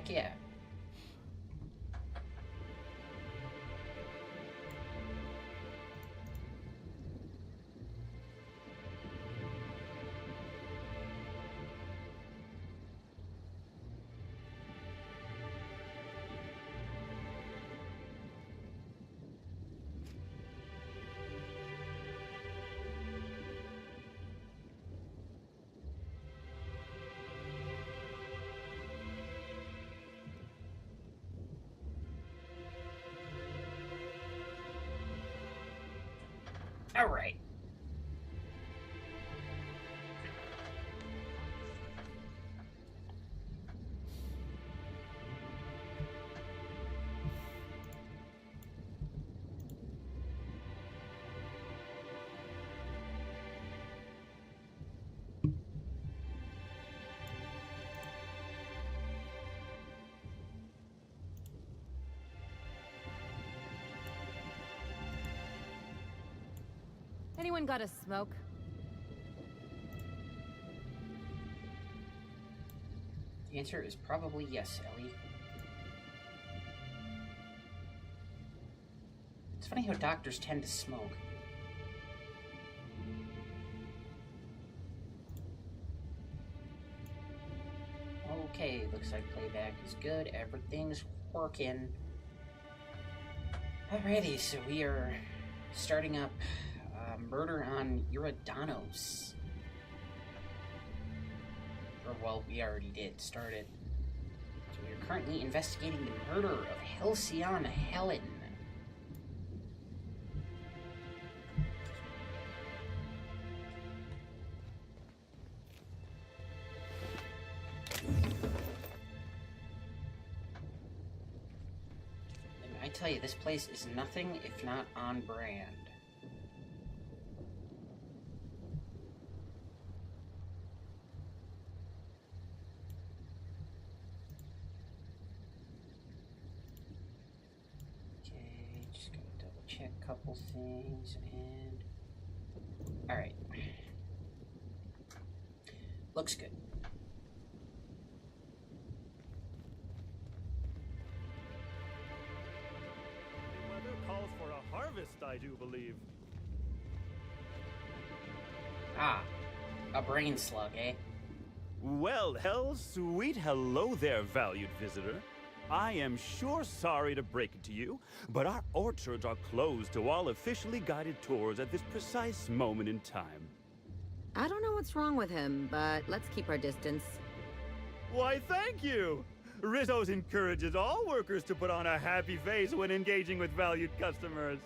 Heck yeah. All right. Anyone got a smoke? The answer is probably yes, Ellie. It's funny how doctors tend to smoke. Okay, looks like playback is good. Everything's working. Alrighty, so we are starting up murder on Iridanos. Or, well, we already did start it. So we are currently investigating the murder of Halcyon Helen. And I tell you, this place is nothing if not on brand. Couple things and all right, looks good. The weather calls for a harvest, I do believe. Ah, a brain slug, eh? Well, sweet hello there, valued visitor. I am sure sorry to break it to you, but our orchards are closed to all officially guided tours at this precise moment in time. I don't know what's wrong with him, but let's keep our distance. Why, thank you! Rizzo's encourages all workers to put on a happy face when engaging with valued customers.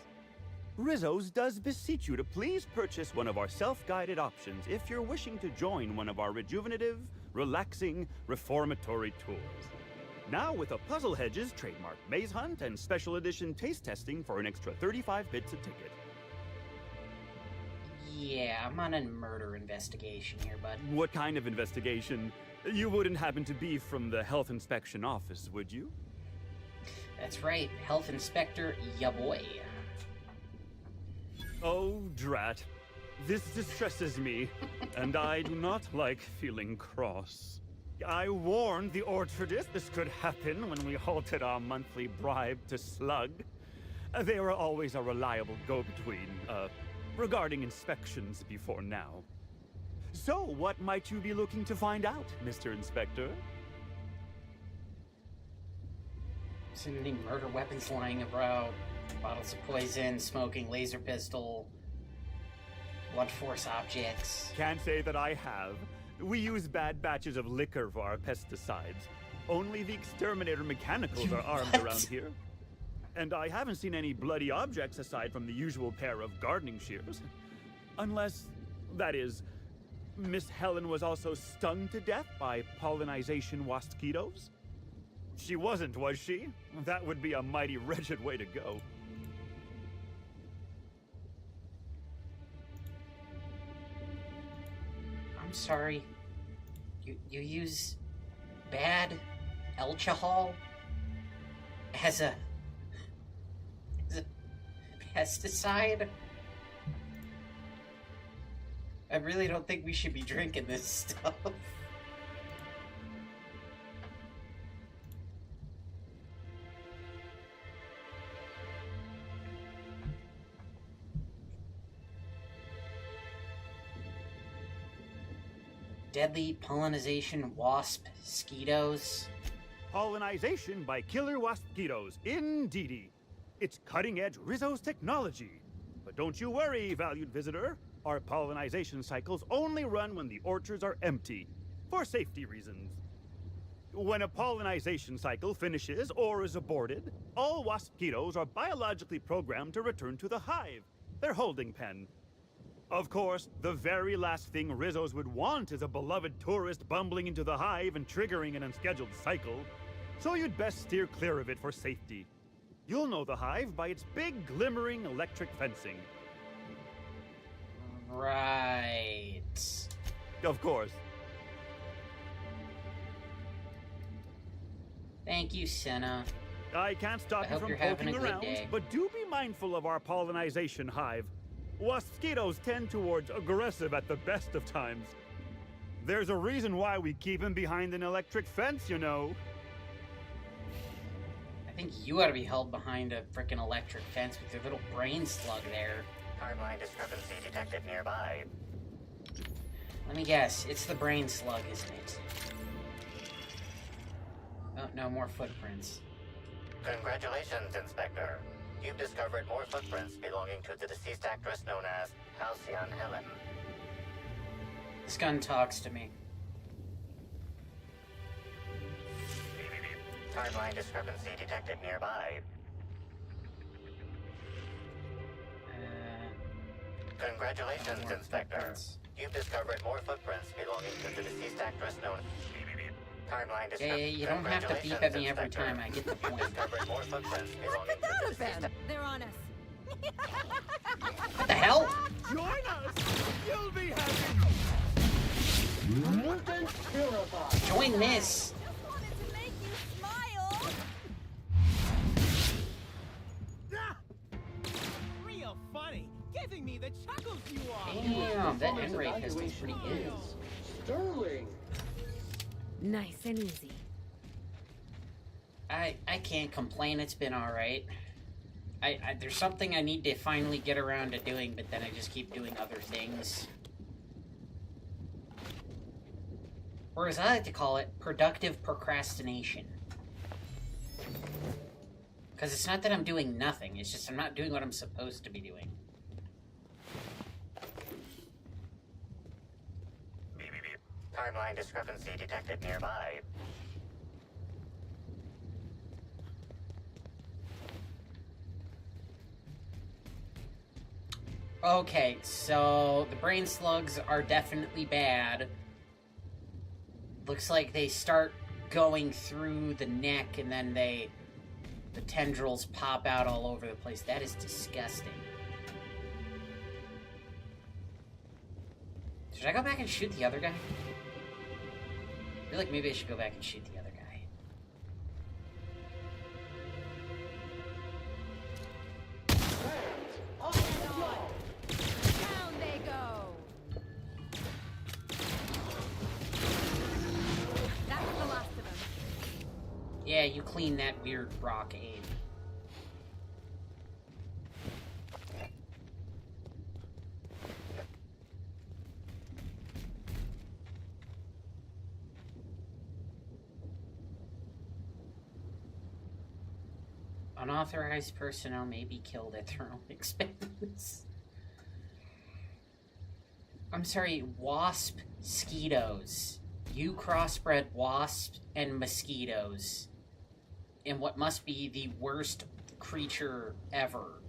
Rizzo's does beseech you to please purchase one of our self-guided options if you're wishing to join one of our rejuvenative, relaxing, reformatory tours. Now with a Puzzle Hedges trademark maze hunt and special edition taste testing for an extra 35 bits a ticket. Yeah, I'm on a murder investigation here, bud. What kind of investigation? You wouldn't happen to be from the health inspection office, would you? That's right, health inspector, ya boy. Oh, drat. This distresses me, and I do not like feeling cross. I warned the orchardist this could happen when we halted our monthly bribe to Slug. They were always a reliable go-between, regarding inspections before now. So, what might you be looking to find out, Mr. Inspector? Seen any murder weapons lying about? Bottles of poison, smoking, laser pistol, blunt force objects. Can't say that I have. We use bad batches of liquor for our pesticides. Only the exterminator mechanicals are armed around here. And I haven't seen any bloody objects aside from the usual pair of gardening shears. Unless, that is, Miss Helen was also stung to death by pollinization mosquitoes? She wasn't, was she? That would be a mighty wretched way to go. I'm sorry. You use bad alcohol as a pesticide? I really don't think we should be drinking this stuff. Deadly pollinization wasp mosquitoes. Pollinization by killer wasp-mosquitoes, indeedy. It's cutting-edge Rizzo's technology. But don't you worry, valued visitor. Our pollinization cycles only run when the orchards are empty, for safety reasons. When a pollinization cycle finishes or is aborted, all wasp mosquitoes are biologically programmed to return to the hive, their holding pen. Of course, the very last thing Rizzos would want is a beloved tourist bumbling into the hive and triggering an unscheduled cycle. So you'd best steer clear of it for safety. You'll know the hive by its big, glimmering electric fencing. Right. Of course. Thank you, Senna. I can't stop I you hope from you're having a poking good around, day. but do be mindful of our pollinization hive. Wasp mosquitoes tend towards aggressive at the best of times. There's a reason why we keep them behind an electric fence, you know. I think you ought to be held behind a frickin' electric fence with your little brain slug there. Timeline discrepancy detected nearby. Let me guess, it's the brain slug, isn't it? Oh, no, more footprints. Congratulations, Inspector. You've discovered more footprints belonging to the deceased actress known as Halcyon Helen. This gun talks to me. Timeline discrepancy detected nearby. Congratulations, more Inspector. footprints. You've discovered more footprints belonging to the deceased actress known. Timeline Yeah, discrepancy. you don't have to beep at me every time, I get the point. Discovered more footprints belonging Look at to that the of deceased them. They're on us. What the hell? Join us! You'll be happy! Join this! Just wanted to make you smile. Real funny, giving me the chuckles you are. Damn, that N-ray pistol's pretty good. Sterling. Nice and easy. I can't complain, it's been alright. There's something I need to finally get around to doing, but then I just keep doing other things. Or as I like to call it, productive procrastination. Because it's not that I'm doing nothing, it's just I'm not doing what I'm supposed to be doing. Timeline discrepancy detected nearby. Okay, so the brain slugs are definitely bad. Looks like they start going through the neck and then the tendrils pop out all over the place. That is disgusting. Should I go back and shoot the other guy? I feel like maybe I should go back and shoot the other guy. Down they go. That's the last of them. Yeah, you clean that weird rock aim. Unauthorized personnel may be killed at their own expense. I'm sorry, wasp mosquitoes. You crossbred wasps and mosquitoes in what must be the worst creature ever.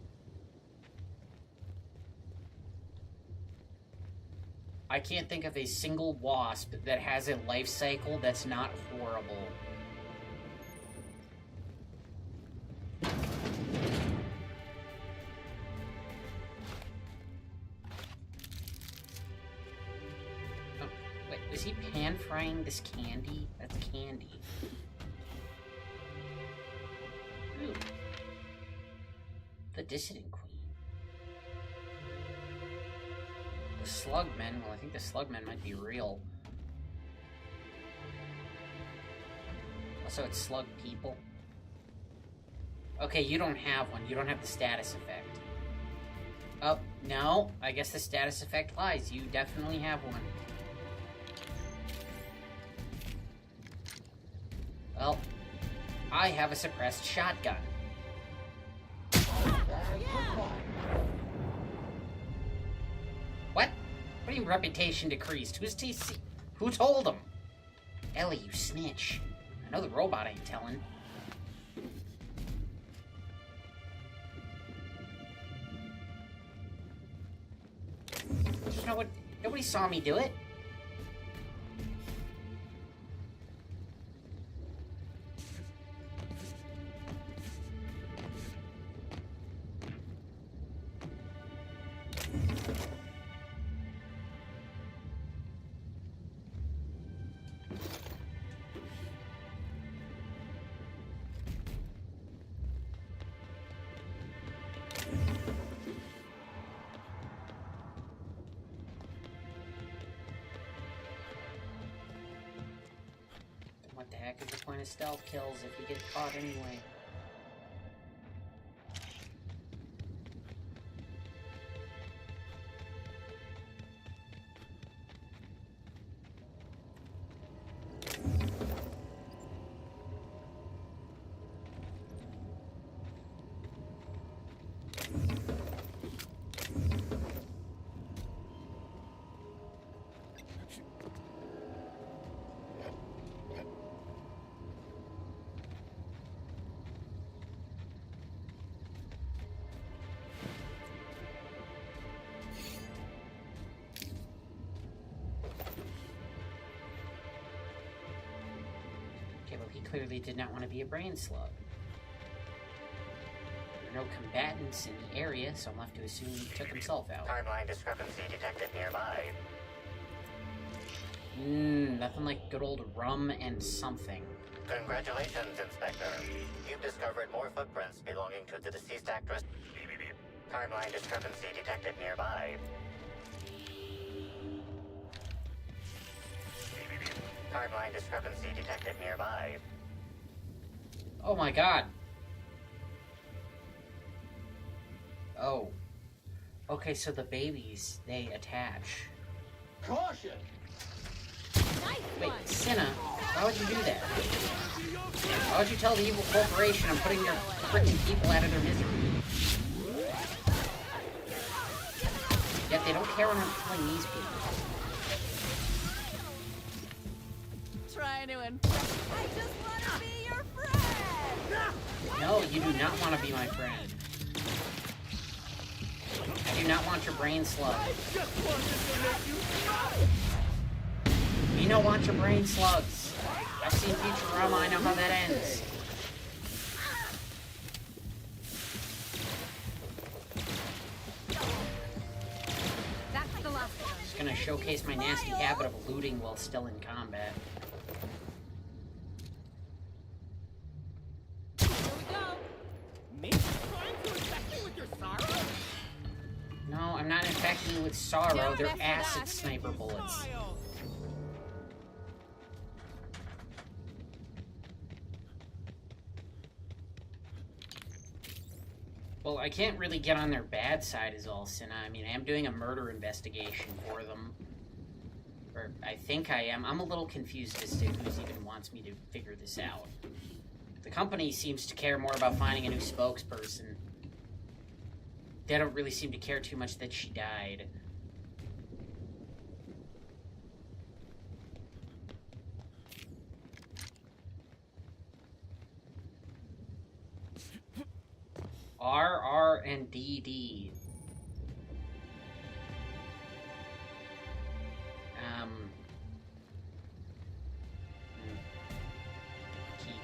I can't think of a single wasp that has a life cycle that's not horrible. Wait, was he pan-frying this candy? That's candy. Ooh. The Dissident Queen. The Slugmen, well, I think the Slugmen might be real. Also, it's slug people. Okay, you don't have one. You don't have the status effect. Oh, no. I guess the status effect lies. You definitely have one. Well, I have a suppressed shotgun. What? What do you mean reputation decreased? Who's TC? Who told him? Ellie, you snitch. I know the robot ain't telling. You know what? Nobody saw me do it. What the heck is the point of stealth kills if you get caught anyway? Okay, well, he clearly did not want to be a brain slug. There are no combatants in the area, so I'm left to assume he took himself out. Timeline discrepancy detected nearby. Nothing like good old rum and something. Congratulations, Inspector. You've discovered more footprints belonging to the deceased actress. Timeline discrepancy detected nearby. Timeline discrepancy detected nearby. Oh my god. Oh. Okay, so the babies, they attach. Caution! Wait, Cinna, why would you do that? Why would you tell the evil corporation I'm putting your freaking people out of their misery? Yet they don't care when I'm killing these people. Trying to impress. I just want to be your friend. No, you do not want to be my friend. I do not want your brain slug. You don't want your brain slugs. I've seen Futurama, I know how that ends. That's the last one. Just gonna showcase my nasty habit of looting while still in combat. Here we go. Maybe trying to infect me with your sorrow? No, I'm not infecting you with sorrow. Don't They're mess with acid us. sniper bullets. Smile. Well, I can't really get on their bad side is all, Cinna. I mean, I am doing a murder investigation for them. Or I think I am. I'm a little confused as to who even wants me to figure this out. The company seems to care more about finding a new spokesperson. They don't really seem to care too much that she died. R and DD. Key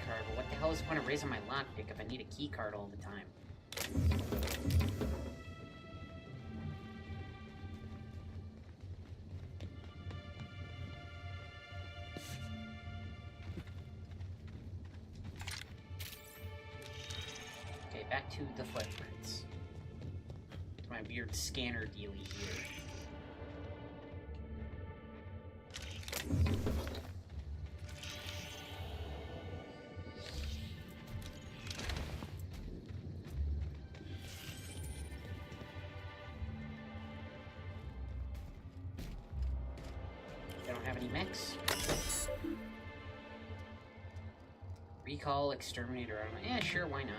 card. But what the hell is the point of raising my lockpick if I need a key card all the time? Okay, back to the footprints. My weird scanner dealy here. They don't have any mechs. Recall exterminator armor. Yeah, sure, why not?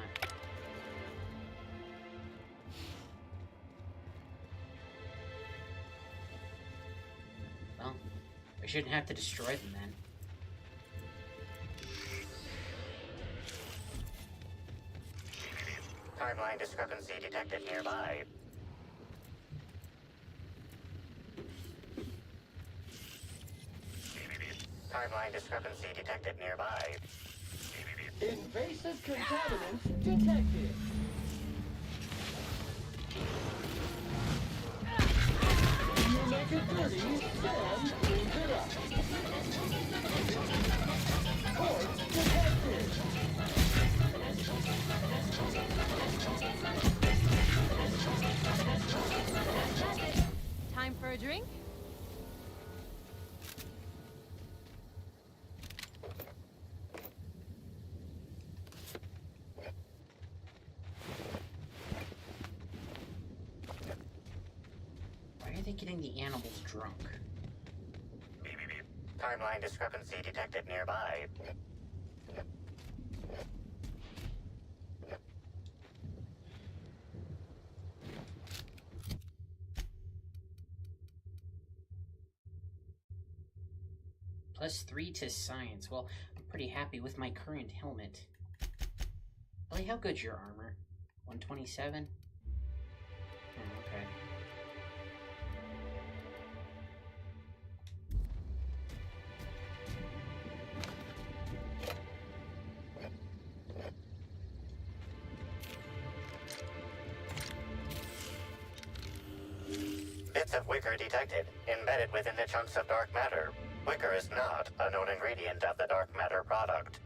Well, I shouldn't have to destroy them then. Timeline discrepancy detected nearby. Timeline discrepancy detected nearby. Invasive contaminants detected. You make it dirty, Sam cleans it up. Corpse detected. Time for a drink? Why are they getting the animals drunk? Timeline discrepancy detected nearby. +3 to science. Well, I'm pretty happy with my current helmet. Ellie, how good's your armor? 127? Oh, okay. Bits of wicker detected, embedded within the chunks of dark matter. Wicker is not a known ingredient of the dark matter product.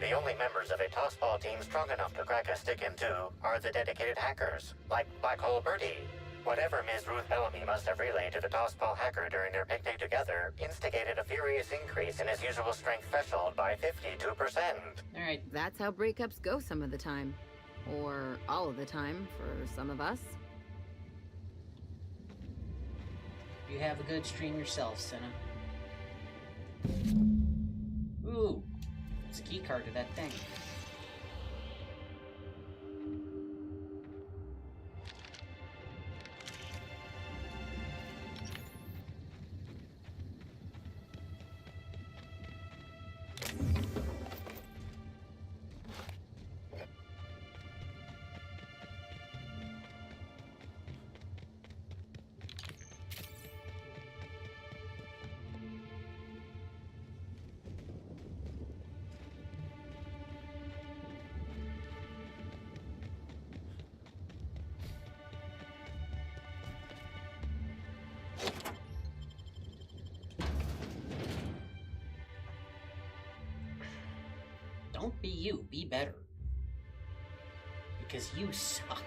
The only members of a tossball team strong enough to crack a stick in two are the dedicated hackers, like Black Hole Birdie. Whatever Ms. Ruth Bellamy must have relayed to the tossball hacker during their picnic together instigated a furious increase in his usual strength threshold by 52%. Alright. That's how breakups go some of the time. Or all of the time for some of us. You have a good stream yourself, Senna. Ooh. It's a key card to that thing. Don't be you, be better. Because you suck.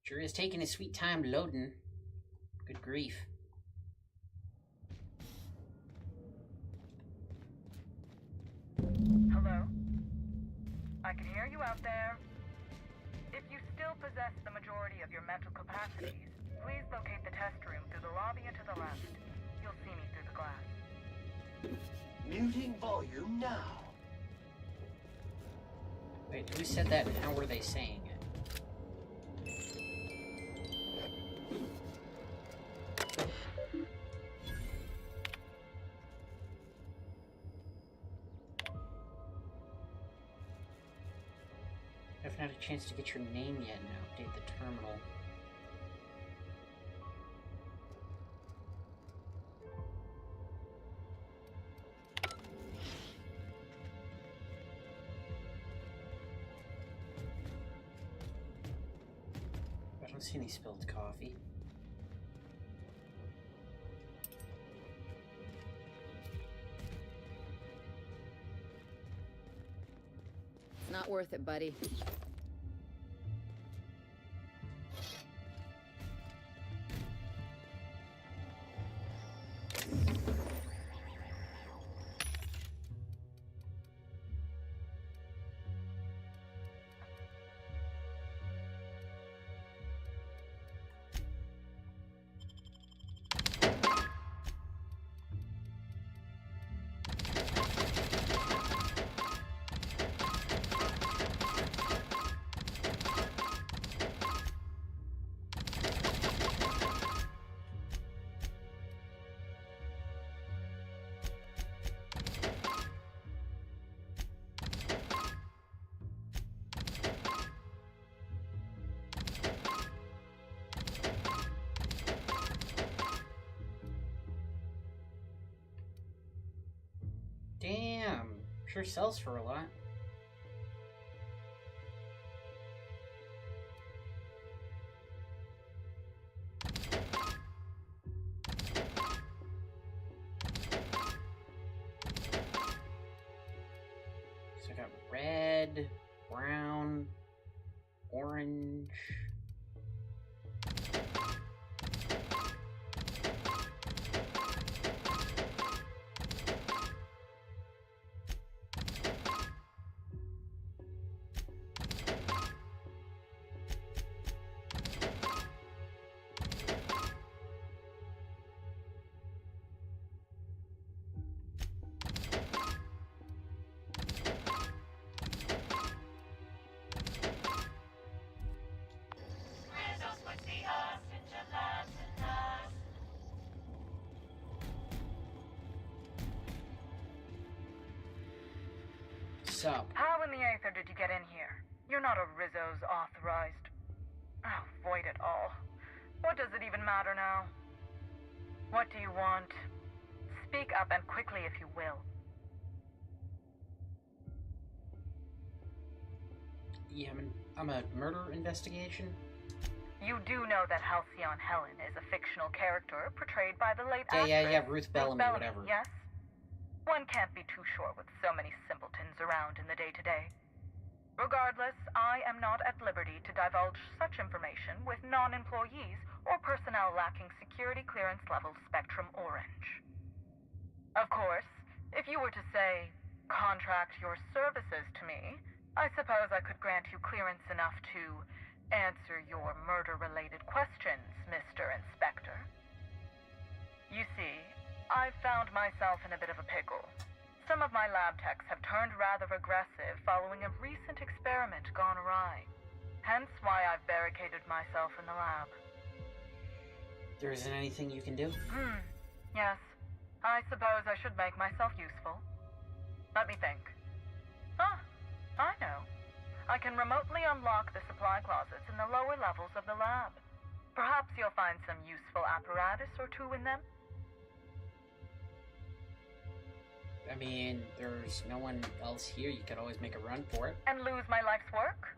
Sure is taking his sweet time loading. Good grief. Hello? I can hear you out there. If you still possess the majority of your mental capacities, please locate the test room through the lobby and to the left. You'll see me through the glass. Muting volume now. Wait, who said that and how were they saying it? I haven't had a chance to get your name yet and update the terminal. don't see any spilled coffee. It's not worth it, buddy. Damn, sure sells for a lot. So I got red, brown, orange. So, How in the Aether did you get in here? You're not a Rizzo's authorized. Oh, void it all. What does it even matter now? What do you want? Speak up and quickly if you will. yeah, I'm a murder investigation. You do know that Halcyon Helen is a fictional character portrayed by the late Yeah, actress Ruth Bellamy, whatever. Yes? One can't be too sure with so many simpletons around in the day-to-day. Regardless, I am not at liberty to divulge such information with non-employees or personnel lacking security clearance level Spectrum Orange. Of course, if you were to say, contract your services to me, I suppose I could grant you clearance enough to answer your murder-related questions, Mr. Inspector. You see, I've found myself in a bit of a pickle. Some of my lab techs have turned rather aggressive following a recent experiment gone awry. Hence why I've barricaded myself in the lab. There isn't anything you can do? Yes. I suppose I should make myself useful. Let me think. Ah, I know. I can remotely unlock the supply closets in the lower levels of the lab. Perhaps you'll find some useful apparatus or two in them. I mean, there's no one else here. You could always make a run for it. And lose my life's work?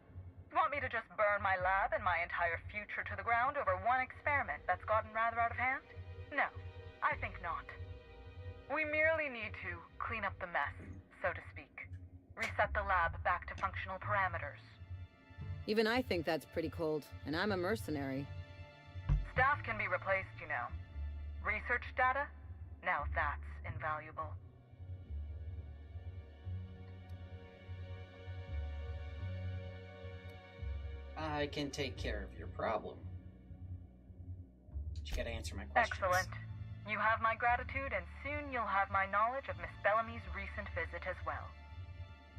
You want me to just burn my lab and my entire future to the ground over one experiment that's gotten rather out of hand? No, I think not. We merely need to clean up the mess, so to speak. Reset the lab back to functional parameters. Even I think that's pretty cold, and I'm a mercenary. Staff can be replaced, you know. Research data? Now that's invaluable. I can take care of your problem. But you gotta answer my questions. Excellent. You have my gratitude, and soon you'll have my knowledge of Miss Bellamy's recent visit as well.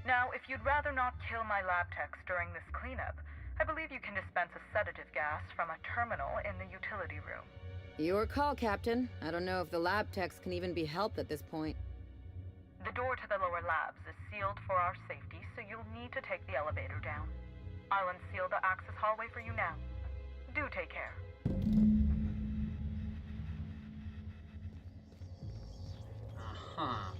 Now, if you'd rather not kill my lab techs during this cleanup, I believe you can dispense a sedative gas from a terminal in the utility room. Your call, Captain. I don't know if the lab techs can even be helped at this point. The door to the lower labs is sealed for our safety, so you'll need to take the elevator down. I'll unseal the access hallway for you now. Do take care. Uh-huh.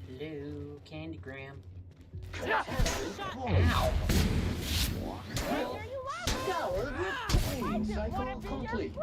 Hello, Candygram. Contestant Ow! Scoured with cleaning cycle complete.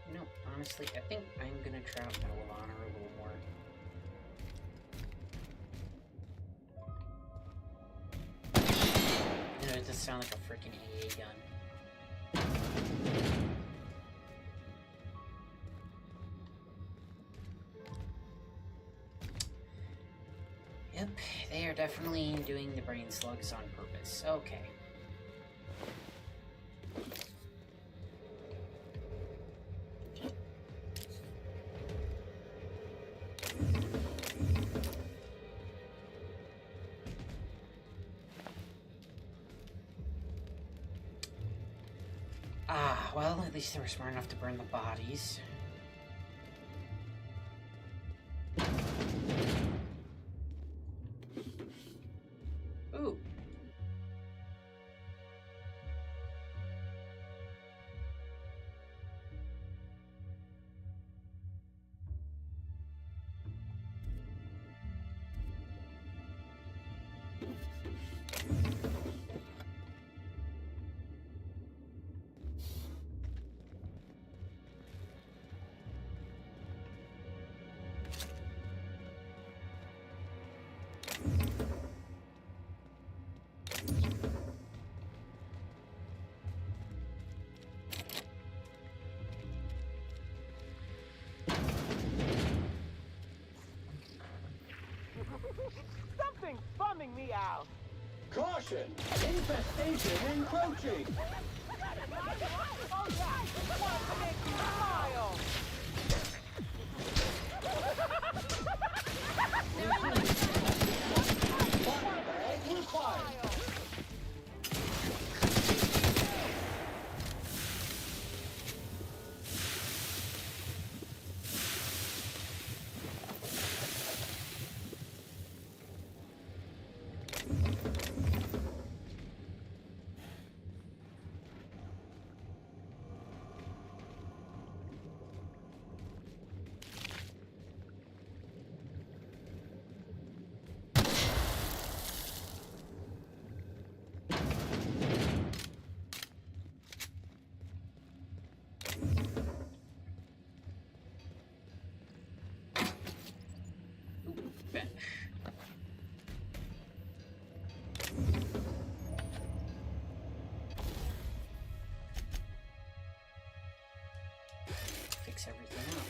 You know, honestly, I think I'm gonna try out Medal of Honor a little more. You know, it does sound like a freaking AA gun. Yep, they are definitely doing the brain slugs on purpose. Okay. Ah, well, at least they were smart enough to burn the bodies. Ooh. Something's bumming me out. Caution! Infestation encroaching! Oh yeah, want to make you smile. Body bag required! Ooh, bench. Fix everything up.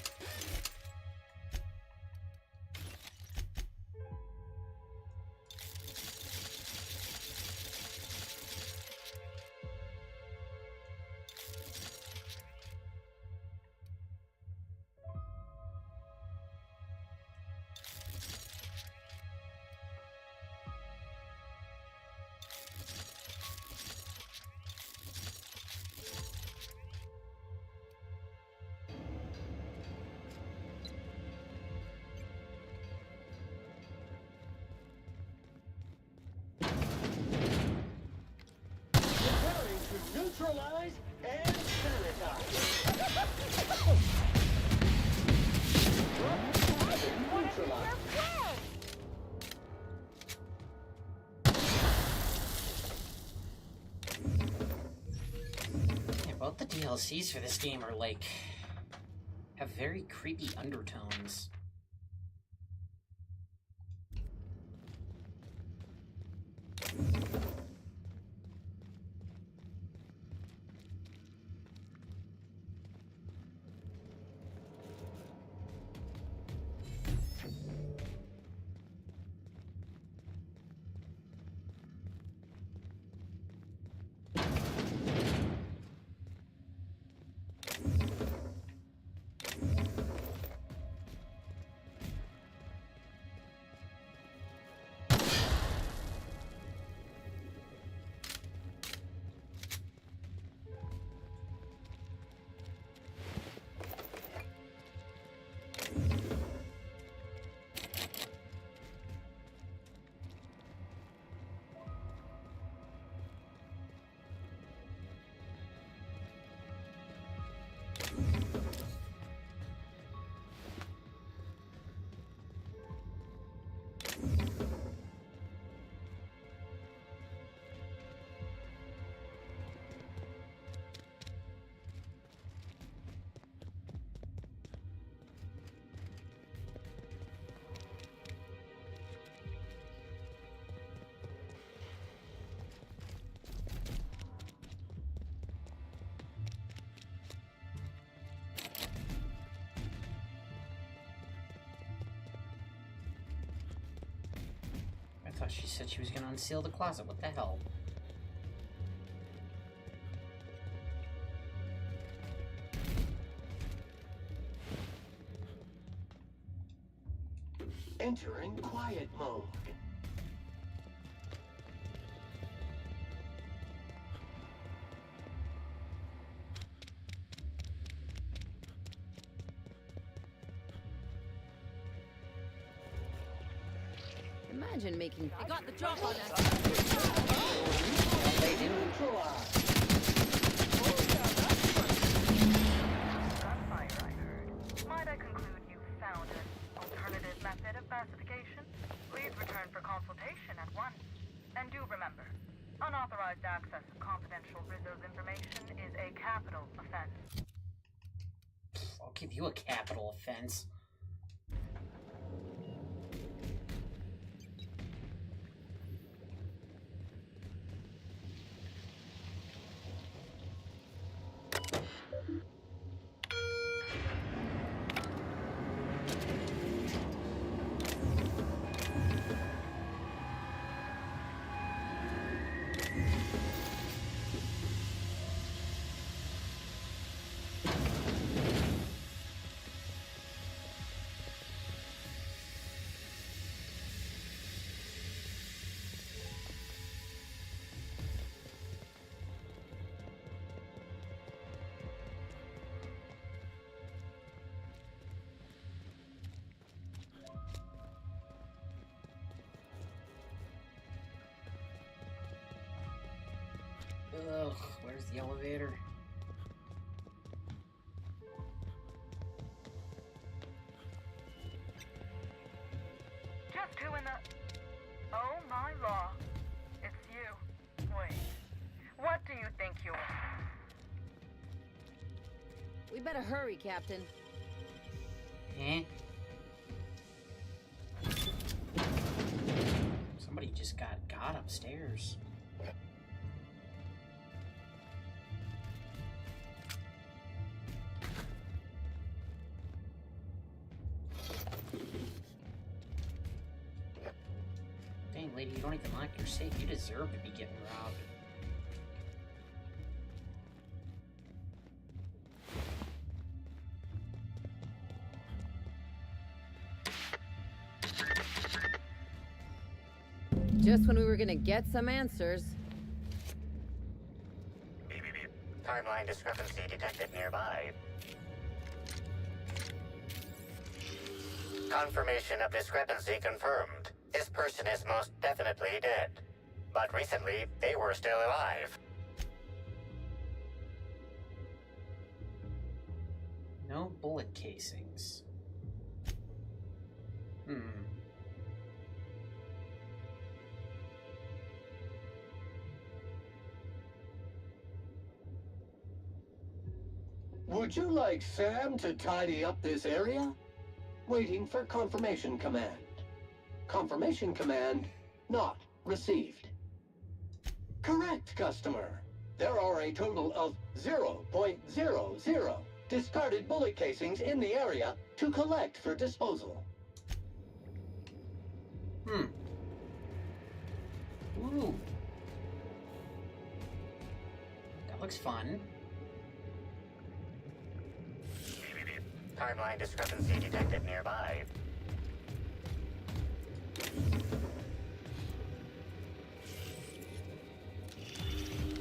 Preparing to neutralize and sanitize! Neutralize! Yeah, both the DLCs for this game are like have very creepy undertones. she said she was gonna unseal the closet. What the hell? Entering quiet mode. Imagine making. I got the drop on us. They do. Neutralized. Gunfire, I heard. Might I conclude you found an alternative method of pacification? Please return for consultation at once. And do remember, unauthorized access of confidential Rizzo's information is a capital offense. I'll give you a capital offense. Ugh, where's the elevator? Just who in the... Oh my law. It's you. Wait. What do you think you are? We better hurry, Captain. Eh? Somebody just got upstairs. Dang, lady, you don't even lock your safe. You deserve to be getting robbed. Just when we were gonna get some answers. Timeline discrepancy detected nearby. Confirmation of discrepancy confirmed. This person is most definitely dead. But recently, they were still alive. No bullet casings. Would you like Sam to tidy up this area? Waiting for confirmation command. Confirmation command not received. Correct, customer. There are a total of 0.00 discarded bullet casings in the area to collect for disposal. Ooh. That looks fun. Timeline discrepancy detected nearby.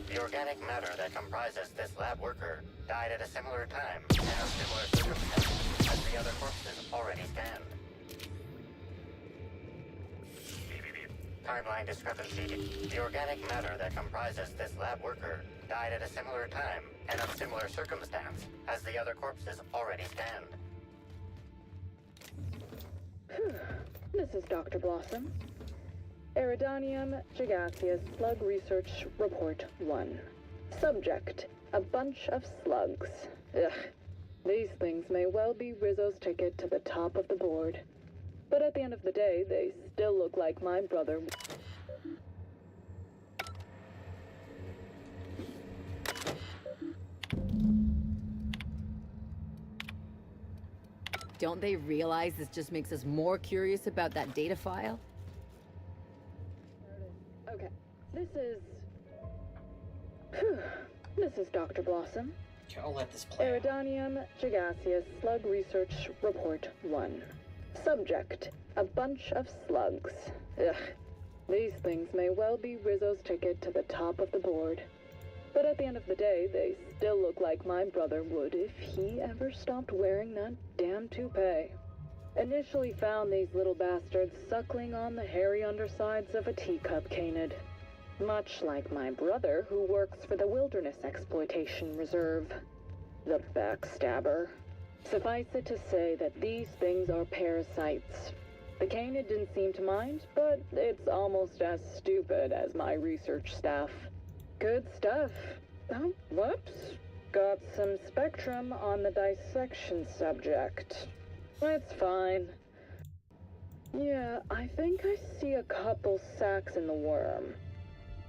The organic matter that comprises this lab worker died at a similar time and under similar circumstances as the other corpses already scanned. Timeline discrepancy. The organic matter that comprises this lab worker died at a similar time and of similar circumstance as the other corpses already scanned. This is Dr. Blossom. Iridanium gigaseous slug research report 1. Subject, a bunch of slugs. Ugh. These things may well be Rizzo's ticket to the top of the board. But at the end of the day, they still look like my brother. Don't they realize this just makes us more curious about that data file? This is Dr. Blossom. Okay, I'll let this play out. Iridanium Gigaseous Slug Research Report 1. Subject, a bunch of slugs. Ugh. These things may well be Rizzo's ticket to the top of the board. But at the end of the day, they still look like my brother would if he ever stopped wearing that damn toupee. Initially found these little bastards suckling on the hairy undersides of a teacup canid. Much like my brother, who works for the Wilderness Exploitation Reserve. The backstabber. Suffice it to say that these things are parasites. The canid didn't seem to mind, but it's almost as stupid as my research staff. Good stuff. Oh, whoops. Got some spectrum on the dissection subject. It's fine. Yeah, I think I see a couple sacs in the worm.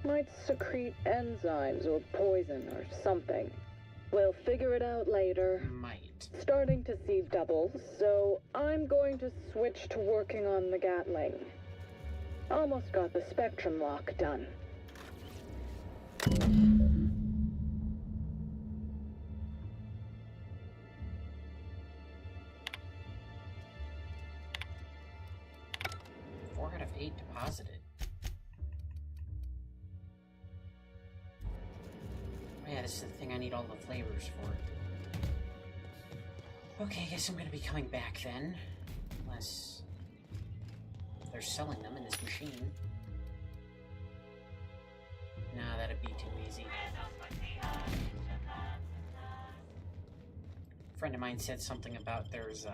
Might secrete enzymes or poison or something. We'll figure it out later. Might. Starting to see doubles, so I'm going to switch to working on the Gatling. Almost got the spectrum lock done. Four out of 8 deposited. Oh yeah, this is the thing I need all the flavors for. Okay, I guess I'm gonna be coming back then. Unless they're selling them in this machine. Nah, that'd be too easy. A friend of mine said something about there's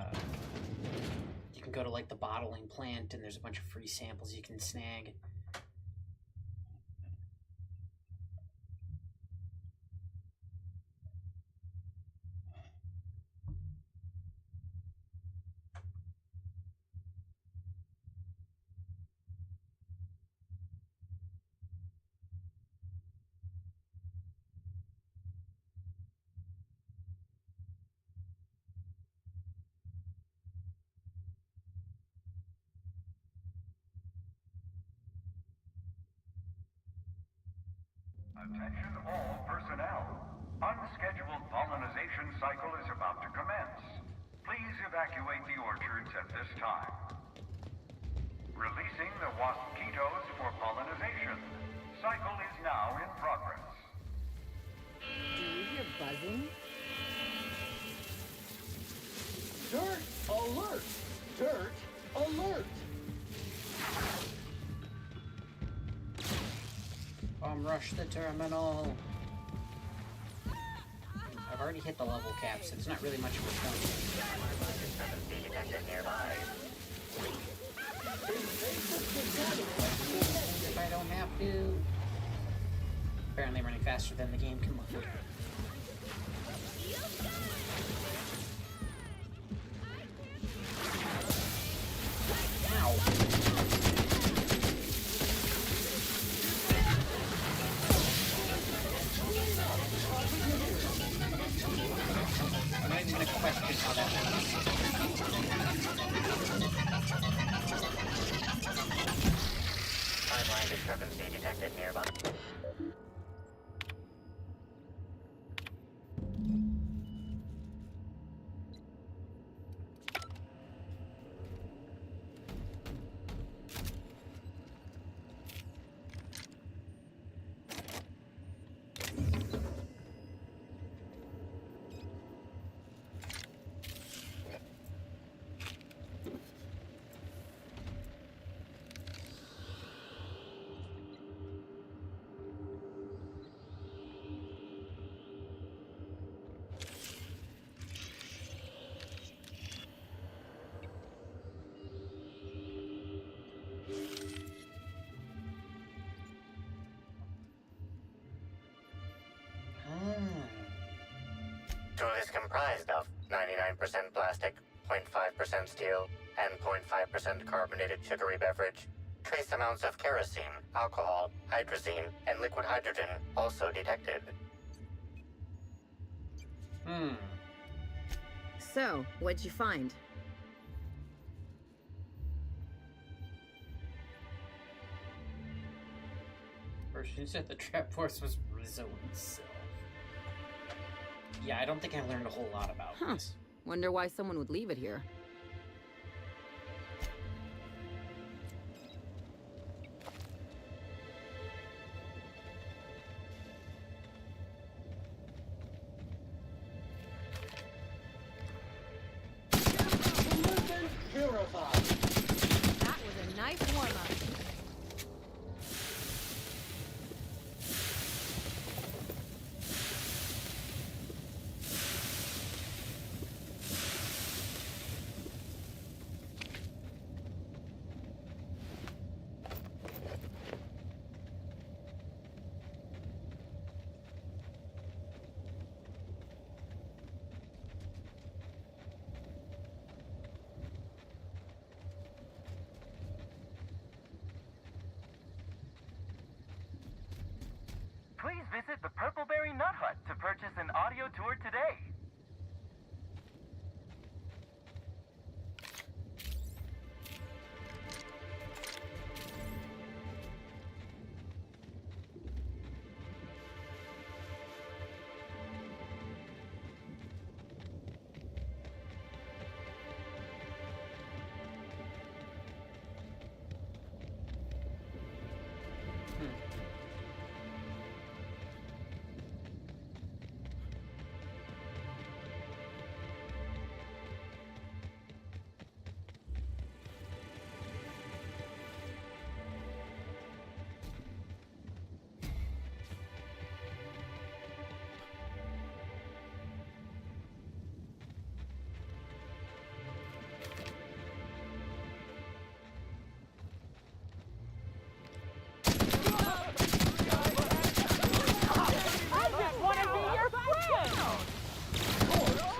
you can go to like the bottling plant and there's a bunch of free samples you can snag. Attention all personnel. Unscheduled pollinization cycle is about to commence. Please evacuate the orchards at this time. Releasing the mosquitoes for pollinization. Cycle is now in progress. Do you hear buzzing? Dirt alert! Dirt alert! Rush the terminal. I've already hit the level cap, so it's not really much of a point. If I don't have to. Apparently running faster than the game can load. Ow. I'm not even gonna question how that works. Timeline discrepancy detected nearby. Tool is comprised of 99% plastic, 0.5% steel, and 0.5% carbonated sugary beverage. Trace amounts of kerosene, alcohol, hydrazine, and liquid hydrogen also detected. So, what'd you find? Person who said the trap force was Rizzo himself. Yeah, I don't think I learned a whole lot about this. Wonder why someone would leave it here. Movement purified. That was a nice warm-up. Please visit the Purpleberry Nut Hut to purchase an audio tour today.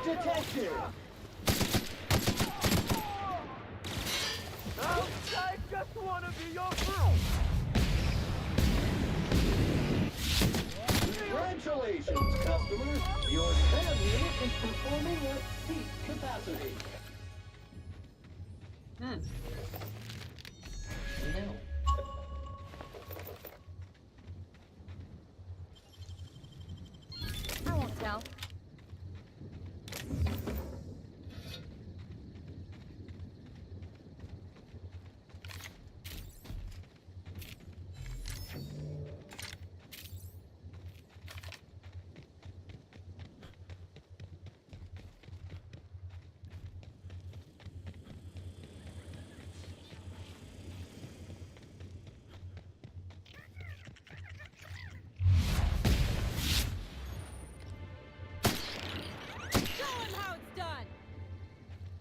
Detected! I just want to be your friend. Congratulations, customers! Your fan unit is performing at peak capacity. No. I won't tell.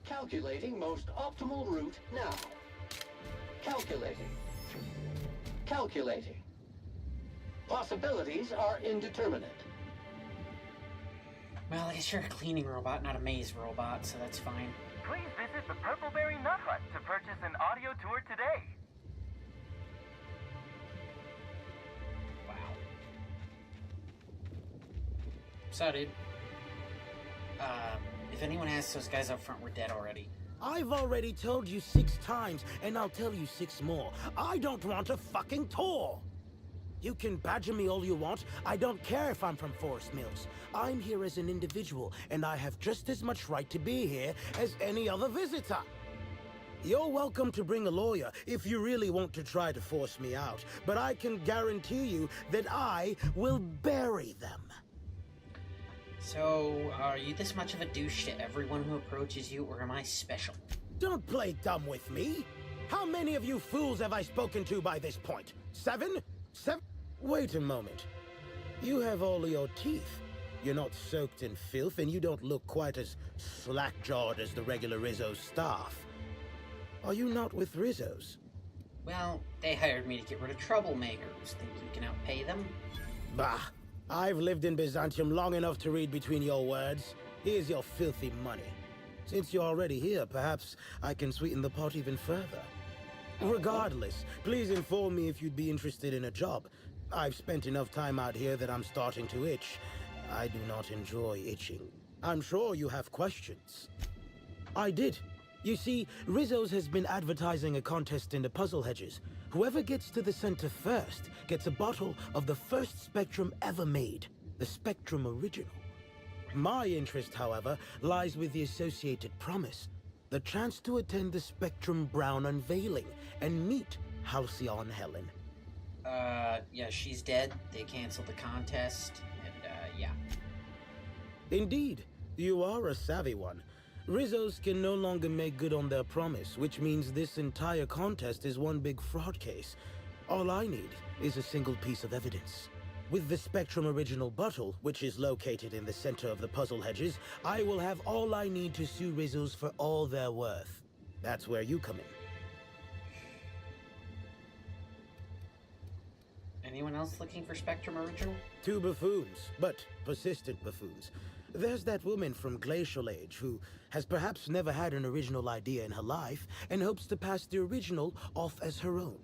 Calculating most optimal route now. Calculating. Calculating. Possibilities are indeterminate. Well, I guess you're a cleaning robot, not a maze robot, so that's fine. Please visit the Purpleberry Nut Hut to purchase an audio tour today. Wow. So, dude. If anyone asks, those guys up front were dead already. I've already told you 6 times, and I'll tell you 6 more. I don't want a fucking tour! You can badger me all you want. I don't care if I'm from Forest Mills. I'm here as an individual, and I have just as much right to be here as any other visitor. You're welcome to bring a lawyer if you really want to try to force me out, but I can guarantee you that I will bury them. So, are you this much of a douche to everyone who approaches you, or am I special? Don't play dumb with me. How many of you fools have I spoken to by this point? 7? 7? Wait a moment. You have all your teeth. You're not soaked in filth, and you don't look quite as slack-jawed as the regular Rizzo staff. Are you not with Rizzo's? Well, they hired me to get rid of troublemakers. Think you can outpay them? Bah. I've lived in Byzantium long enough to read between your words. Here's your filthy money. Since you're already here, perhaps I can sweeten the pot even further. Regardless, please inform me if you'd be interested in a job. I've spent enough time out here that I'm starting to itch. I do not enjoy itching. I'm sure you have questions. I did. You see, Rizzo's has been advertising a contest in the puzzle hedges. Whoever gets to the center first gets a bottle of the first Spectrum ever made, the Spectrum Original. My interest, however, lies with the associated promise, the chance to attend the Spectrum Brown unveiling and meet Halcyon Helen. Yeah, she's dead. They canceled the contest, and, yeah. Indeed, you are a savvy one. Rizzo's can no longer make good on their promise, which means this entire contest is one big fraud case. All I need is a single piece of evidence. With the Spectrum Original bottle, which is located in the center of the puzzle hedges, I will have all I need to sue Rizzo's for all they're worth. That's where you come in. Anyone else looking for Spectrum Original? 2 buffoons, but persistent buffoons. There's that woman from Glacial Age who has perhaps never had an original idea in her life and hopes to pass the original off as her own.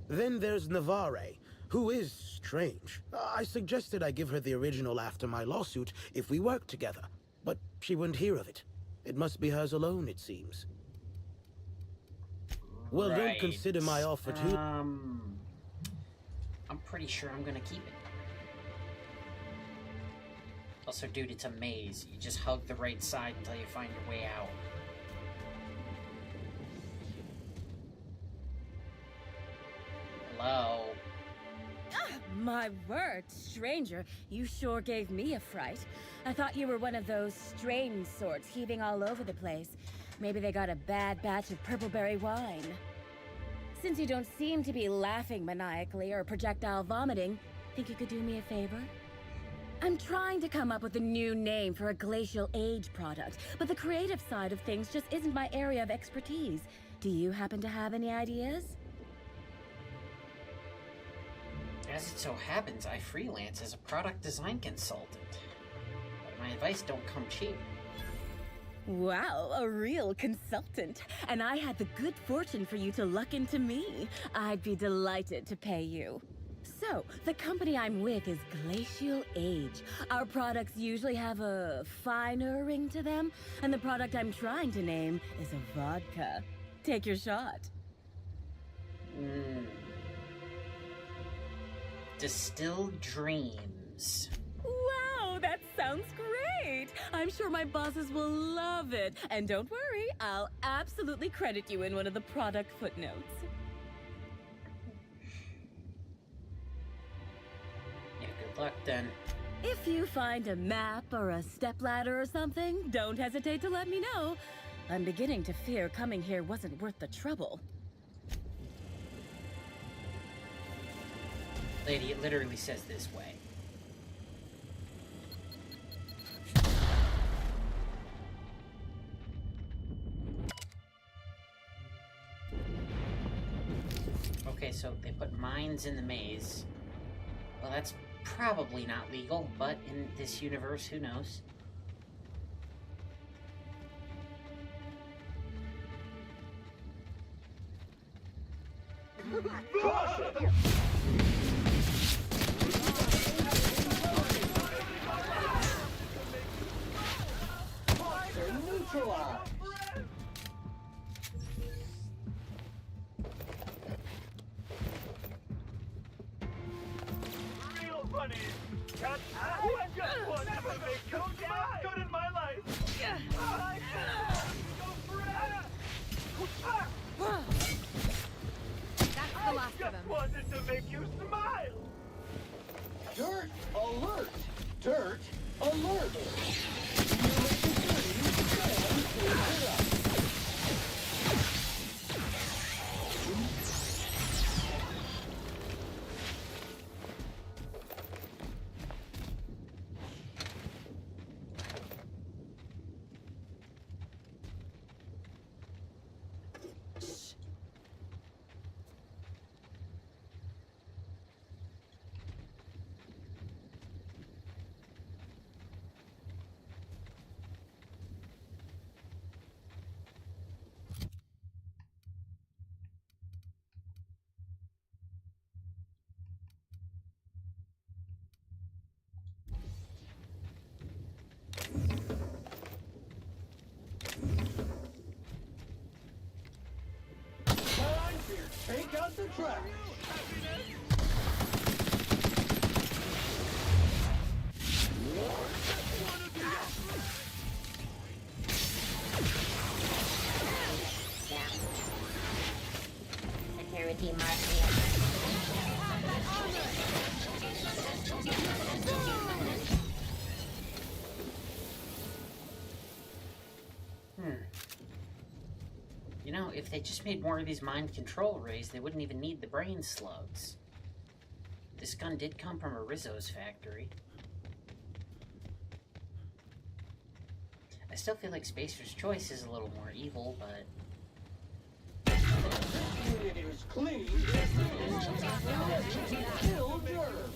Then there's Navarre, who is strange. I suggested I give her the original after my lawsuit if we worked together, but she wouldn't hear of it. It must be hers alone, it seems. Well, don't consider my offer too... I'm pretty sure I'm gonna keep it. Also, dude, it's a maze. You just hug the right side until you find your way out. Hello? My word, stranger, you sure gave me a fright. I thought you were one of those strange sorts heaving all over the place. Maybe they got a bad batch of purpleberry wine. Since you don't seem to be laughing maniacally or projectile vomiting, think you could do me a favor? I'm trying to come up with a new name for a Glacial Age product, but the creative side of things just isn't my area of expertise. Do you happen to have any ideas? As it so happens, I freelance as a product design consultant. But my advice don't come cheap. Wow, a real consultant. And I had the good fortune for you to luck into me. I'd be delighted to pay you. So, the company I'm with is Glacial Age. Our products usually have a finer ring to them, and the product I'm trying to name is a vodka. Take your shot. Distilled Dreams. Wow, that sounds great! I'm sure my bosses will love it. And don't worry, I'll absolutely credit you in one of the product footnotes. Yeah, good luck then. If you find a map or a stepladder or something, don't hesitate to let me know. I'm beginning to fear coming here wasn't worth the trouble. Lady, it literally says this way. Okay, so they put mines in the maze. Well, that's probably not legal, but in this universe, who knows? Monster neutralized! Real funny. Cut. I just want to make you smile. Good in my life. That's the last of Just them. wanted to make you smile. Dirt alert! Dirt alert! You're making sure you stand up. take out the trash. Security mark. You know, if they just made more of these mind control rays, they wouldn't even need the brain slugs. This gun did come from a Rizzo's factory. I still feel like Spacer's Choice is a little more evil, but... It is clean. Kill germs.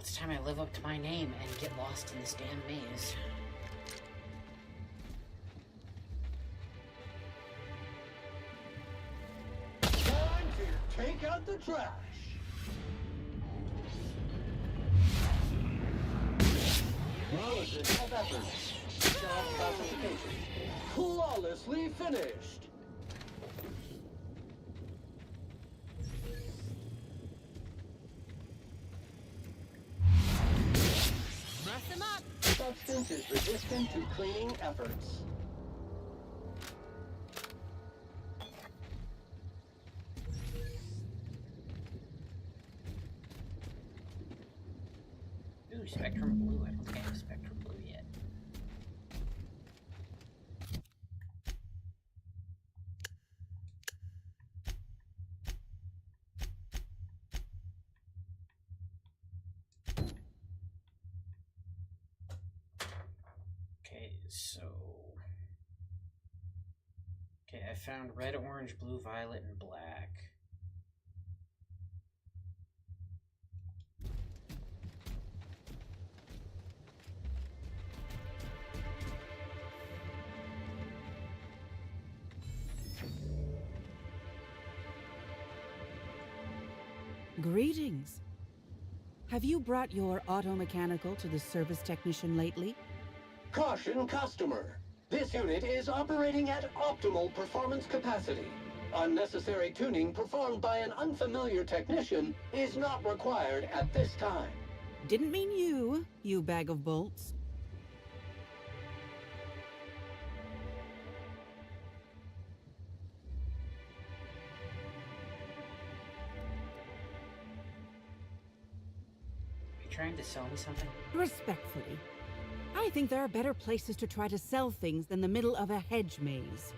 It's time I live up to my name and get lost in this damn maze. Time to take out the trash. Analysis of efforts. Job classification. Flawlessly finished. Substance is resistant to cleaning efforts. Ooh, Spectrum Blue. I don't think I have Spectrum Blue yet. Okay, I found red, orange, blue, violet, and black. Greetings. Have you brought your auto-mechanical to the service technician lately? Caution customer. This unit is operating at optimal performance capacity. Unnecessary tuning performed by an unfamiliar technician is not required at this time. Didn't mean you, you bag of bolts. Are you trying to sell me something? Respectfully, I think there are better places to try to sell things than the middle of a hedge maze.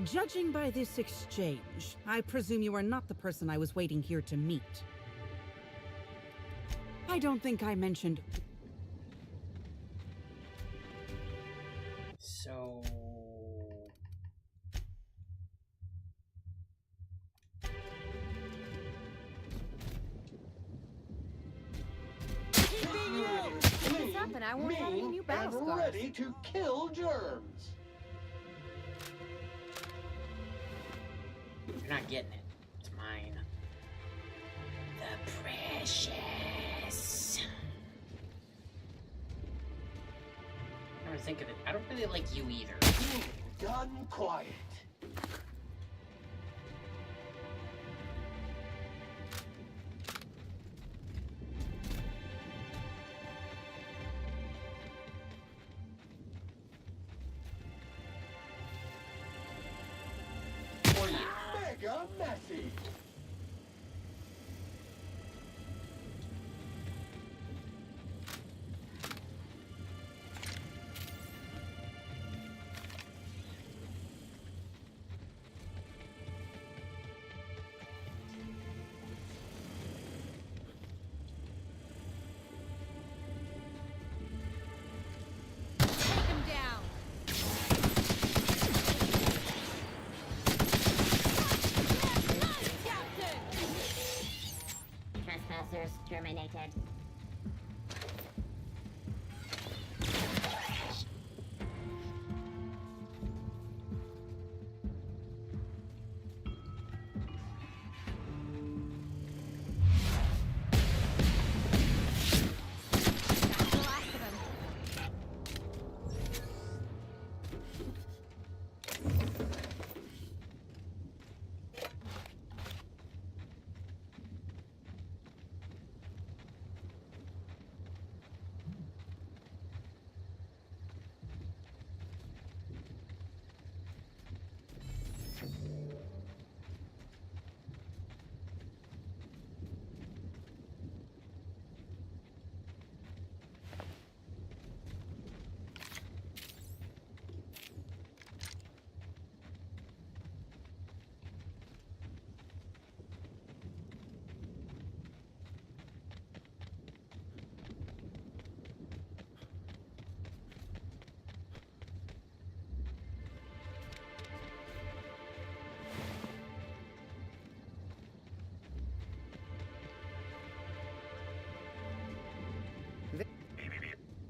Judging by this exchange, I presume you are not the person I was waiting here to meet. I don't think I mentioned... So... Clean, up and I won't have any new battle and scars. ready to kill germs. You're not getting it. It's mine. The precious. I'm gonna think of it. I don't really like you either. Done quiet. Mega messy. Take him down. Trespassers terminated. That's the last of him.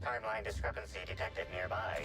Timeline discrepancy detected nearby.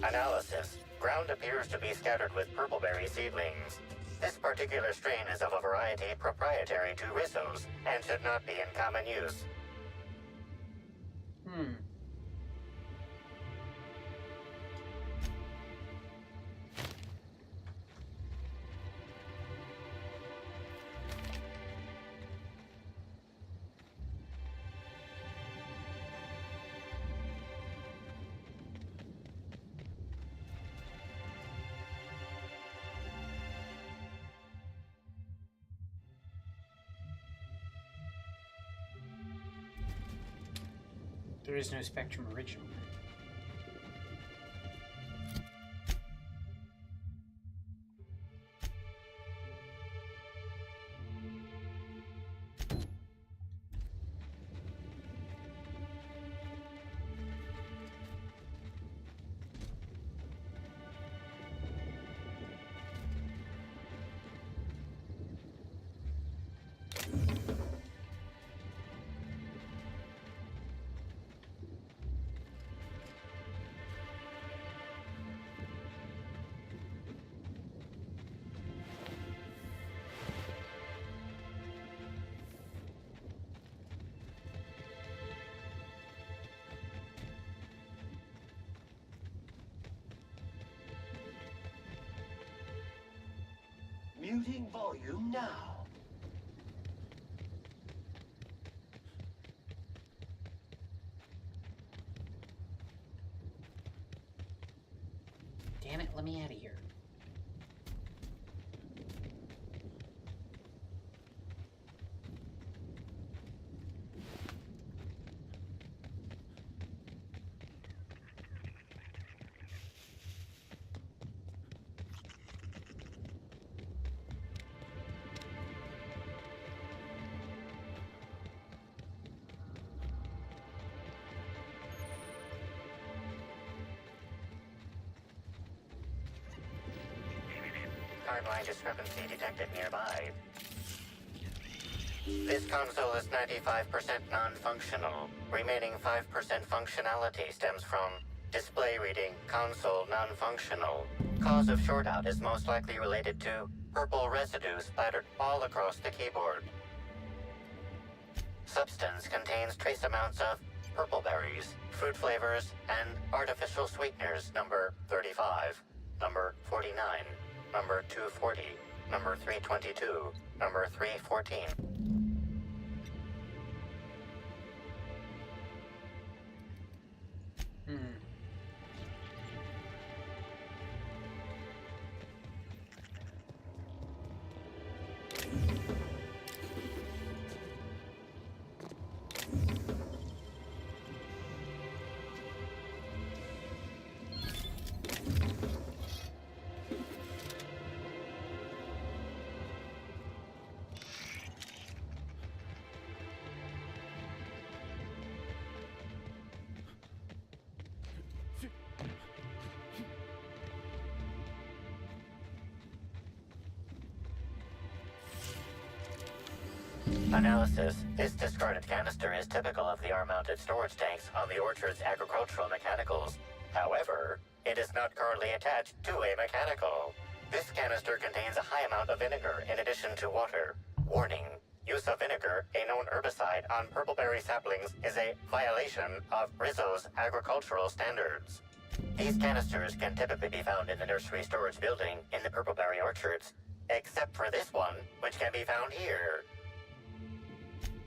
Analysis. Ground appears to be scattered with purpleberry seedlings. This particular strain is of a variety proprietary to Rissos and should not be in common use. There is no Spectrum original. Muting volume now. Damn it, let me out of here. Timeline discrepancy detected nearby. This console is 95% non-functional. Remaining 5% functionality stems from display reading console non-functional. Cause of shortout is most likely related to purple residue splattered all across the keyboard. Substance contains trace amounts of purple berries, fruit flavors, and artificial sweeteners number 35, number 49, number 240, number 322, number 314. Analysis. This discarded canister is typical of the R-mounted storage tanks on the orchard's agricultural mechanicals. However, it is not currently attached to a mechanical. This canister contains a high amount of vinegar in addition to water. Warning. Use of vinegar, a known herbicide, on purpleberry saplings is a violation of Rizzo's agricultural standards. These canisters can typically be found in the nursery storage building in the purpleberry orchards, except for this one, which can be found here.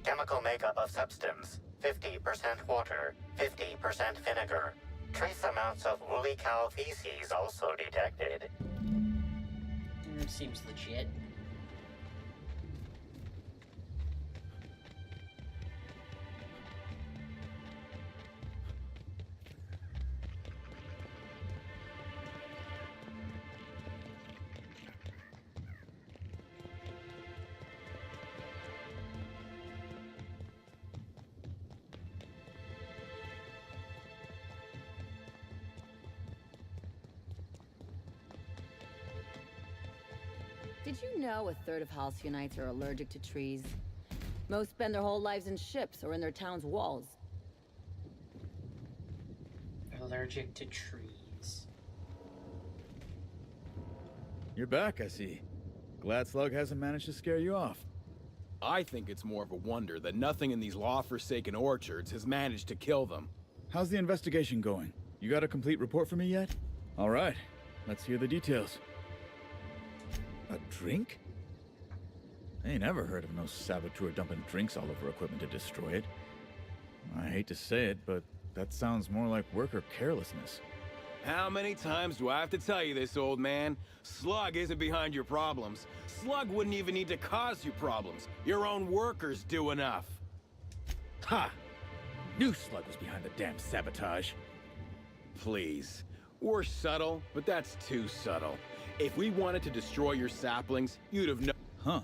Chemical makeup of substance, 50% water, 50% vinegar. Trace amounts of woolly cow feces also detected. Seems legit. Did you know a third of Halcyonites are allergic to trees? Most spend their whole lives in ships or in their town's walls. Allergic to trees. You're back, I see. Glad Slug hasn't managed to scare you off. I think it's more of a wonder that nothing in these law-forsaken orchards has managed to kill them. How's the investigation going? You got a complete report for me yet? All right, let's hear the details. A drink? I ain't ever heard of no saboteur dumping drinks all over equipment to destroy it. I hate to say it, but that sounds more like worker carelessness. How many times do I have to tell you this, old man? Slug isn't behind your problems. Slug wouldn't even need to cause you problems. Your own workers do enough. Ha! knew Slug was behind the damn sabotage. Please. We're subtle, but that's too subtle. If we wanted to destroy your saplings, you'd have known. Huh.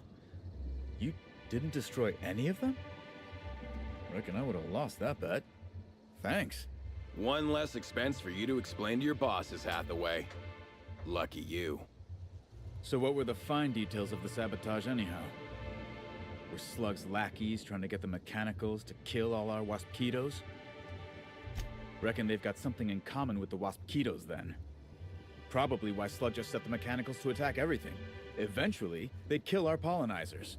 You didn't destroy any of them? Reckon I would have lost that bet. Thanks. One less expense for you to explain to your bosses, Hathaway. Lucky you. So what were the fine details of the sabotage anyhow? Were Slug's lackeys trying to get the mechanicals to kill all our Waspitos? Reckon they've got something in common with the Waspitos then. Probably why Slug just set the mechanicals to attack everything. Eventually, they'd kill our pollinizers.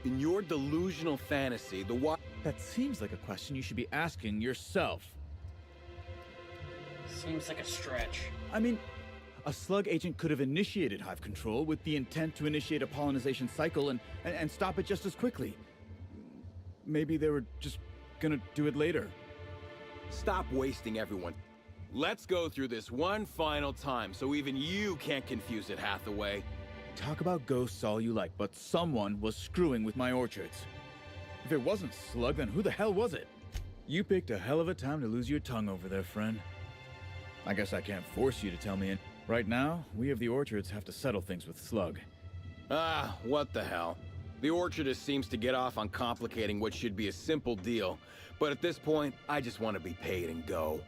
In your delusional fantasy, the That seems like a question you should be asking yourself. Seems like a stretch. I mean, a Slug agent could have initiated hive control with the intent to initiate a pollinization cycle and stop it just as quickly. Maybe they were just gonna do it later. Stop wasting everyone. Let's go through this one final time so even you can't confuse it, Hathaway. Talk about ghosts all you like, but someone was screwing with my orchards. If it wasn't Slug, then who the hell was it? You picked a hell of a time to lose your tongue over there, friend. I guess I can't force you to tell me. Right now, we of the orchards have to settle things with Slug. Ah, what the hell. The orchardist seems to get off on complicating what should be a simple deal, but at this point, I just want to be paid and go.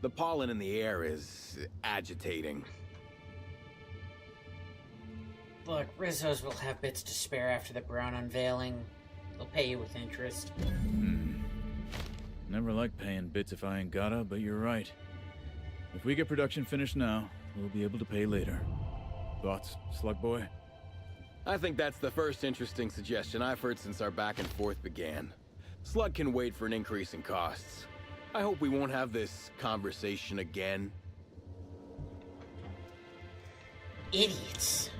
The pollen in the air is agitating. Look, Rizzo's will have bits to spare after the Brown unveiling. They'll pay you with interest. Never liked paying bits if I ain't gotta, but you're right. If we get production finished now, we'll be able to pay later. Thoughts, Slug Boy? I think that's the first interesting suggestion I've heard since our back and forth began. Slug can wait for an increase in costs. I hope we won't have this conversation again. Idiots.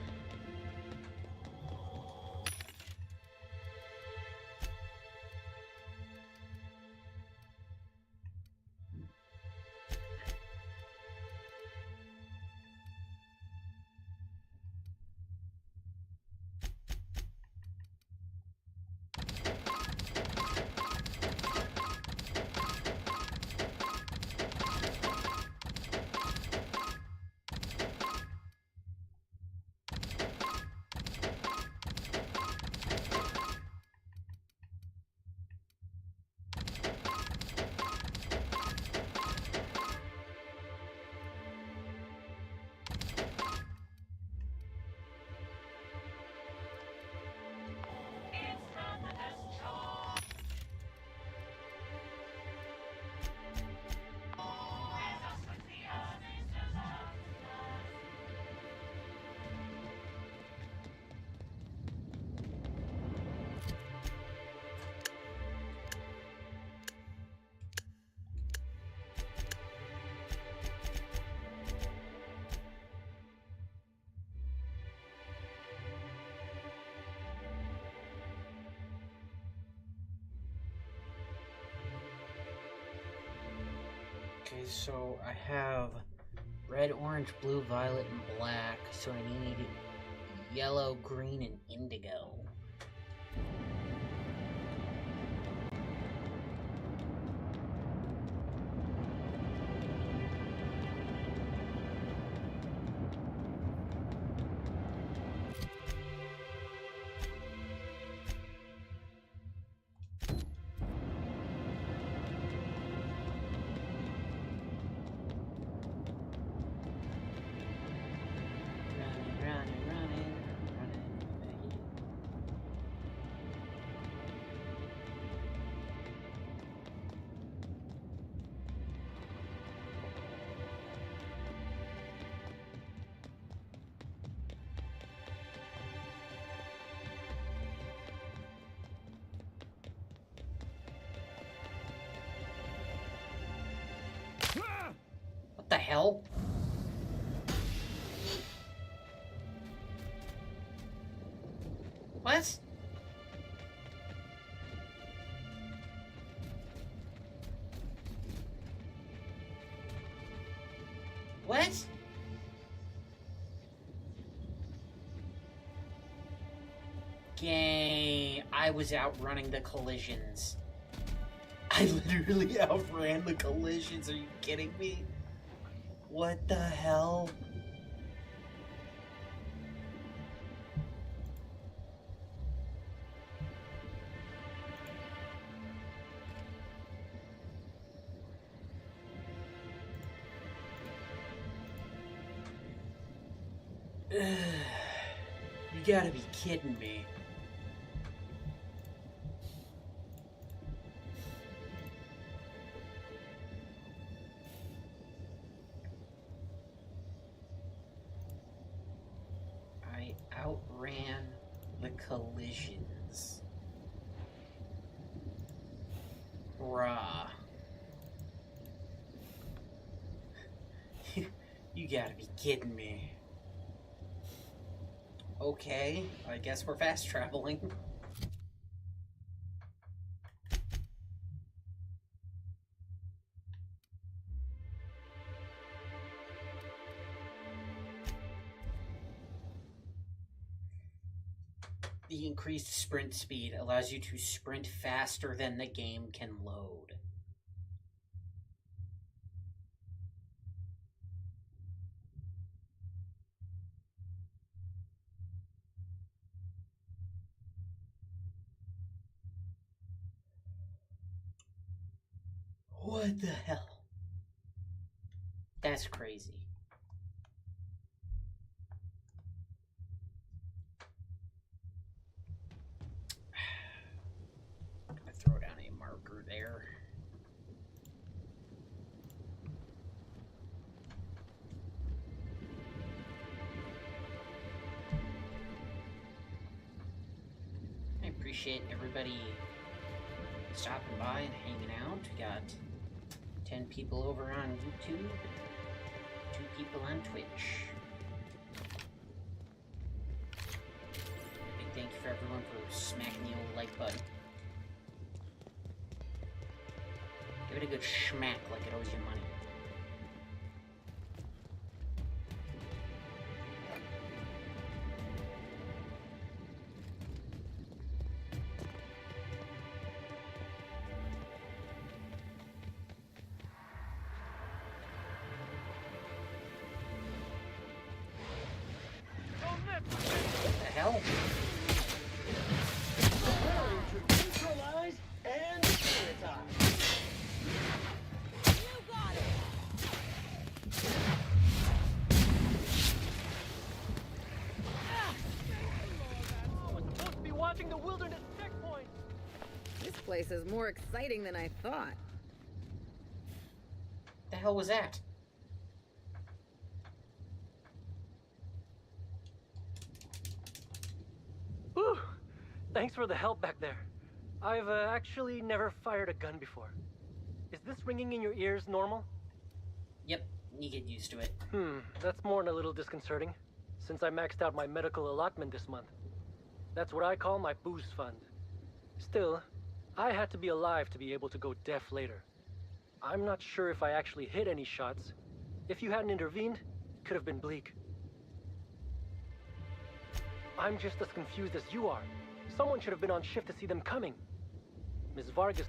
Okay, so I have red, orange, blue, violet, and black, so I need yellow, green, and indigo. What the hell? What? What? Okay, I was outrunning the collisions. I literally outran the collisions. Are you kidding me? What the hell? You gotta be kidding me. I outran the collisions. Bruh. You gotta be kidding me. Okay, I guess we're fast traveling. The increased sprint speed allows you to sprint faster than the game can load. What the hell? That's crazy. I'm gonna throw down a marker there. I appreciate everybody stopping by and hanging out. We got 10 people over on YouTube, 2 people on Twitch. Big thank you for everyone for smacking the old like button. Give it a good schmack like it owes you money. What the hell? Preparing to neutralize and sanitize. You got it! Someone's supposed to be watching the wilderness checkpoint. This place is more exciting than I thought. The hell was that? Whew. Thanks for the help back there. I've actually never fired a gun before. Is this ringing in your ears normal? Yep, you get used to it. That's more than a little disconcerting, since I maxed out my medical allotment this month. That's what I call my booze fund. Still, I had to be alive to be able to go deaf later. I'm not sure if I actually hit any shots. If you hadn't intervened, it could have been bleak. I'm just as confused as you are. Someone should have been on shift to see them coming. Ms. Vargas...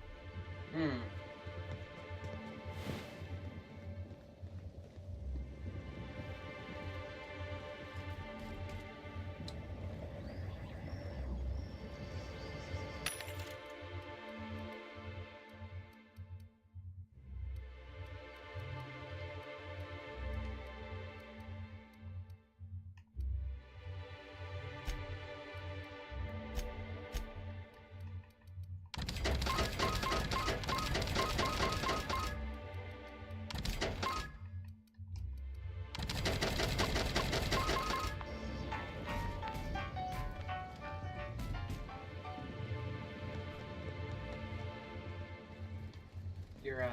You're,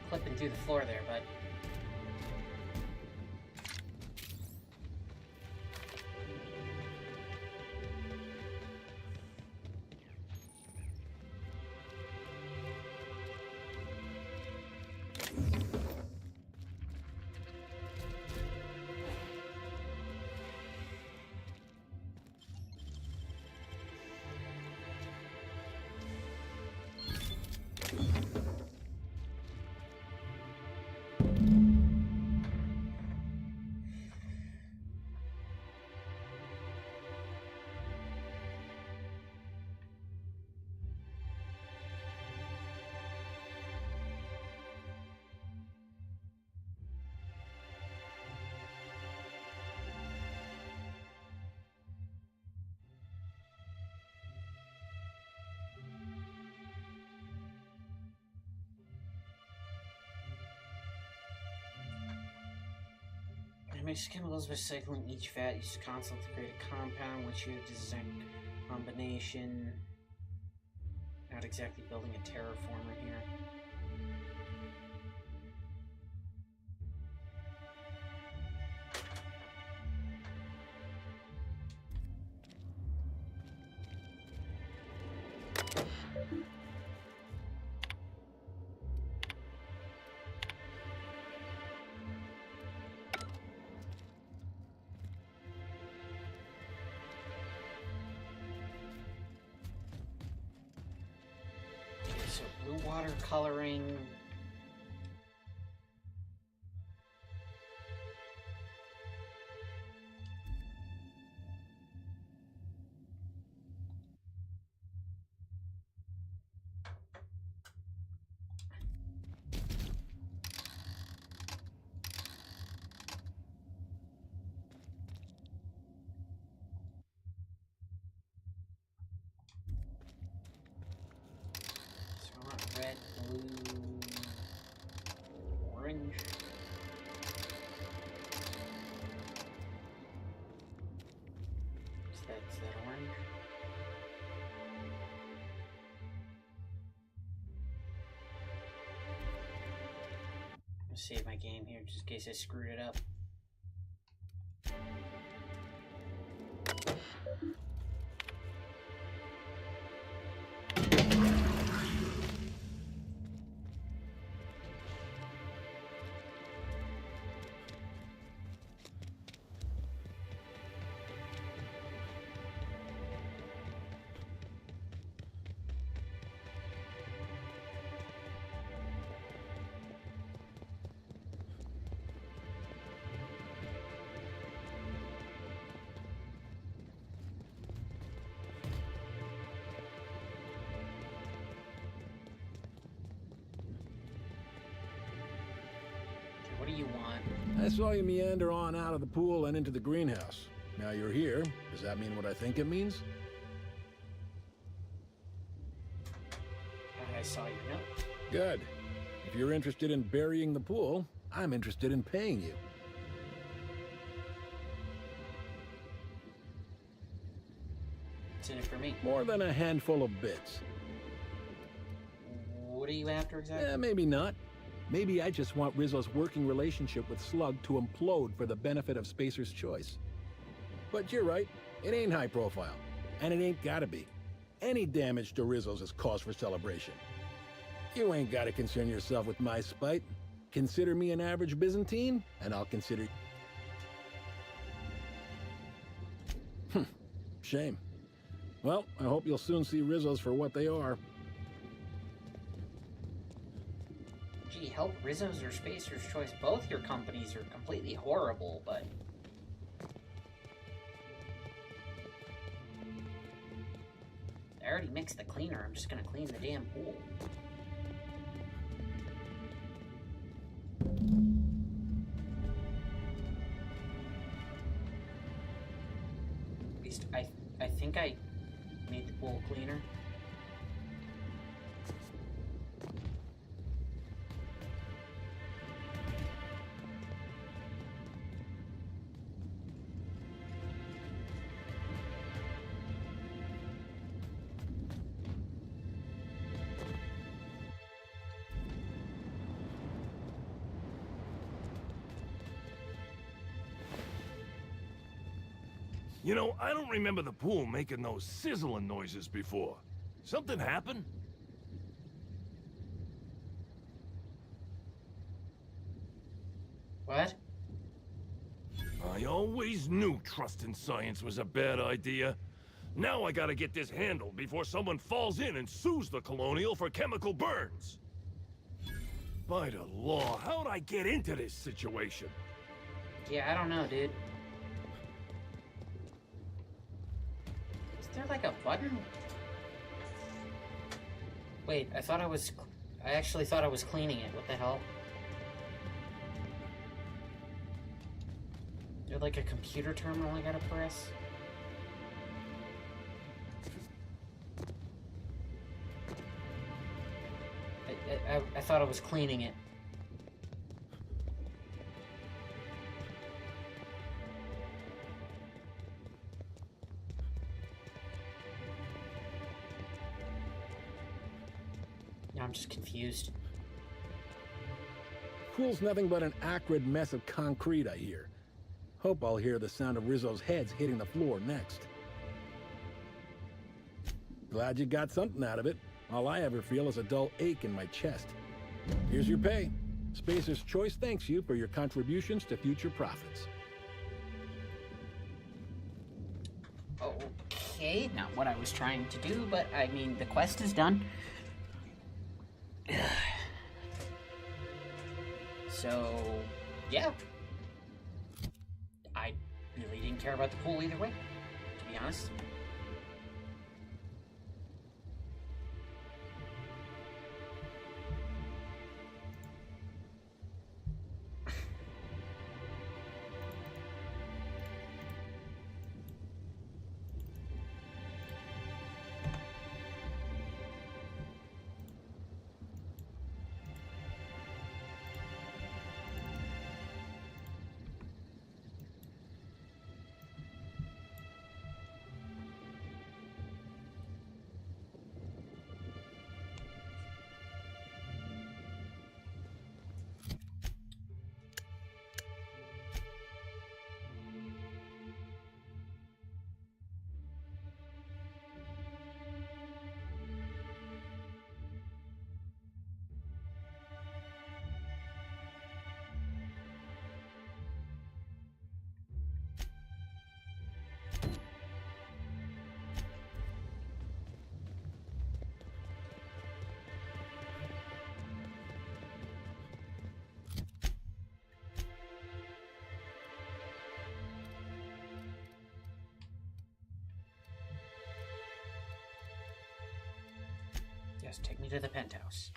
clipping through the floor there, bud. Mix chemicals by cycling each vat. Use a console to create a compound which you design combination. Not exactly building a terraformer here. So blue watercoloring. Red, blue, orange. Is that orange? I'll save my game here just in case I screwed it up. What do you want? I saw you meander on out of the pool and into the greenhouse. Now you're here. Does that mean what I think it means? I saw your note. Good. If you're interested in burying the pool, I'm interested in paying you. What's in it for me? More than a handful of bits. What are you after exactly? Maybe not. Maybe I just want Rizzo's working relationship with Slug to implode for the benefit of Spacer's Choice. But you're right, it ain't high profile. And it ain't gotta be. Any damage to Rizzo's is cause for celebration. You ain't gotta concern yourself with my spite. Consider me an average Byzantine, and I'll consider... Shame. Well, I hope you'll soon see Rizzo's for what they are. Gee, help Rizzo's or Spacer's Choice. Both your companies are completely horrible, but... I already mixed the cleaner. I'm just gonna clean the damn pool. At least I think I made the pool cleaner. You know, I don't remember the pool making those sizzling noises before. Something happened? What? I always knew trusting science was a bad idea. Now I gotta get this handled before someone falls in and sues the Colonial for chemical burns. By the law, how'd I get into this situation? Yeah, I don't know, dude. Is there like a button? Wait, I actually thought I was cleaning it. What the hell? Is there like a computer terminal I gotta press? I thought I was cleaning it. I'm just confused. Pool's nothing but an acrid mess of concrete, I hear. Hope I'll hear the sound of Rizzo's heads hitting the floor next. Glad you got something out of it. All I ever feel is a dull ache in my chest. Here's your pay. Spacer's Choice thanks you for your contributions to future profits. Okay, not what I was trying to do, but I mean, the quest is done. So, yeah. I really didn't care about the pool either way, to be honest. Yes, take me to the penthouse.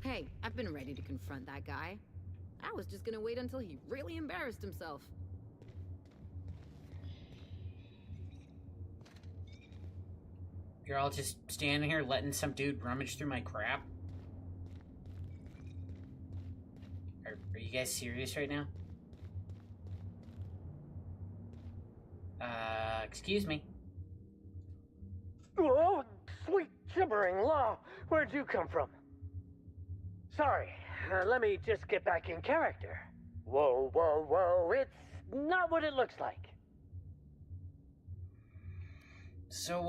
Hey, I've been ready to confront that guy. I was just gonna wait until he really embarrassed himself. You're all just standing here letting some dude rummage through my crap? Are you guys serious right now? Excuse me. Oh, sweet gibbering law! Where'd you come from? Sorry, let me just get back in character. Whoa, whoa, whoa, it's not what it looks like. So,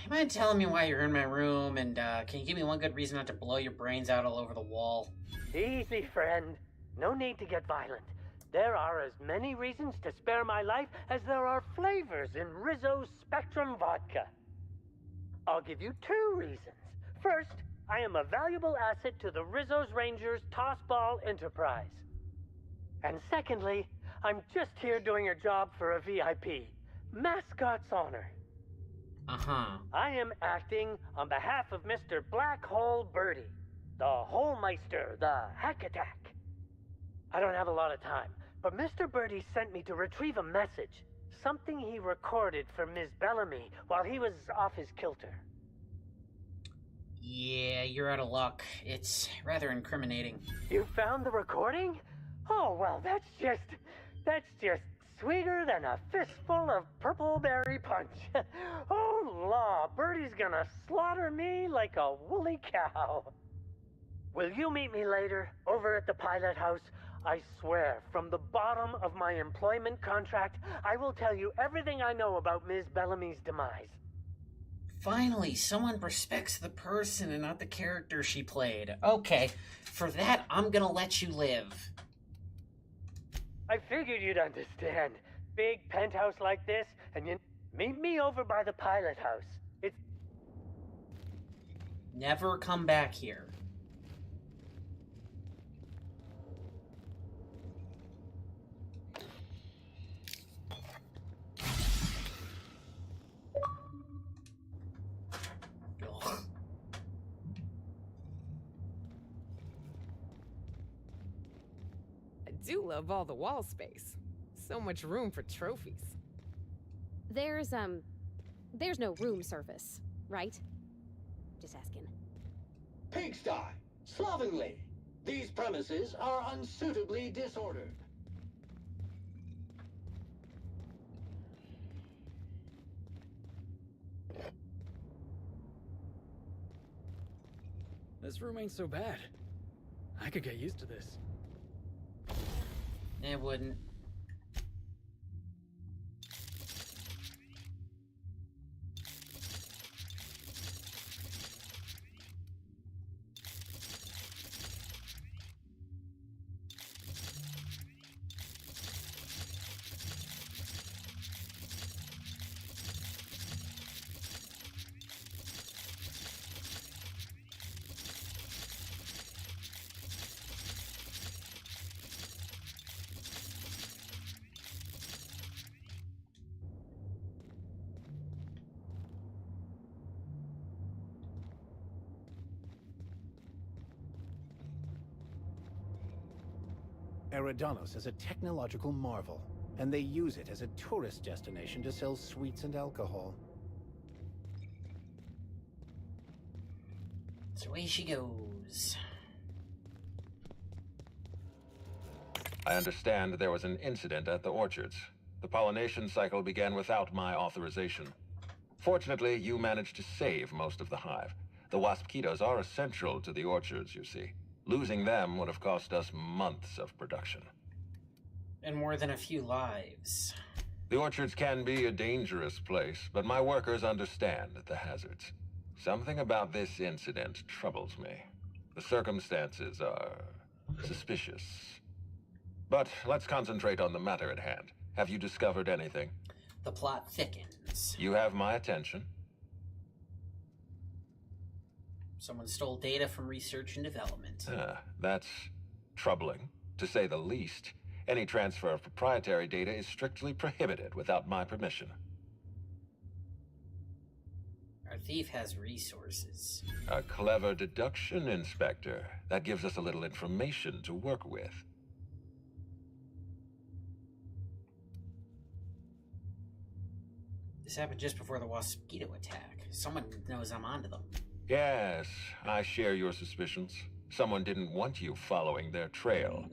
you mind telling me why you're in my room, and, can you give me one good reason not to blow your brains out all over the wall? Easy, friend. No need to get violent. There are as many reasons to spare my life as there are flavors in Rizzo's Spectrum Vodka. I'll give you 2 reasons. First, I am a valuable asset to the Rizzo's Rangers Tossball Enterprise. And secondly, I'm just here doing a job for a VIP. Mascot's honor. Uh-huh. I am acting on behalf of Mr. Black Hole Birdie, the Holmeister, the Hack Attack. I don't have a lot of time, but Mr. Birdie sent me to retrieve a message. Something he recorded for Ms. Bellamy while he was off his kilter. Yeah, you're out of luck. It's rather incriminating. You found the recording? Oh, well, that's just sweeter than a fistful of purple berry punch. Oh, law, Birdie's gonna slaughter me like a woolly cow. Will you meet me later, over at the pilot house? I swear, from the bottom of my employment contract, I will tell you everything I know about Ms. Bellamy's demise. Finally, someone respects the person and not the character she played. Okay, for that, I'm gonna let you live. I figured you'd understand. Big penthouse like this, and you meet me over by the pilot house. It's... Never come back here. do love all the wall space. So much room for trophies. There's no room service, right? Just asking. Pigsty! Slovenly! These premises are unsuitably disordered. This room ain't so bad. I could get used to this. It wouldn't. Eridanos is a technological marvel, and they use it as a tourist destination to sell sweets and alcohol. So away she goes. I understand there was an incident at the orchards. The pollination cycle began without my authorization. Fortunately, you managed to save most of the hive. The wasp-ketos are essential to the orchards, you see. Losing them would have cost us months of production. And more than a few lives. The orchards can be a dangerous place, but my workers understand the hazards. Something about this incident troubles me. The circumstances are suspicious. But let's concentrate on the matter at hand. Have you discovered anything? The plot thickens. You have my attention. Someone stole data from research and development. That's troubling, to say the least. Any transfer of proprietary data is strictly prohibited without my permission. Our thief has resources. A clever deduction, Inspector. That gives us a little information to work with. This happened just before the mosquito attack. Someone knows I'm onto them. Yes, I share your suspicions. Someone didn't want you following their trail.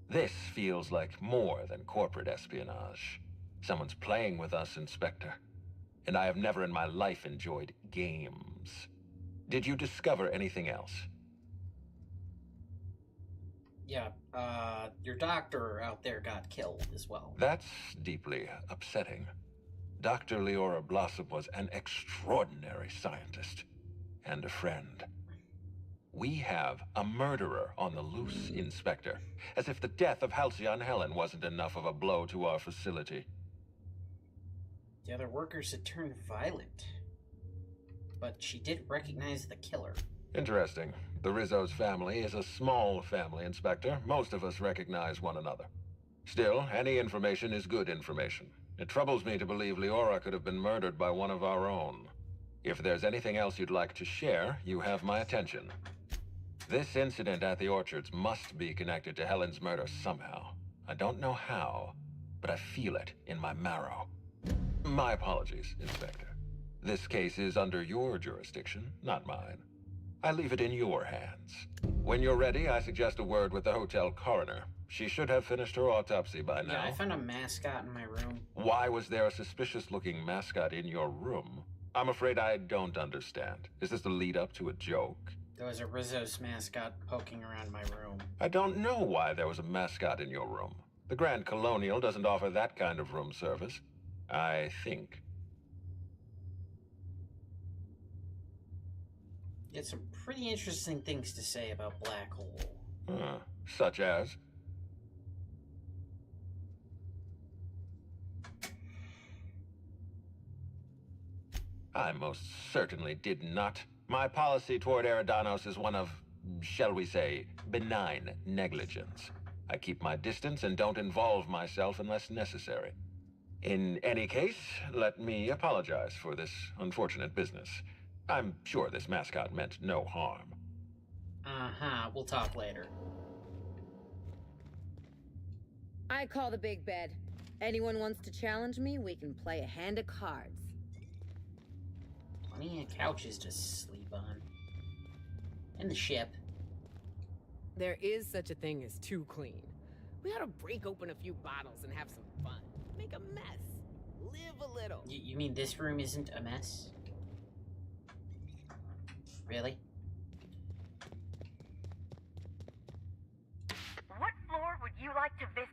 This feels like more than corporate espionage. Someone's playing with us, Inspector. And I have never in my life enjoyed games. Did you discover anything else? Yeah, your doctor out there got killed as well. That's deeply upsetting. Dr. Leora Blossom was an extraordinary scientist and a friend. We have a murderer on the loose, Inspector. As if the death of Halcyon Helen wasn't enough of a blow to our facility. The other workers had turned violent. But she did recognize the killer. Interesting. The Rizzo's family is a small family, Inspector. Most of us recognize one another. Still, any information is good information. It troubles me to believe Leora could have been murdered by one of our own. If there's anything else you'd like to share, you have my attention. This incident at the orchards must be connected to Helen's murder somehow. I don't know how, but I feel it in my marrow. My apologies, Inspector. This case is under your jurisdiction, not mine. I leave it in your hands. When you're ready, I suggest a word with the hotel coroner. She should have finished her autopsy by now. Yeah, I found a mascot in my room. Why was there a suspicious-looking mascot in your room? I'm afraid I don't understand. Is this the lead-up to a joke? There was a Rizzo's mascot poking around my room. I don't know why there was a mascot in your room. The Grand Colonial doesn't offer that kind of room service. I think. You had some pretty interesting things to say about Black Hole. Such as? I most certainly did not. My policy toward Eridanos is one of, shall we say, benign negligence. I keep my distance and don't involve myself unless necessary. In any case, let me apologize for this unfortunate business. I'm sure this mascot meant no harm. We'll talk later. I call the big bed. Anyone wants to challenge me, we can play a hand of cards. Plenty of couches to sleep on. And the ship. There is such a thing as too clean. We ought to break open a few bottles and have some fun. Make a mess. Live a little. You mean this room isn't a mess? Really? What floor would you like to visit?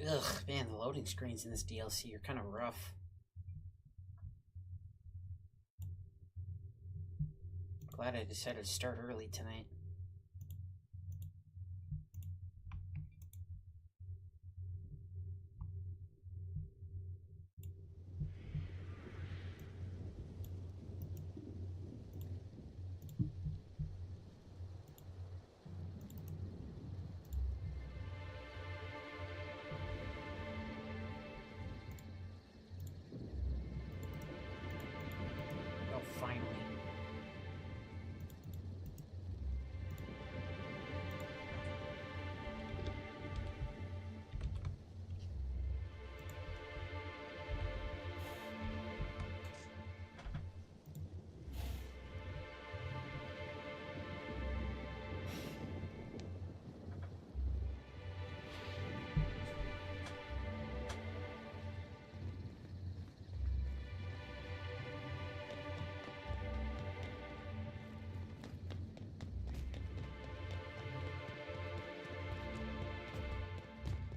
Ugh, man, the loading screens in this DLC are kind of rough. Glad I decided to start early tonight. Finally.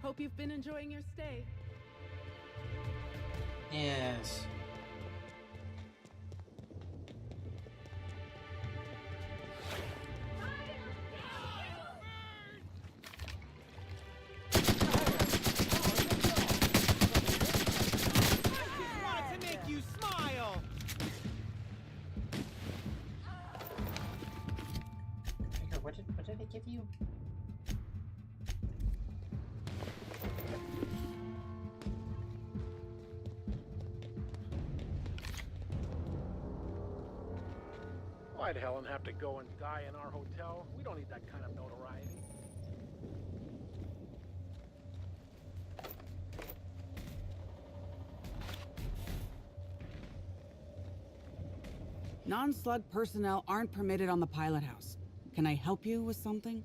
Hope you've been enjoying your stay. Yes. Wanted to make you smile. What did I give you? Why'd Helen have to go and die in our hotel? We don't need that kind of notoriety. Non-slug personnel aren't permitted on the pilot house. Can I help you with something?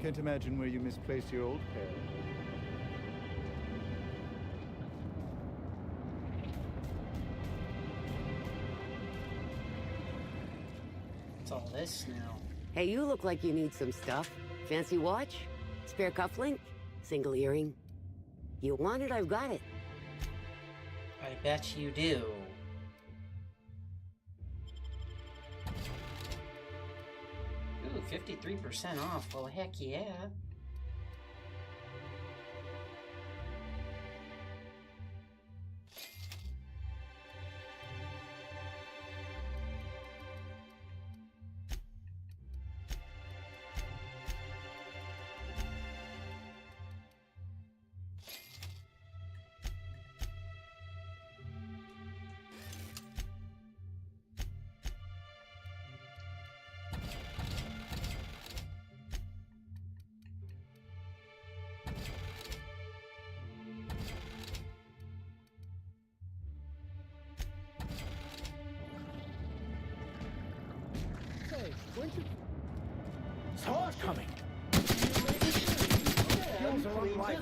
Can't imagine where you misplaced your old pair. What's all this now? Hey, you look like you need some stuff. Fancy watch? Spare cufflink? Single earring? You want it, I've got it. I bet you do. Ooh, 53% off. Well, heck yeah. Someone's coming. Hills are on light.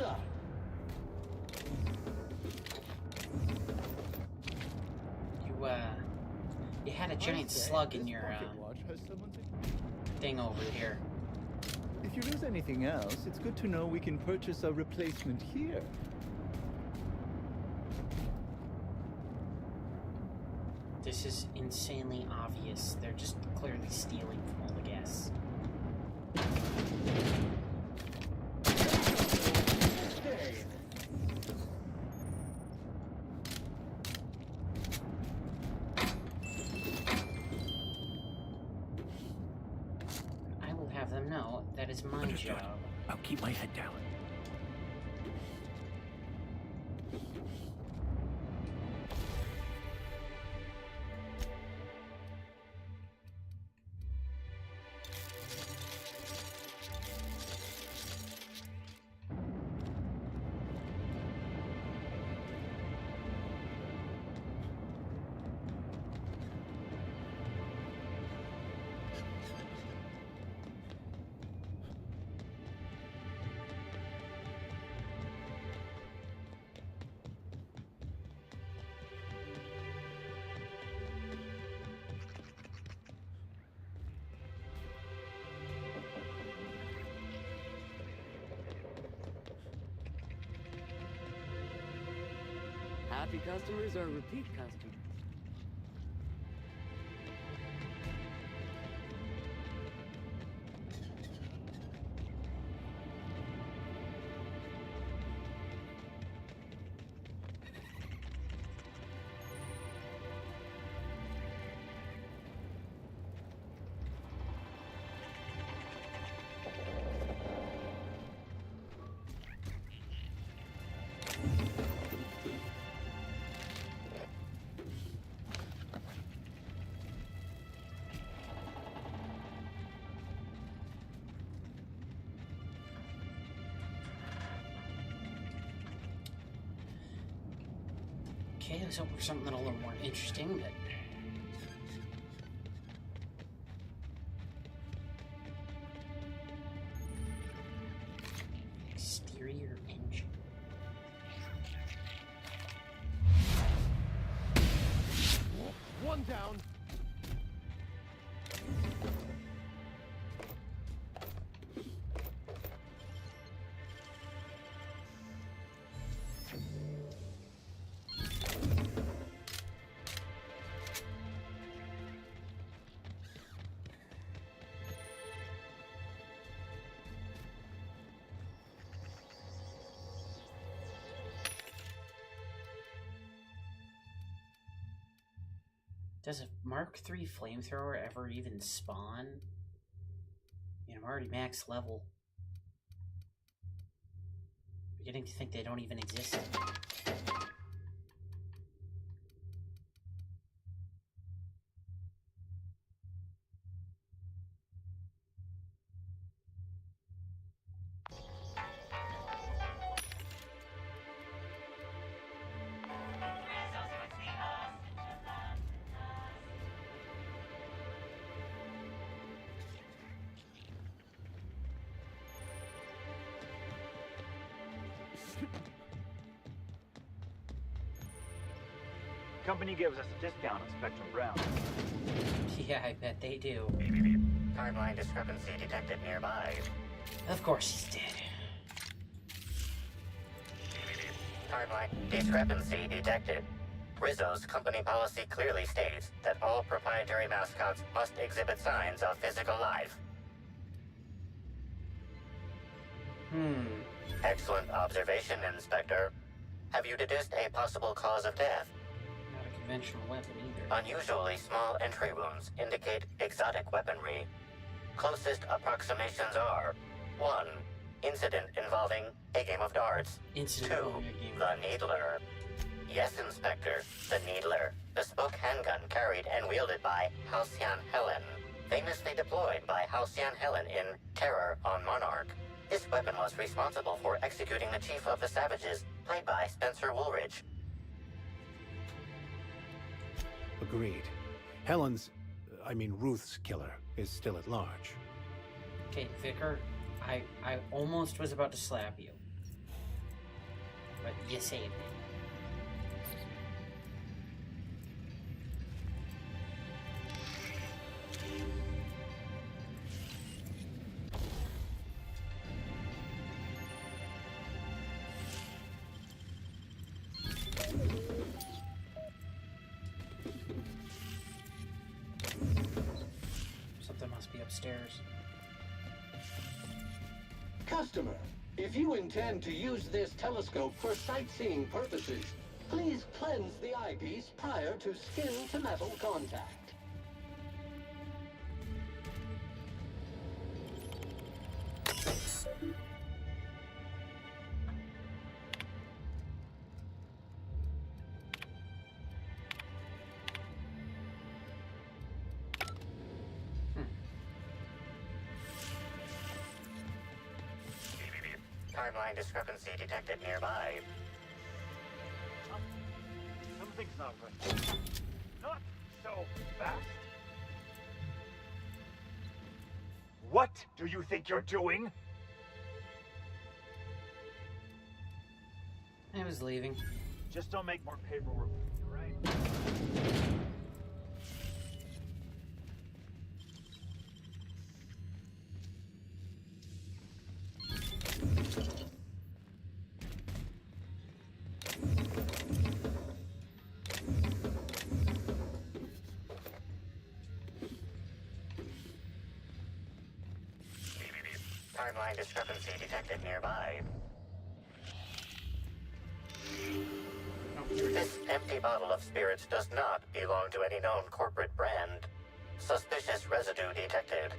You had a giant slug in your thing over here. If you lose anything else, it's good to know we can purchase a replacement here. This is insanely obvious. They're just clearly stealing from all the guests. I will have them know that is my job. I'll keep my head down. Happy customers are repeat customers. Okay, let's hope for something a little more interesting, but... Exterior engine. One down. Does a Mark III flamethrower ever even spawn? I mean, I'm already max level. I'm beginning to think they don't even exist. Company gives us a discount on Spectrum Brown. Yeah, I bet they do. Timeline discrepancy detected nearby. Of course he's dead. Timeline discrepancy detected. Rizzo's company policy clearly states that all proprietary mascots must exhibit signs of physical life. Excellent observation, Inspector. Have you deduced a possible cause of death? Not a conventional weapon either. Unusually small entry wounds indicate exotic weaponry. Closest approximations are 1. Incident involving a game of darts. 2. The Needler. Yes, Inspector, the Needler. Bespoke handgun carried and wielded by Halcyon Helen. Famously deployed by Halcyon Helen in Terror on Monarch. This weapon was responsible for executing the Chief of the Savages, played by Spencer Woolridge. Agreed. Ruth's killer is still at large. Okay, Vicar, I almost was about to slap you. But you saved me. Something must be upstairs. Customer, if you intend to use this telescope for sightseeing purposes, please cleanse the eyepiece prior to skin-to-metal contact. Timeline discrepancy detected nearby. Something's not right. Not so fast. What do you think you're doing? I was leaving. Just don't make more paperwork, right? Timeline discrepancy detected nearby. This empty bottle of spirits does not belong to any known corporate brand. Suspicious residue detected.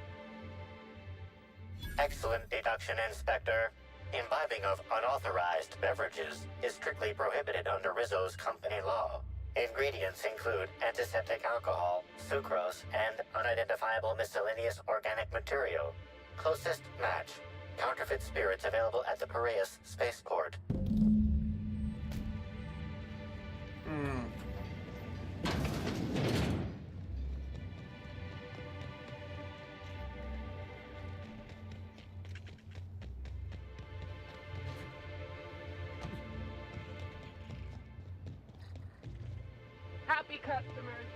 Excellent deduction, Inspector. Imbibing of unauthorized beverages is strictly prohibited under Rizzo's company law. Ingredients include antiseptic alcohol, sucrose, and unidentifiable miscellaneous organic material. Closest match. Counterfeit spirits available at the Piraeus spaceport. Happy customers.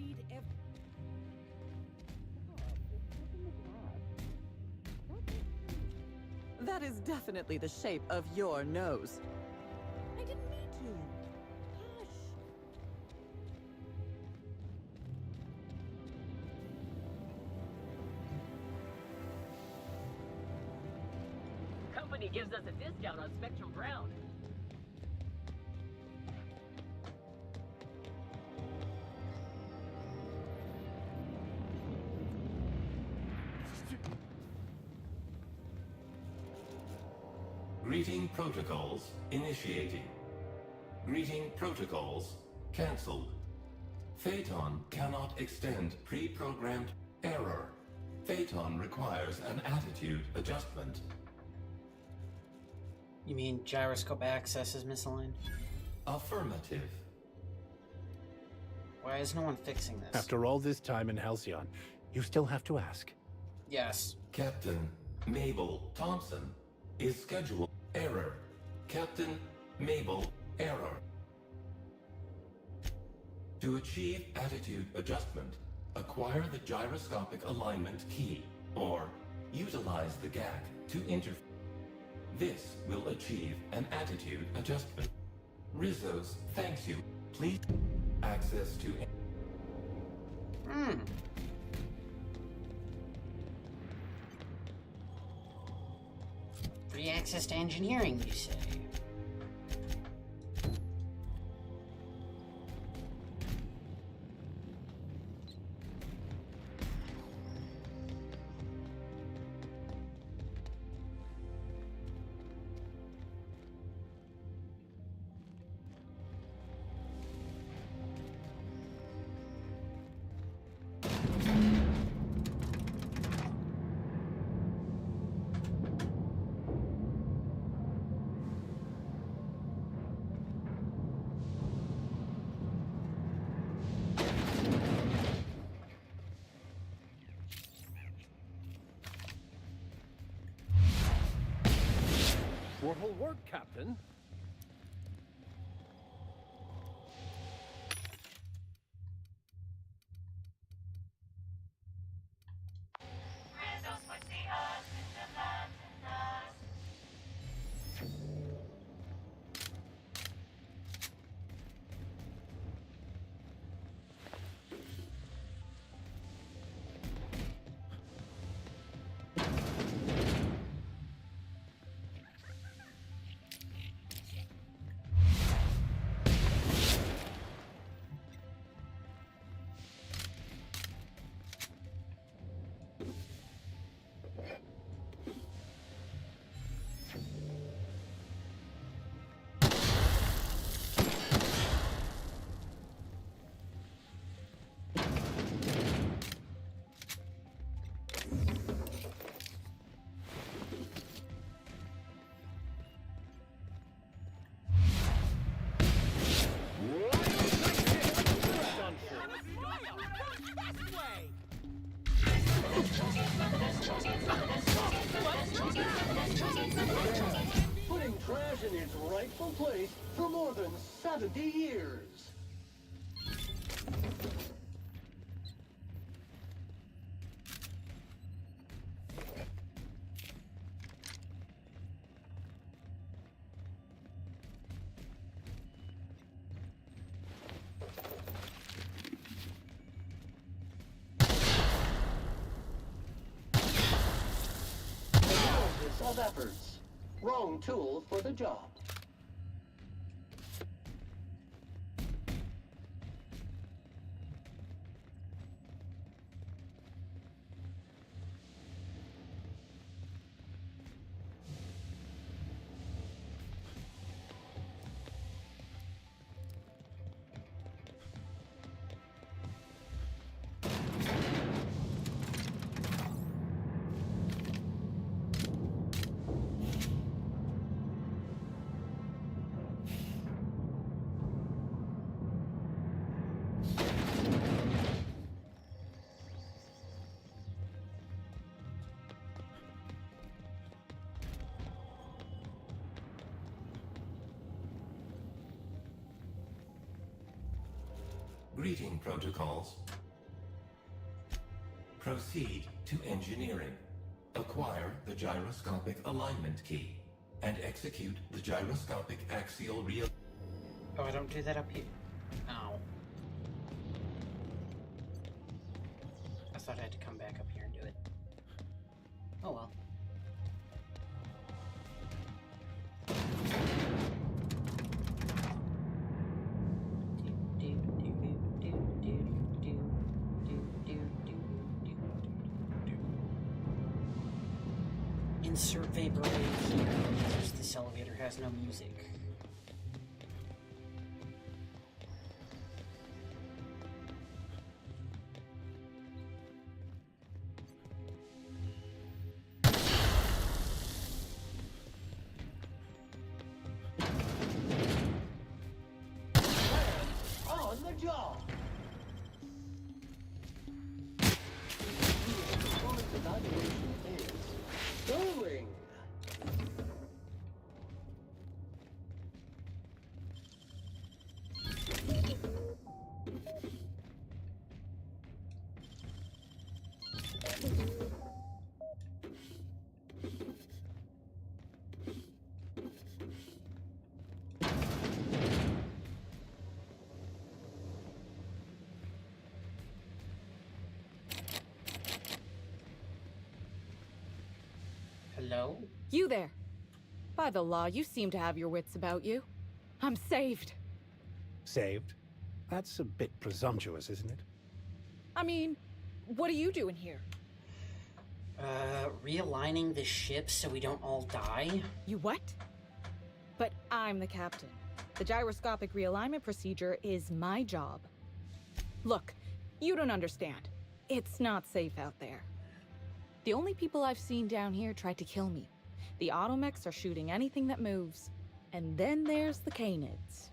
read That is definitely the shape of your nose. I didn't mean to. Hush. Company gives us a discount on Spectrum Brown. Greeting protocols initiating. Greeting protocols cancelled. Phaeton cannot extend pre-programmed error. Phaeton requires an attitude adjustment. You mean gyroscope access is misaligned? Affirmative. Why is no one fixing this? After all this time in Halcyon, you still have to ask. Yes. Captain Mabel Thompson is scheduled error. Captain Mabel error. To achieve attitude adjustment, acquire the gyroscopic alignment key, or utilize the GAC to interfere. This will achieve an attitude adjustment. Rizos thanks you. Please access to... Free access to engineering, you say? What'll work, Captain? Putting trash in its rightful place for more than 70 years. Of efforts. Wrong tool for the job. Greeting protocols. Proceed to engineering. Acquire the gyroscopic alignment key and execute the gyroscopic axial real. Oh, I don't do that up here. Ow. I thought I had to come back up here and do it. Oh well. Insert vaporwave here because this elevator has no music. On the job! Performance evaluation is going! Hello? You there. By the law, you seem to have your wits about you. I'm saved. Saved? That's a bit presumptuous, isn't it? I mean, what are you doing here? Realigning the ship so we don't all die? You what? But I'm the captain. The gyroscopic realignment procedure is my job. Look, you don't understand. It's not safe out there. The only people I've seen down here tried to kill me. The automechs are shooting anything that moves. And then there's the canids.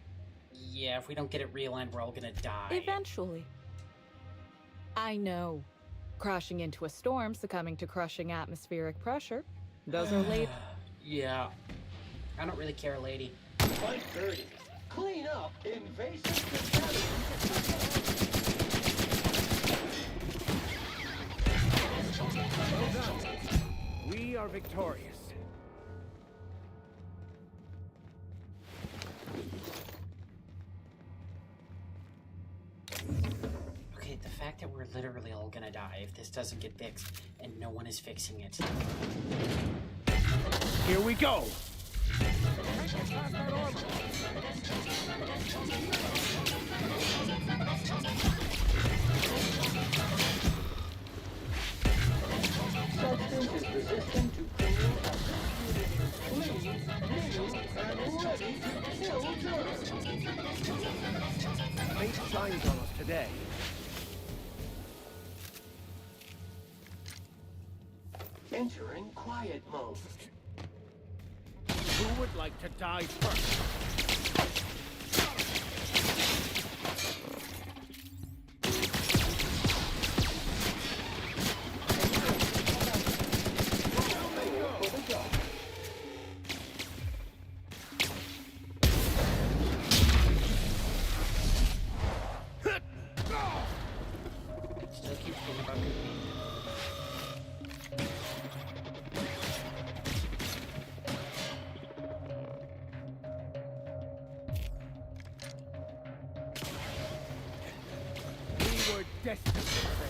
Yeah, if we don't get it realigned, we're all gonna die. Eventually. I know. Crashing into a storm, succumbing to crushing atmospheric pressure. Those are late. Yeah. I don't really care, lady. Fight dirty. Clean up invasive Well done. We are victorious. Okay, the fact that we're literally all gonna die if this doesn't get fixed, and no one is fixing it. Here we go. Substance is resistant to cleaning up. Please, new, and ready to kill germs. Fate shines on us today. Entering quiet mode. Who would like to die first? Still keep thinking about good. We were destined to fail.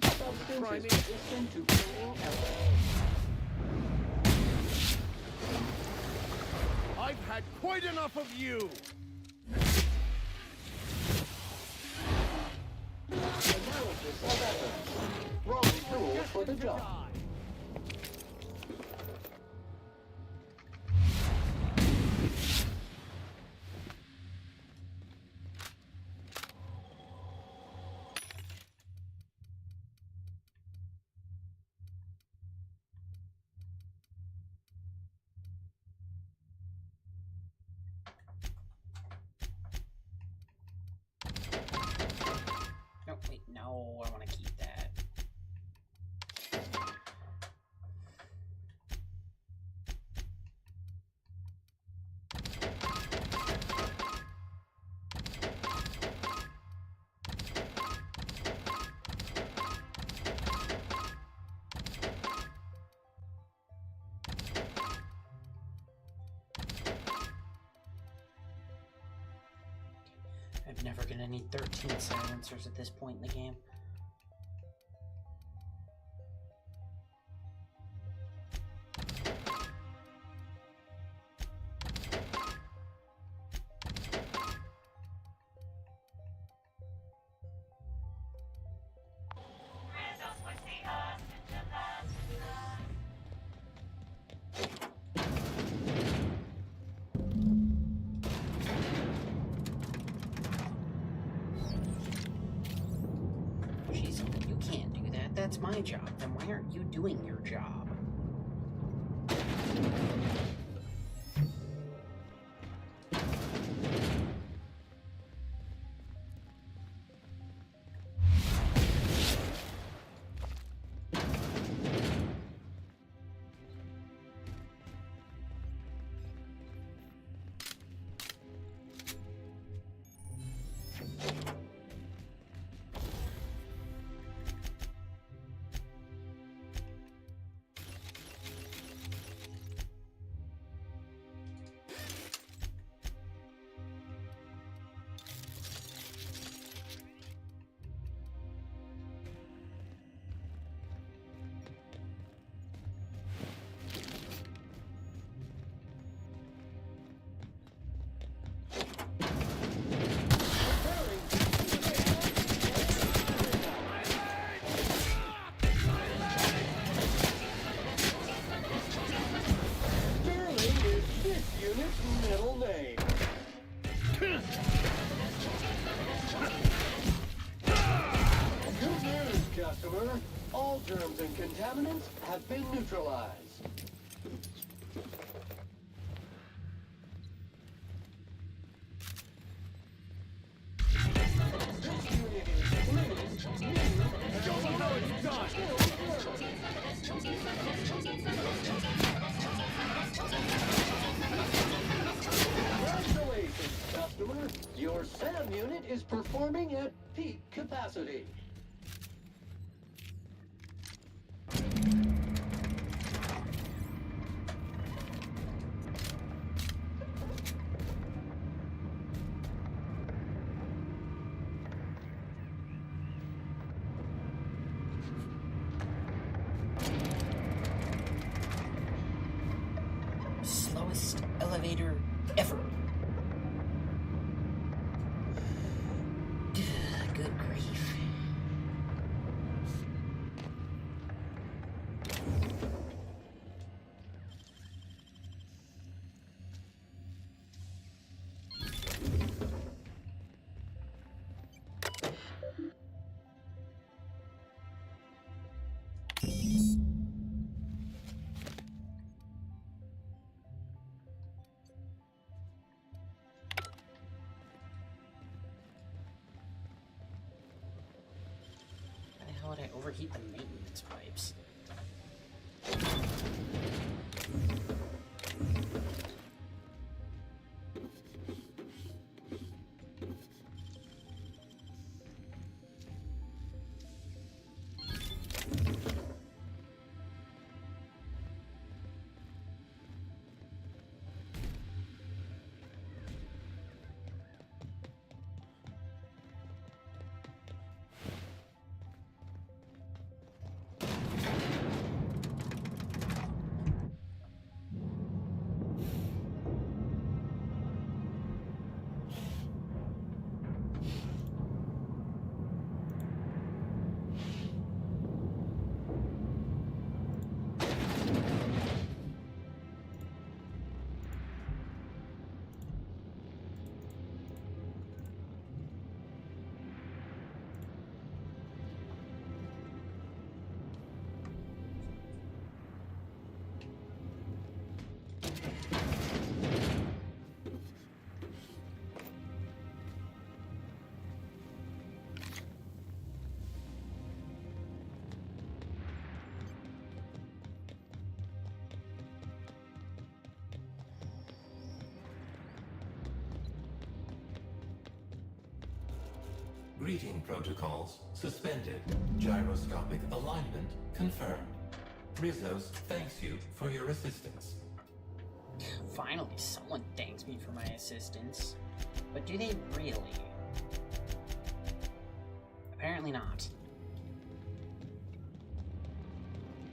Substance is resistant to cleaning elements. I've had quite enough of you! Analysis of evidence. Wrong tool for the job. I'm never gonna need 13 silencers at this point in the game. Jeez, you can't do that. That's my job. Then why aren't you doing your job? All germs and contaminants have been neutralized. Congratulations, customer. Your SAM unit is performing at peak capacity. Slowest elevator ever. Good grief. How would I overheat the maintenance pipes? Greeting protocols suspended. Gyroscopic alignment confirmed. Rizos thanks you for your assistance. Finally, someone thanks me for my assistance. But do they really? apparently not.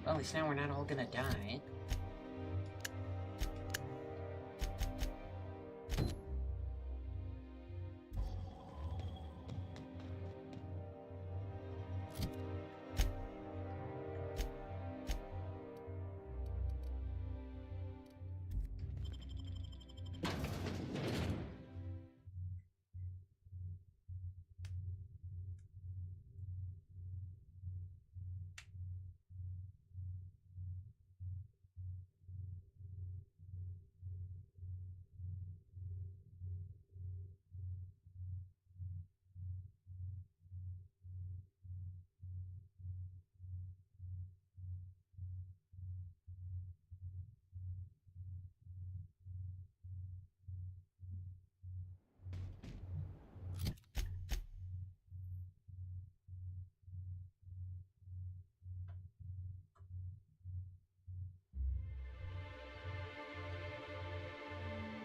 Well, at least now we're not all gonna die.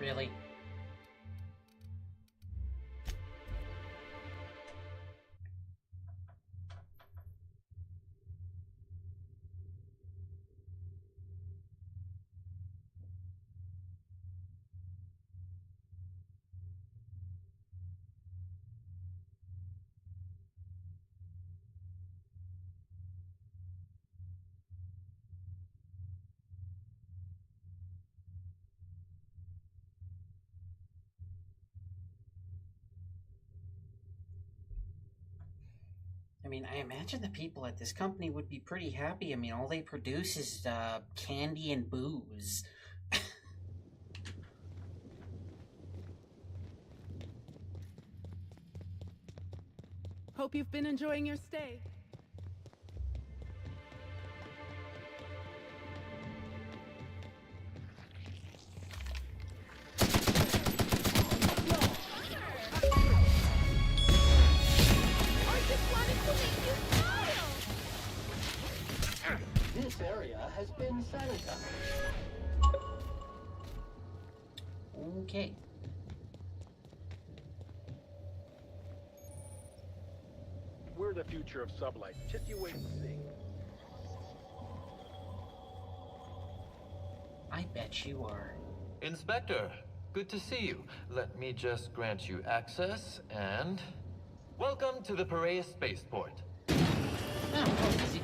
Really? I mean, I imagine the people at this company would be pretty happy. I mean, all they produce is candy and booze. Hope you've been enjoying your stay. This area has been sanitized. Okay. We're the future of sublight. Just you wait and see. I bet you are. Inspector, good to see you. Let me just grant you access and... Welcome to the Piraeus Spaceport. Oh, easy.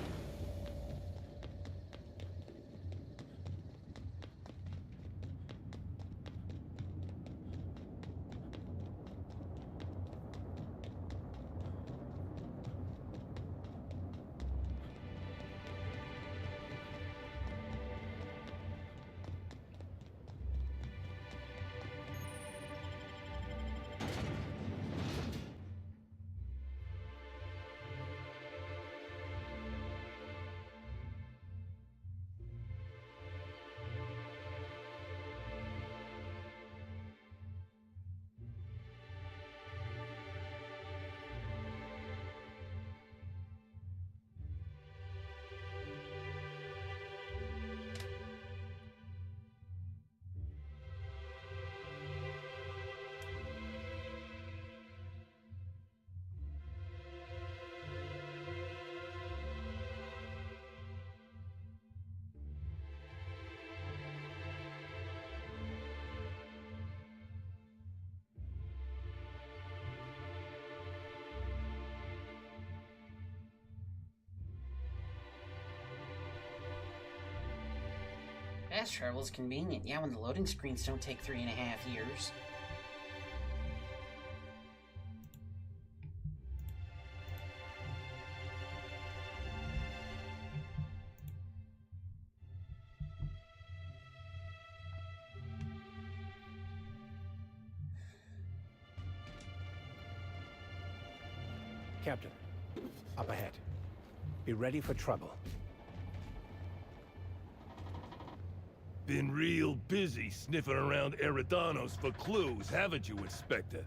Fast travel is convenient. Yeah, when the loading screens don't take 3.5 years. Captain, up ahead. Be ready for trouble. Been real busy sniffing around Eridanos for clues, haven't you, Inspector?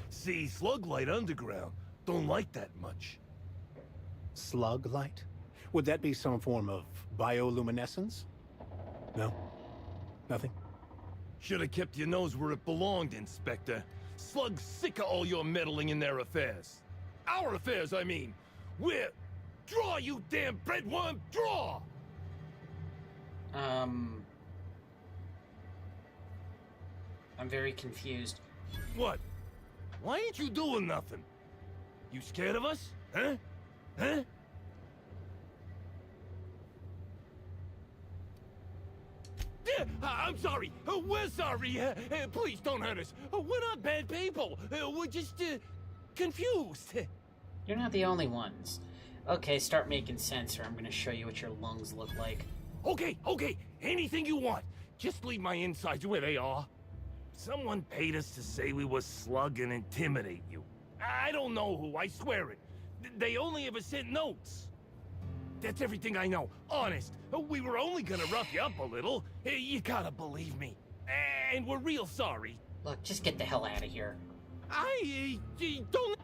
See, slug light underground don't like that much. Slug light? Would that be some form of bioluminescence? No? Nothing? Should have kept your nose where it belonged, Inspector. Slug's sick of all your meddling in their affairs. Our affairs, I mean. Where? Draw, you damn breadworm! Draw! I'm very confused. What? Why ain't you doing nothing? You scared of us? Huh? Huh? I'm sorry. We're sorry. Please don't hurt us. We're not bad people. We're just confused. You're not the only ones. Okay, start making sense or I'm gonna show you what your lungs look like. Okay, okay. Anything you want. Just leave my insides where they are. Someone paid us to say we was slug and intimidate you. I don't know who, I swear it. They only ever sent notes. That's everything I know, honest. We were only gonna rough you up a little. You gotta believe me. And we're real sorry. Look, just get the hell out of here. I don't...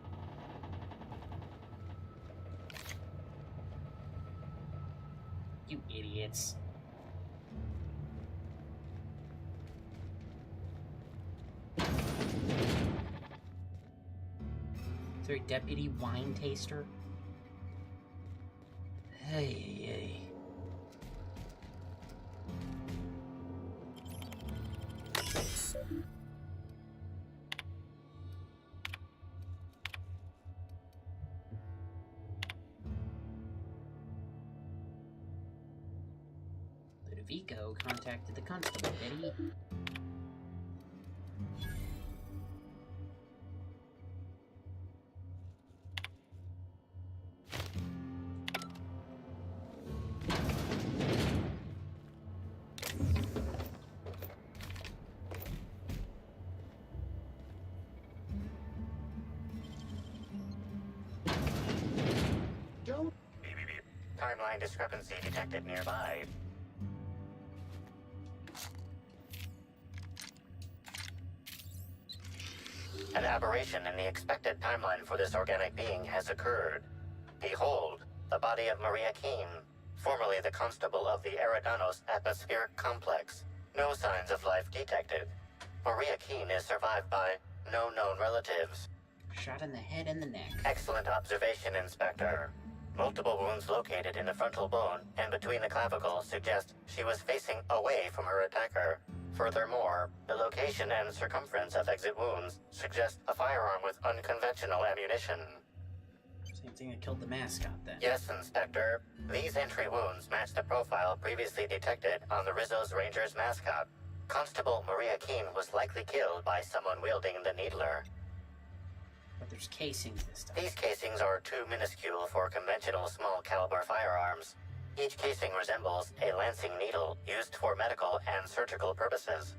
You idiots. Is there a deputy wine taster? Hey, hey. Ludovico contacted the constable, did he? Timeline discrepancy detected nearby. An aberration in the expected timeline for this organic being has occurred. Behold, the body of Maria Keene, formerly the constable of the Eridanos Atmospheric Complex. No signs of life detected. Maria Keene is survived by no known relatives. Shot in the head and the neck. Excellent observation, Inspector. Multiple wounds located in the frontal bone and between the clavicles suggest she was facing away from her attacker. Furthermore, the location and circumference of exit wounds suggest a firearm with unconventional ammunition. Same thing that killed the mascot, then. Yes, Inspector. These entry wounds match the profile previously detected on the Rizzo's Rangers mascot. Constable Maria Keene was likely killed by someone wielding the Needler. But there's casings this time. These casings are too minuscule for conventional small-caliber firearms. Each casing resembles a lancing needle used for medical and surgical purposes.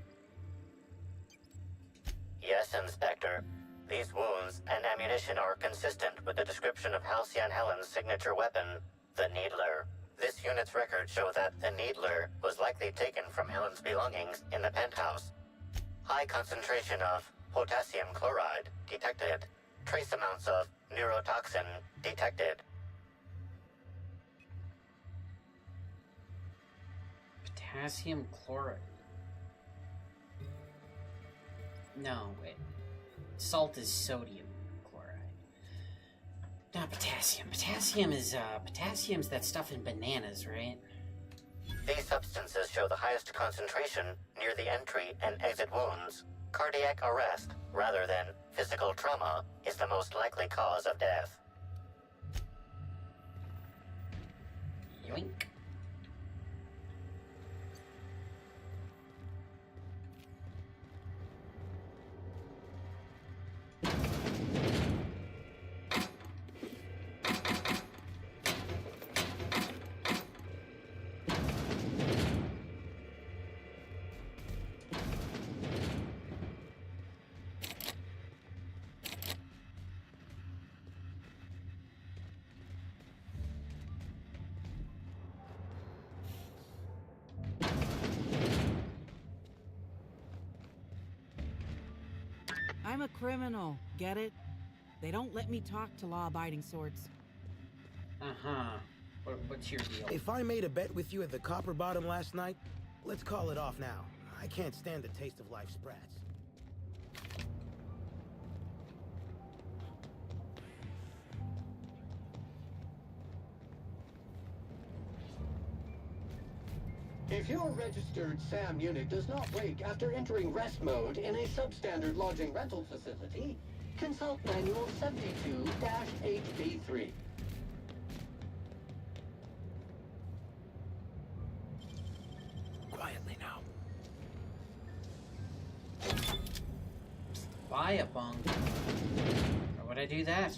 Yes, Inspector. These wounds and ammunition are consistent with the description of Halcyon Helen's signature weapon, the Needler. This unit's records show that the Needler was likely taken from Helen's belongings in the penthouse. High concentration of potassium chloride detected. Trace amounts of neurotoxin detected. Potassium chloride. No, wait. Salt is sodium chloride. Not potassium. Potassium's that stuff in bananas, right? These substances show the highest concentration near the entry and exit wounds. Cardiac arrest, rather than physical trauma, is the most likely cause of death. Yoink. I'm a criminal, get it? They don't let me talk to law-abiding sorts. Uh-huh. What's your deal? If I made a bet with you at the Copper Bottom last night, let's call it off now. I can't stand the taste of life sprats. If your registered SAM unit does not wake after entering rest mode in a substandard lodging rental facility, consult Manual 72-8B3. Quietly now. Buy a bunk. Or would I do that?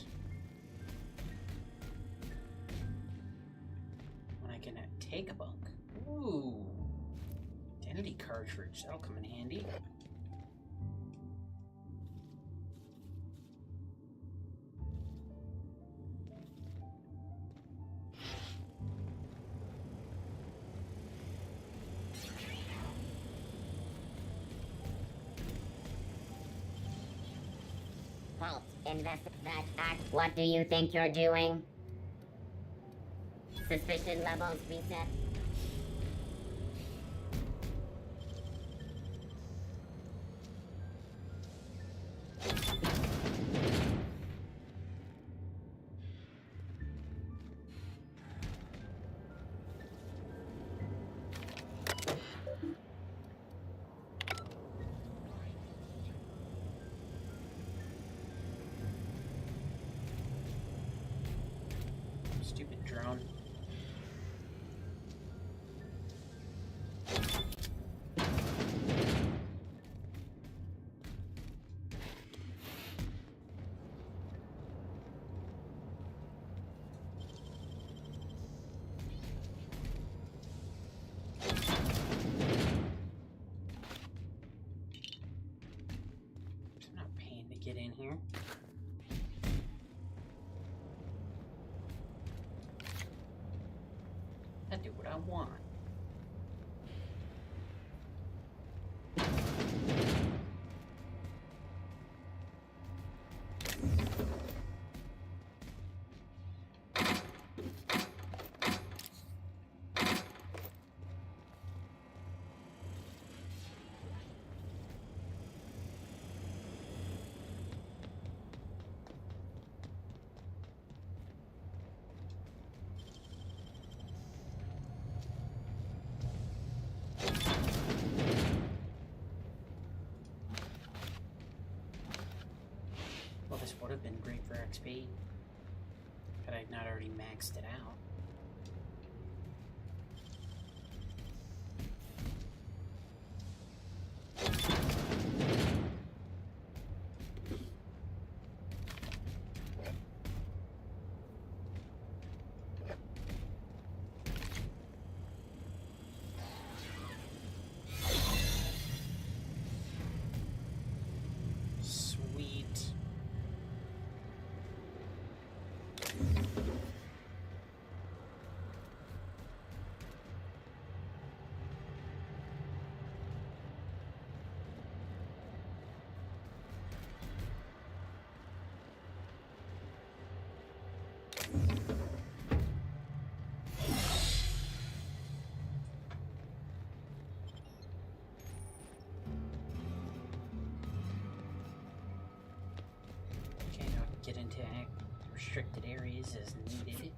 When I can take a bunk. Ooh. Identity cartridge. That'll come in handy. Halt. Invest that act. What do you think you're doing? Suspicion levels reset. Stupid drone. It's not paying to get in here. I do what I want. Well, this would have been great for XP. Had I not already maxed it out. Sweet. Okay, now I can get into restricted areas as needed.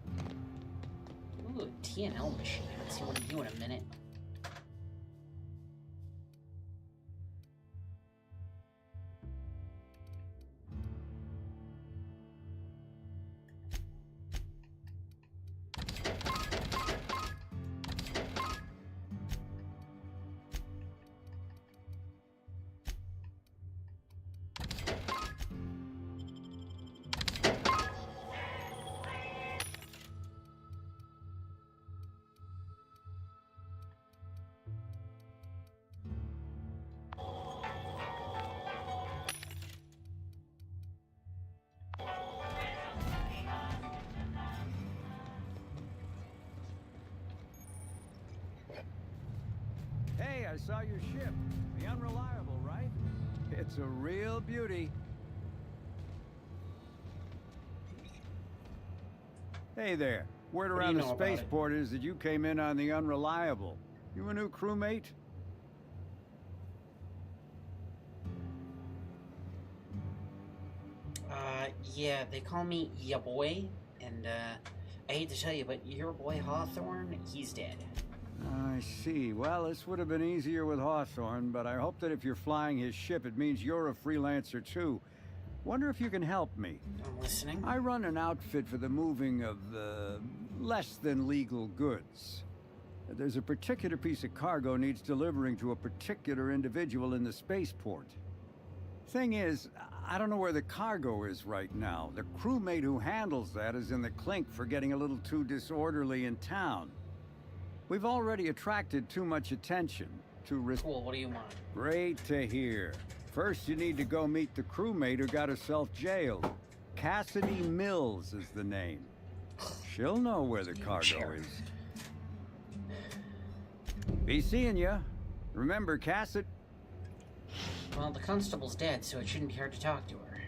Ooh, a TNL machine. Let's see what I do in a minute. Hey, I saw your ship. The Unreliable, right? It's a real beauty. Hey there. Word What do around you the know about it? spaceport is that you came in on the Unreliable. You a new crewmate? Yeah, they call me ya boy, and I hate to tell you, but your boy Hawthorne, he's dead. I see. Well, this would have been easier with Hawthorne, but I hope that if you're flying his ship, it means you're a freelancer too. Wonder if you can help me. I'm listening. I run an outfit for the moving of, less than legal goods. There's a particular piece of cargo needs delivering to a particular individual in the spaceport. Thing is, I don't know where the cargo is right now. The crewmate who handles that is in the clink for getting a little too disorderly in town. We've already attracted too much attention to risk. Cool, what do you want? Great to hear. First, you need to go meet the crewmate who got herself jailed. Cassidy Mills is the name. She'll know where the cargo is. Be seeing ya. Remember, Cassidy? Well, the constable's dead, so it shouldn't be hard to talk to her.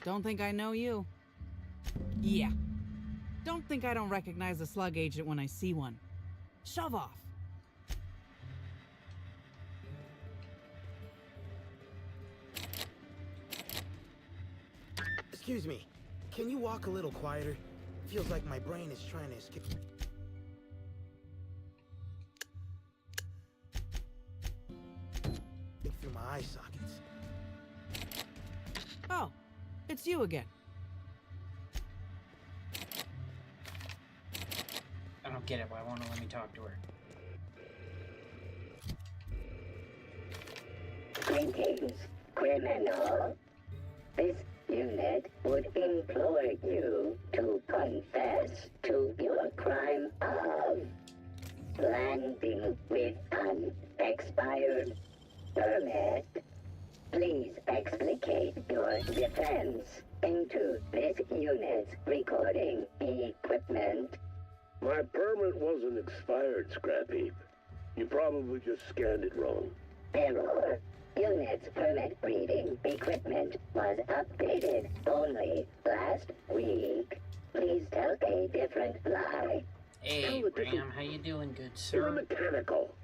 Don't think I know you. Yeah. Don't think I don't recognize a slug agent when I see one. Shove off. Excuse me. Can you walk a little quieter? Feels like my brain is trying to escape. Through my eye sockets. Oh, it's you again. I don't get it. Why won't it let me talk to her? Greetings, criminal. This unit would implore you to confess to your crime of landing with an expired permit. Please explicate your defense into this unit's recording equipment. My permit wasn't expired, Scrappy. You probably just scanned it wrong. Error. Unit's permit reading equipment was updated only last week. Please tell a different lie. Hey, Graham, how you doing, good You're sir? mechanical.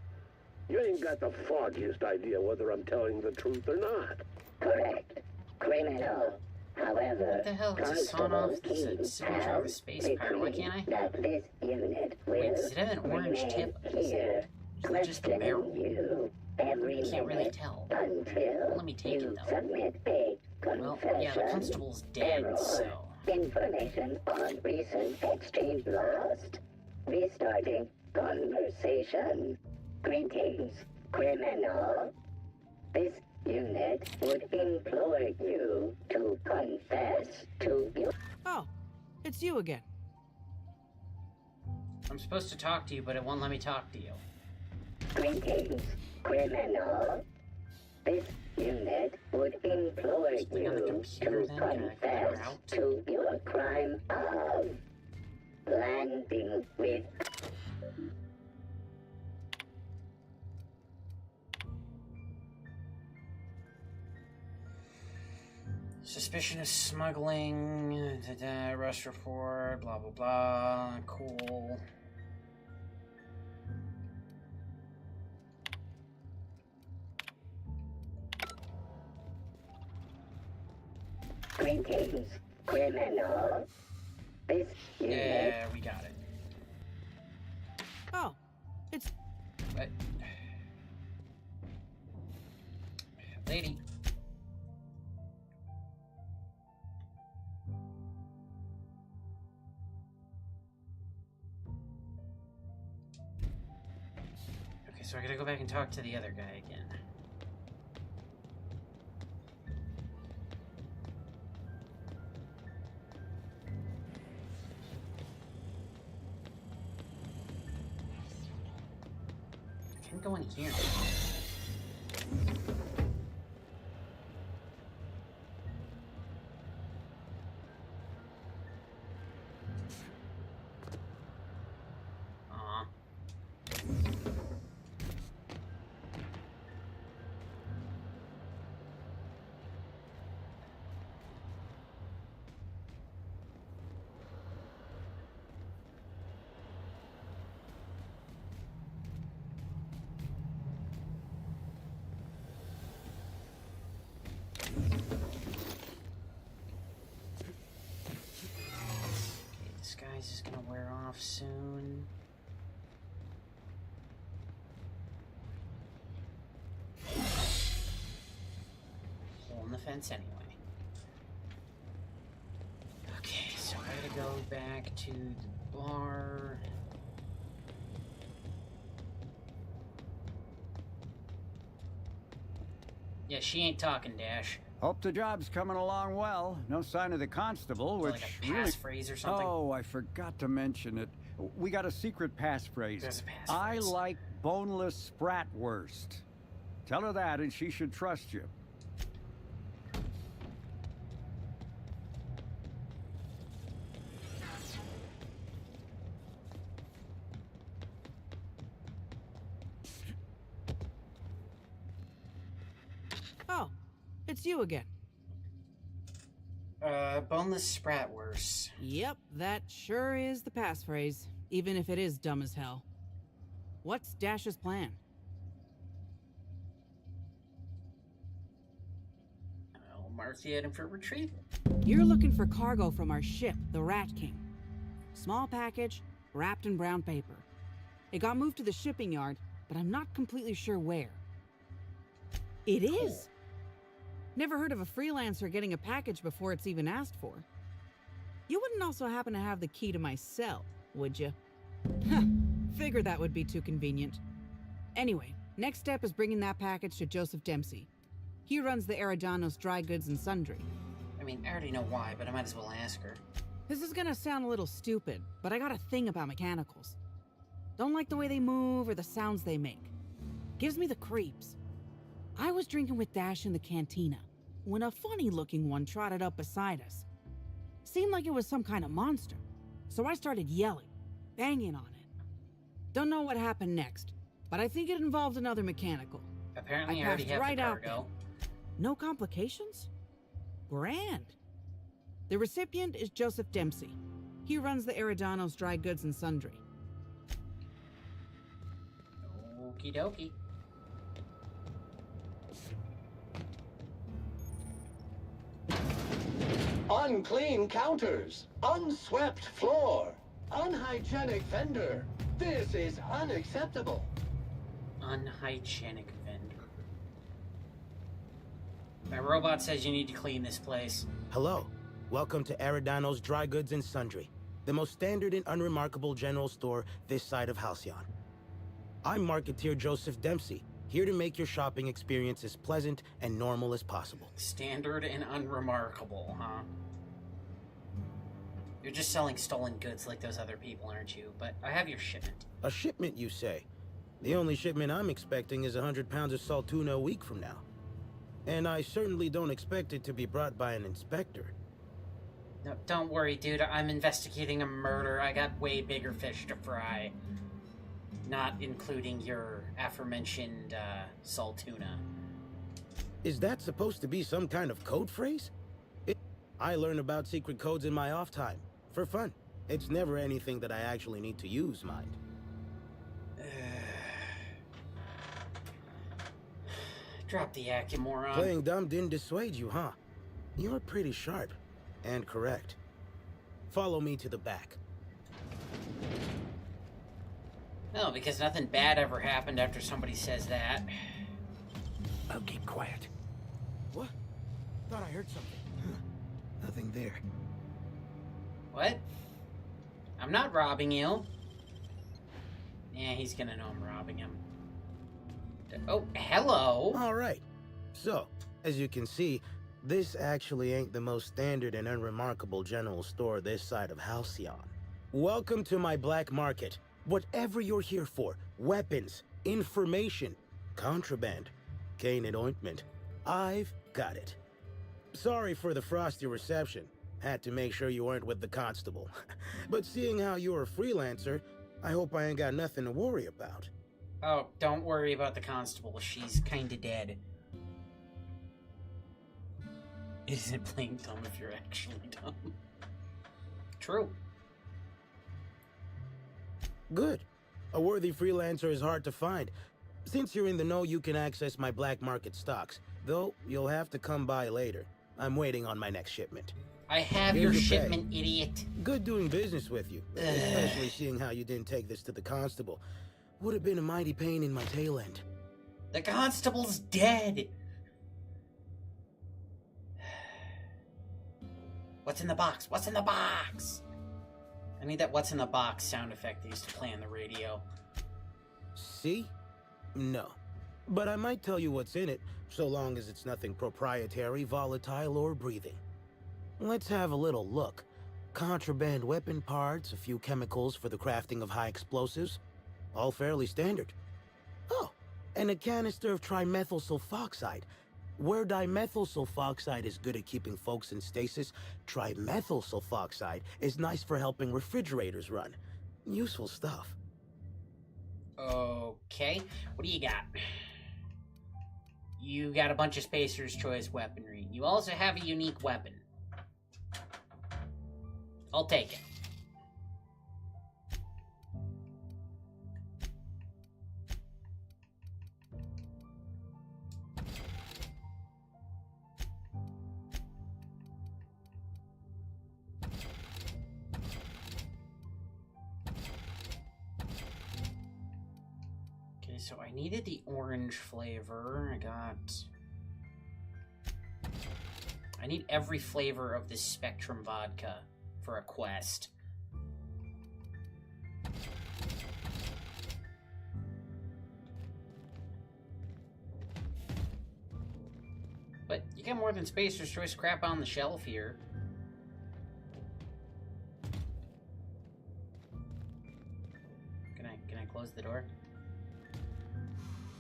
You ain't got the foggiest idea whether I'm telling the truth or not. Correct. Criminal. However, What the hell? It's a sawn-off signature of a space pirate. Why can't I? That this unit will Wait, does it have an orange tip? here, Is it just the barrel? you every I can't really minute tell. until Let me take you it, though. submit a Well, yeah, the confession. constable's dead, Error. so... Information on recent exchange lost. Restarting conversation. Greetings, criminal. This unit would implore you to confess to your... Oh, it's you again. I'm supposed to talk to you, but it won't let me talk to you. Greetings, criminal. This unit would implore you to confess to your crime of landing with... Suspicion of smuggling, arrest report, blah blah blah, cool. Greetings, criminal. This unit... Yeah, we got it. Oh, it's... What? Lady. Okay, so I gotta go back and talk to the other guy again. I can't go in here. Aw. colonize is gonna wear off soon. Hole in the fence anyway. Okay, so I gotta go back to the bar. Yeah, she ain't talking, Dash. Hope the job's coming along well. No sign of the constable, which like a passphrase or something? Oh, I forgot to mention it. We got a secret passphrase. There's a passphrase. I like boneless spratwurst. Tell her that, and she should trust you. Oh, it's you again. Boneless spratwurst. Yep, that sure is the passphrase, even if it is dumb as hell. What's Dash's plan? I'll mark the item for retrieval. You're looking for cargo from our ship, the Rat King. Small package, wrapped in brown paper. It got moved to the shipping yard, but I'm not completely sure where. It is! Never heard of a freelancer getting a package before it's even asked for. You wouldn't also happen to have the key to my cell, would you? Figured that would be too convenient. Anyway, next step is bringing that package to Joseph Dempsey. He runs the Eridanos Dry Goods and Sundry. I mean, I already know why, but I might as well ask her. This is gonna sound a little stupid, but I got a thing about mechanicals. Don't like the way they move or the sounds they make. Gives me the creeps. I was drinking with Dash in the cantina when a funny-looking one trotted up beside us. Seemed like it was some kind of monster, so I started yelling, banging on it. Don't know what happened next, but I think it involved another mechanical. Apparently, I I already passed have right the out cargo. No complications? Grand. The recipient is Joseph Dempsey. He runs the Eridanos Dry Goods and Sundry. Okie dokie. Unclean counters, unswept floor, unhygienic vendor. This is unacceptable. Unhygienic vendor. My robot says you need to clean this place. Hello. Welcome to Eridanos Dry Goods and Sundry, the most standard and unremarkable general store this side of Halcyon. I'm marketeer Joseph Dempsey, here to make your shopping experience as pleasant and normal as possible. Standard and unremarkable, huh? You're just selling stolen goods like those other people, aren't you? But I have your shipment. A shipment, you say? The only shipment I'm expecting is 100 pounds of salt tuna a week from now. And I certainly don't expect it to be brought by an inspector. No, don't worry, dude. I'm investigating a murder. I got way bigger fish to fry. Not including your aforementioned, salt tuna. Is that supposed to be some kind of code phrase? I learn about secret codes in my off time. For fun. It's never anything that I actually need to use, mind. Drop the act, you moron. Playing dumb didn't dissuade you, huh? You're pretty sharp. And correct. Follow me to the back. No, because nothing bad ever happened after somebody says that. Okay, quiet. What? Thought I heard something. Nothing there. What? I'm not robbing you. Yeah, he's gonna know I'm robbing him. Oh, hello. All right. So, as you can see, this actually ain't the most standard and unremarkable general store this side of Halcyon. Welcome to my black market. Whatever you're here for, weapons, information, contraband, cane and ointment, I've got it. Sorry for the frosty reception. Had to make sure you weren't with the constable. But seeing how you're a freelancer, I hope I ain't got nothing to worry about. Oh, don't worry about the constable. She's kinda dead. Isn't it playing dumb if you're actually dumb? True. Good. A worthy freelancer is hard to find. Since you're in the know, you can access my black market stocks. Though, you'll have to come by later. I'm waiting on my next shipment. I have Here's your pay. shipment, idiot. Good doing business with you, especially seeing how you didn't take this to the constable. Would have been a mighty pain in my tail end. The constable's dead. What's in the box? What's in the box? I need that what's in the box sound effect they used to play on the radio. See? No. But I might tell you what's in it, so long as it's nothing proprietary, volatile, or breathing. Let's have a little look. Contraband weapon parts, a few chemicals for the crafting of high explosives. All fairly standard. Oh, and a canister of trimethyl sulfoxide. Where dimethyl sulfoxide is good at keeping folks in stasis, trimethyl sulfoxide is nice for helping refrigerators run. Useful stuff. Okay, what do you got? You got a bunch of Spacer's Choice weaponry. You also have a unique weapon. I'll take it. Okay, so I needed the orange flavor. I need every flavor of this Spectrum vodka for a quest. But you got more than Spacer's Choice crap on the shelf here. Can I close the door?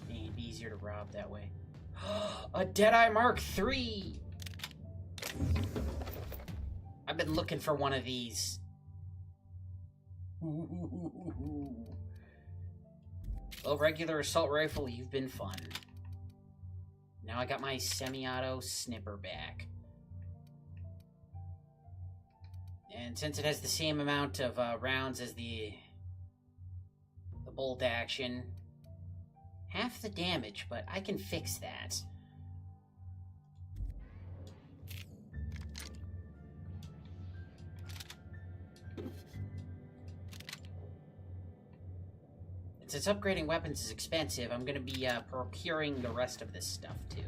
It'd be easier to rob that way. A Deadeye Mark III! I've been looking for one of these. Well, regular assault rifle, you've been fun. Now I got my semi-auto snipper back. And since it has the same amount of rounds as the bolt action, half the damage, but I can fix that. Since upgrading weapons is expensive, I'm gonna be procuring the rest of this stuff too.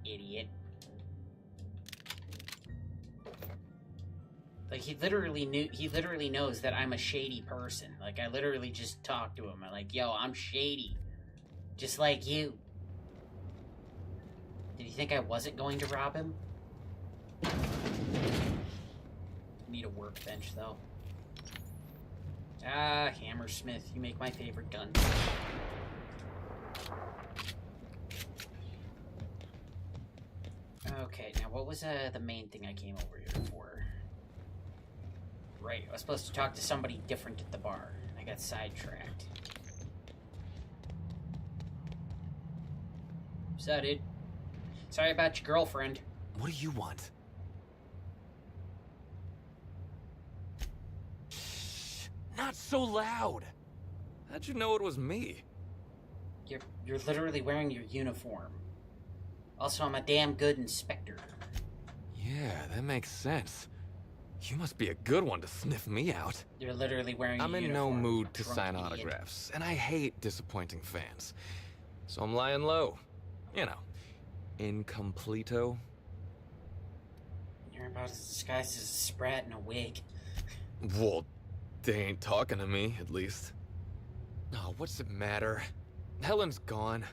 Idiot. Like, he literally knows that I'm a shady person. Like, I literally just talked to him. I'm like, yo, I'm shady. Just like you. Did you think I wasn't going to rob him? Need a workbench, though. Ah, Hammersmith, you make my favorite gun. Okay, now what was the main thing I came over here for? Right, I was supposed to talk to somebody different at the bar. I got sidetracked. So, dude. Sorry about your girlfriend. What do you want? Shh, not so loud. How'd you know it was me? You're literally wearing your uniform. Also, I'm a damn good inspector. Yeah, that makes sense. You must be a good one to sniff me out. You're literally wearing a uniform. I'm in no mood to drunk sign idiot. autographs, and I hate disappointing fans. So I'm lying low. You know, incompleto. You're about as disguised as a sprat in a wig. Well, they ain't talking to me, at least. Oh, what's it matter? Helen's gone.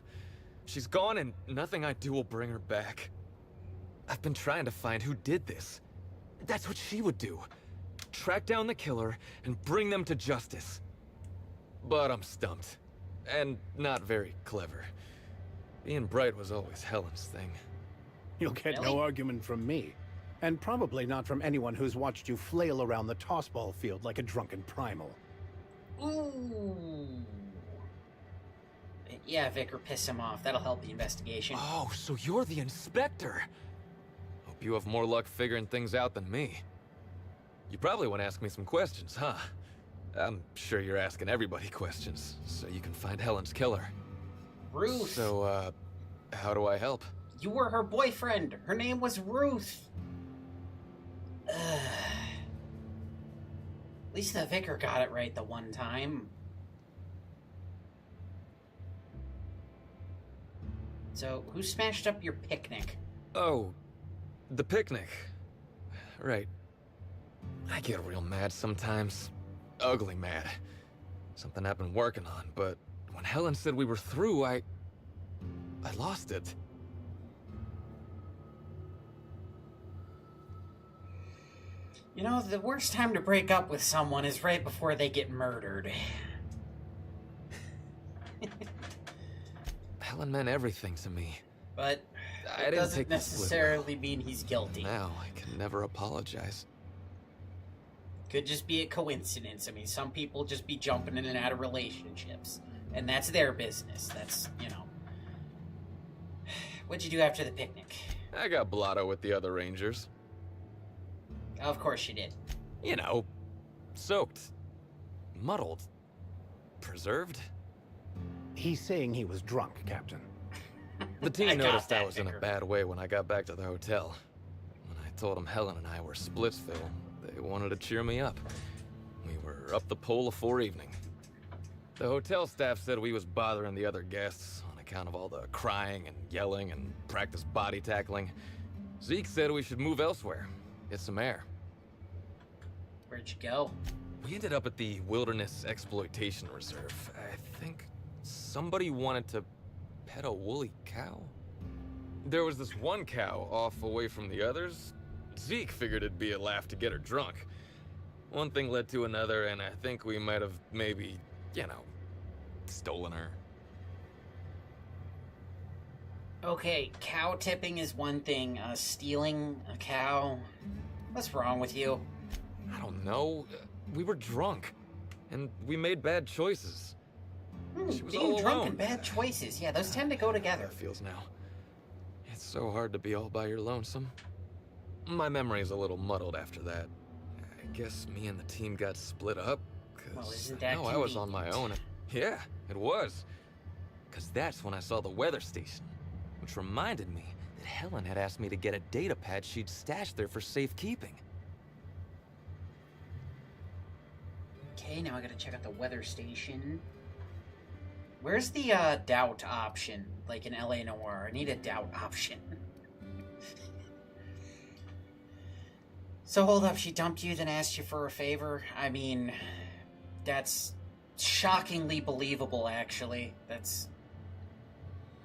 She's gone and nothing I do will bring her back. I've been trying to find who did this. That's what she would do. Track down the killer and bring them to justice. But I'm stumped. And not very clever. Being bright was always Helen's thing. You'll get no argument from me. And probably not from anyone who's watched you flail around the tossball field like a drunken primal. Ooh. Yeah, Vicar, piss him off. That'll help the investigation. Oh, so you're the inspector. Hope you have more luck figuring things out than me. You probably want to ask me some questions, huh? I'm sure you're asking everybody questions, so you can find Helen's killer. Ruth. So, how do I help? You were her boyfriend. Her name was Ruth. At least the vicar got it right the one time. So, who smashed up your picnic? Oh, the picnic. Right. I get real mad sometimes. Ugly mad. Something I've been working on, but when Helen said we were through, I lost it. You know, the worst time to break up with someone is right before they get murdered. Helen meant everything to me. But I it didn't doesn't take the split necessarily mean he's guilty. Now I can never apologize. Could just be a coincidence. I mean, some people just be jumping in and out of relationships. And that's their business. That's, you know. What'd you do after the picnic? I got blotto with the other Rangers. Of course you did. You know, soaked, muddled, preserved. He's saying he was drunk, Captain. The team noticed I was in a bad way when I got back to the hotel. When I told them Helen and I were Splitsville, they wanted to cheer me up. We were up the pole afore evening. The hotel staff said we was bothering the other guests on account of all the crying and yelling and practice body tackling. Zeke said we should move elsewhere, get some air. Where'd you go? We ended up at the Wilderness Exploitation Reserve. I think somebody wanted to pet a woolly cow? There was this one cow off away from the others. Zeke figured it'd be a laugh to get her drunk. One thing led to another, and I think we might have maybe, you know, stolen her. Okay, cow tipping is one thing. Stealing a cow? What's wrong with you? I don't know. We were drunk, and we made bad choices. She was Being all drunk alone. and bad choices. Yeah, those tend to go together. It feels now. It's so hard to be all by your lonesome. My memory's a little muddled after that. I guess me and the team got split up, Well, because isn't that I was on my own. Yeah, it was. Because that's when I saw the weather station, which reminded me that Helen had asked me to get a data pad she'd stashed there for safekeeping. Okay, now I gotta check out the weather station. Where's the doubt option? Like in LA Noire. I need a doubt option. So hold up, she dumped you, then asked you for a favor? I mean, that's shockingly believable, actually. That's...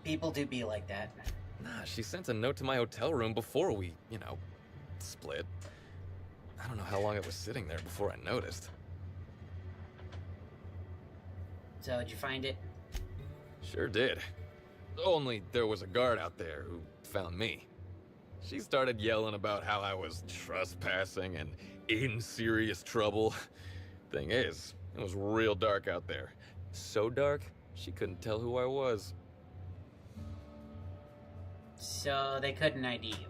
People do be like that. Nah, she sent a note to my hotel room before we, you know, split. I don't know how long it was sitting there before I noticed. So, did you find it? Sure did. Only there was a guard out there who found me. She started yelling about how I was trespassing and in serious trouble. Thing is, it was real dark out there. So dark, she couldn't tell who I was. So, they couldn't ID you?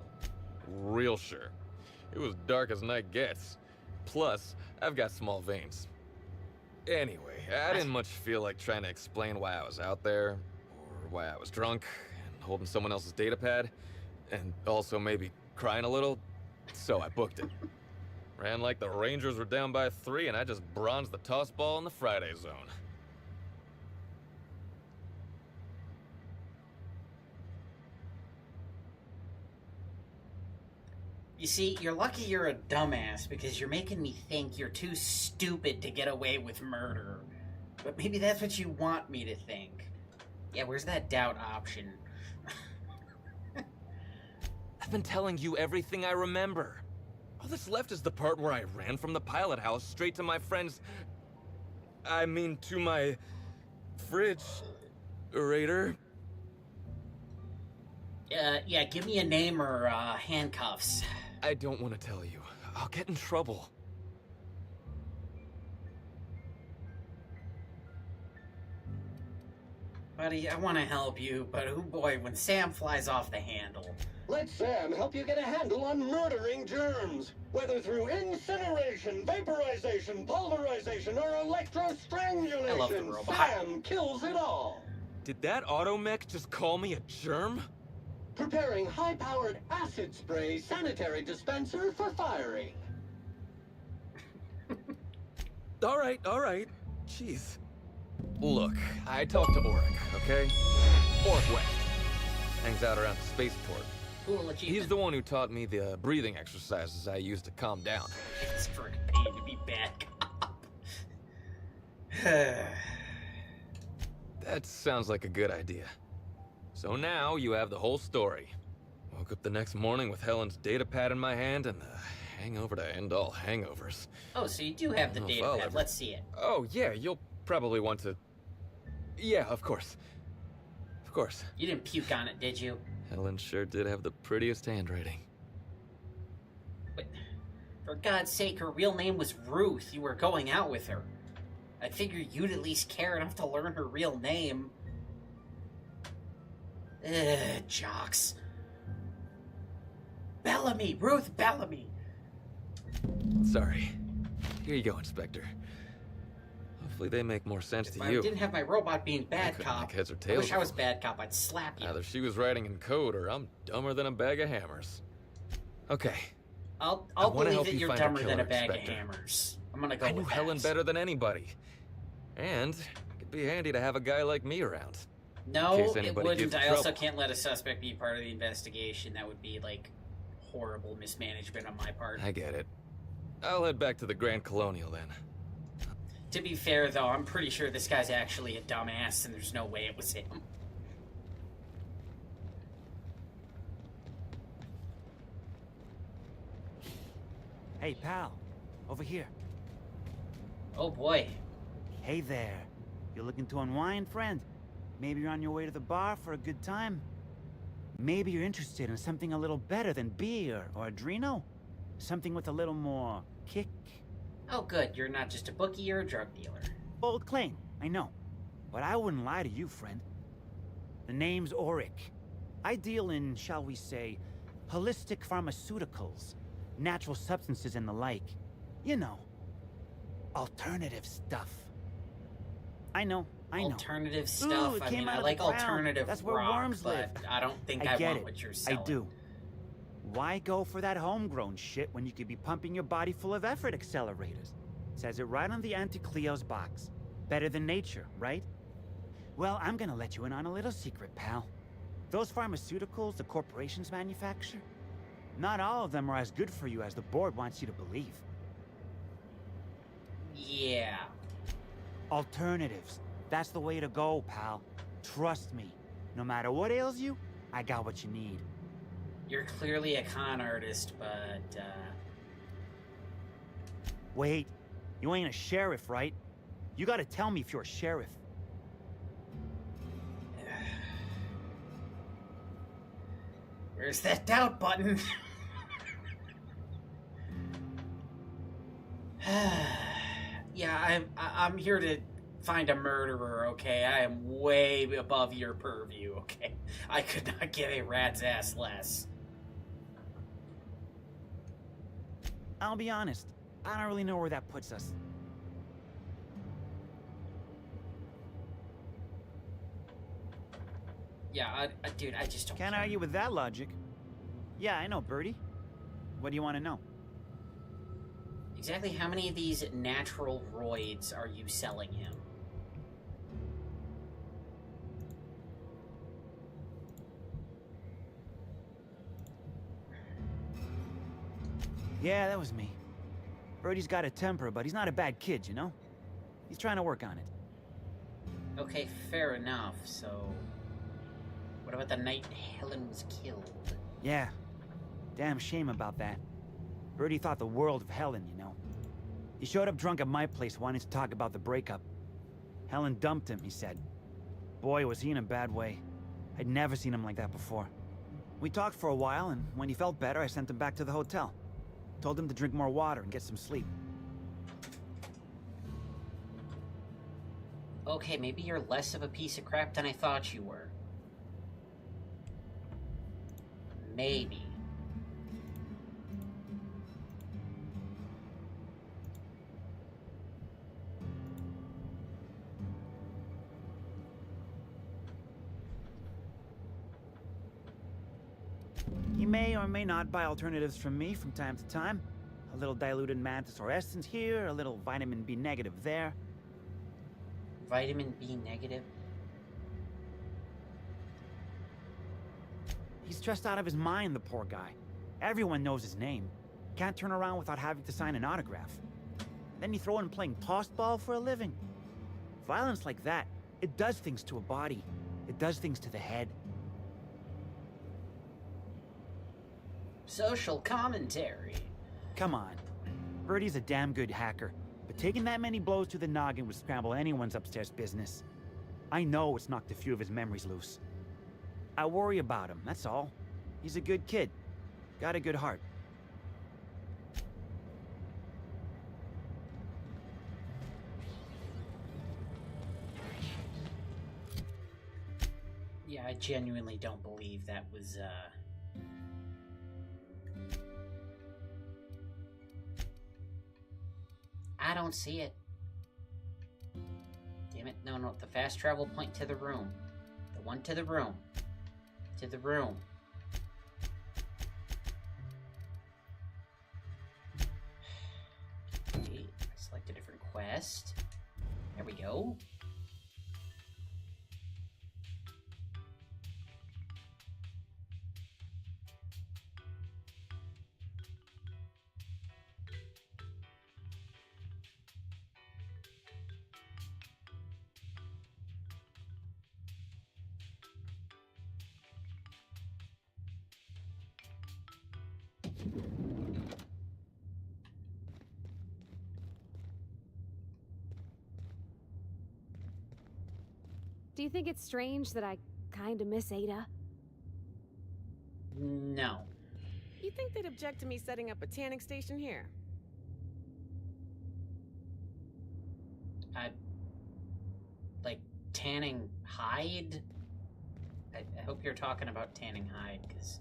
Real sure. It was dark as night gets. Plus, I've got small veins. Anyway, I didn't much feel like trying to explain why I was out there, or why I was drunk, and holding someone else's data pad, and also maybe crying a little, so I booked it. Ran like the Rangers were down by 3, and I just bronzed the toss ball in the Friday zone. You see, you're lucky you're a dumbass, because you're making me think you're too stupid to get away with murder. But maybe that's what you want me to think. Yeah, where's that doubt option? I've been telling you everything I remember. All that's left is the part where I ran from the pilot house straight to my friend's... I mean, to my... fridge-rator. Yeah, give me a name or handcuffs. I don't want to tell you. I'll get in trouble. Buddy, I want to help you, but oh boy, when Sam flies off the handle. Let Sam help you get a handle on murdering germs. Whether through incineration, vaporization, pulverization, or electrostrangulation, I love the robot. Sam kills it all. Did that automech just call me a germ? Preparing high-powered acid spray sanitary dispenser for firing. All right. Jeez. Look, I talked to Auric, okay? Auric West. Hangs out around the spaceport. Cool achievement. He's the one who taught me the breathing exercises I use to calm down. It's friggin' pain to be bad cop. That sounds like a good idea. So now you have the whole story. Woke up the next morning with Helen's data pad in my hand and the hangover to end all hangovers. Oh, so you do have the data pad. Let's see it. Oh, yeah, you'll probably want to... Yeah, of course. Of course. You didn't puke on it, did you? Helen sure did have the prettiest handwriting. But, for God's sake, her real name was Ruth. You were going out with her. I figured you'd at least care enough to learn her real name. Jocks. Bellamy! Ruth Bellamy! Sorry. Here you go, Inspector. Hopefully they make more sense to If you. I didn't have my robot being bad cop, make heads or I tails wish I of was them. bad cop, I'd slap you. Either she was writing in code or I'm dumber than a bag of hammers. Okay. I'll I wanna believe help that you you're find a dumber than killer, a bag Inspector. of hammers. I'm gonna go I knew with Helen that. better than anybody. And it'd be handy to have a guy like me around. No, in case it anybody wouldn't. gives I you also trouble. can't let a suspect be part of the investigation. That would be, like, horrible mismanagement on my part. I get it. I'll head back to the Grand Colonial then. To be fair, though, I'm pretty sure this guy's actually a dumbass, and there's no way it was him. Hey, pal. Over here. Oh, boy. Hey there. You looking to unwind, friend? Maybe you're on your way to the bar for a good time? Maybe you're interested in something a little better than beer or Adreno? Something with a little more kick? Oh, good. You're not just a bookie, you're a drug dealer. Bold claim, I know. But I wouldn't lie to you, friend. The name's Auric. I deal in, shall we say, holistic pharmaceuticals, natural substances and the like. You know, alternative stuff. I know. Alternative stuff? Ooh, it I came mean, out I of the like ground. alternative That's where rock, worms but live. I don't think I I get want it. what you're selling. I do. Why go for that homegrown shit when you could be pumping your body full of effort accelerators? Says it right on the Anti-Cleo's box. Better than nature, right? Well, I'm gonna let you in on a little secret, pal. Those pharmaceuticals the corporations manufacture, not all of them are as good for you as the board wants you to believe. Yeah. Alternatives. That's the way to go, pal. Trust me. No matter what ails you, I got what you need. You're clearly a con artist, but, Wait, you ain't a sheriff, right? You gotta tell me if you're a sheriff. Where's that doubt button? Yeah, I'm here to find a murderer, okay? I am way above your purview, okay? I could not give a rat's ass less. I'll be honest, I don't really know where that puts us. Yeah, dude, I just don't Can't argue with that logic. Yeah, I know, Birdie. What do you want to know? Exactly how many of these natural roids are you selling him? Yeah, that was me. Birdie's got a temper, but he's not a bad kid, you know? He's trying to work on it. Okay, fair enough, so... What about the night Helen was killed? Yeah. Damn shame about that. Birdie thought the world of Helen, you know. He showed up drunk at my place wanting to talk about the breakup. Helen dumped him, he said. Boy, was he in a bad way. I'd never seen him like that before. We talked for a while, and when he felt better, I sent him back to the hotel. Told him to drink more water and get some sleep. Okay, maybe you're less of a piece of crap than I thought you were. Maybe. You may or may not buy alternatives from me from time to time. A little diluted mantisaur essence here, a little vitamin B negative there. Vitamin B negative? He's stressed out of his mind, the poor guy. Everyone knows his name. Can't turn around without having to sign an autograph. Then you throw in playing tossball for a living. Violence like that, it does things to a body. It does things to the head. Social commentary. Come on. Birdie's a damn good hacker, but taking that many blows to the noggin would scramble anyone's upstairs business. I know it's knocked a few of his memories loose. I worry about him, that's all. He's a good kid. Got a good heart. Yeah, I genuinely don't believe that was, I don't see it. Damn it, no, the fast travel point to the room. The one to the room. To the room. Okay, select a different quest. There we go. Do you think it's strange that I kinda miss Ada? No. You think they'd object to me setting up a tanning station here? Like, tanning hide? I hope you're talking about tanning hide, because...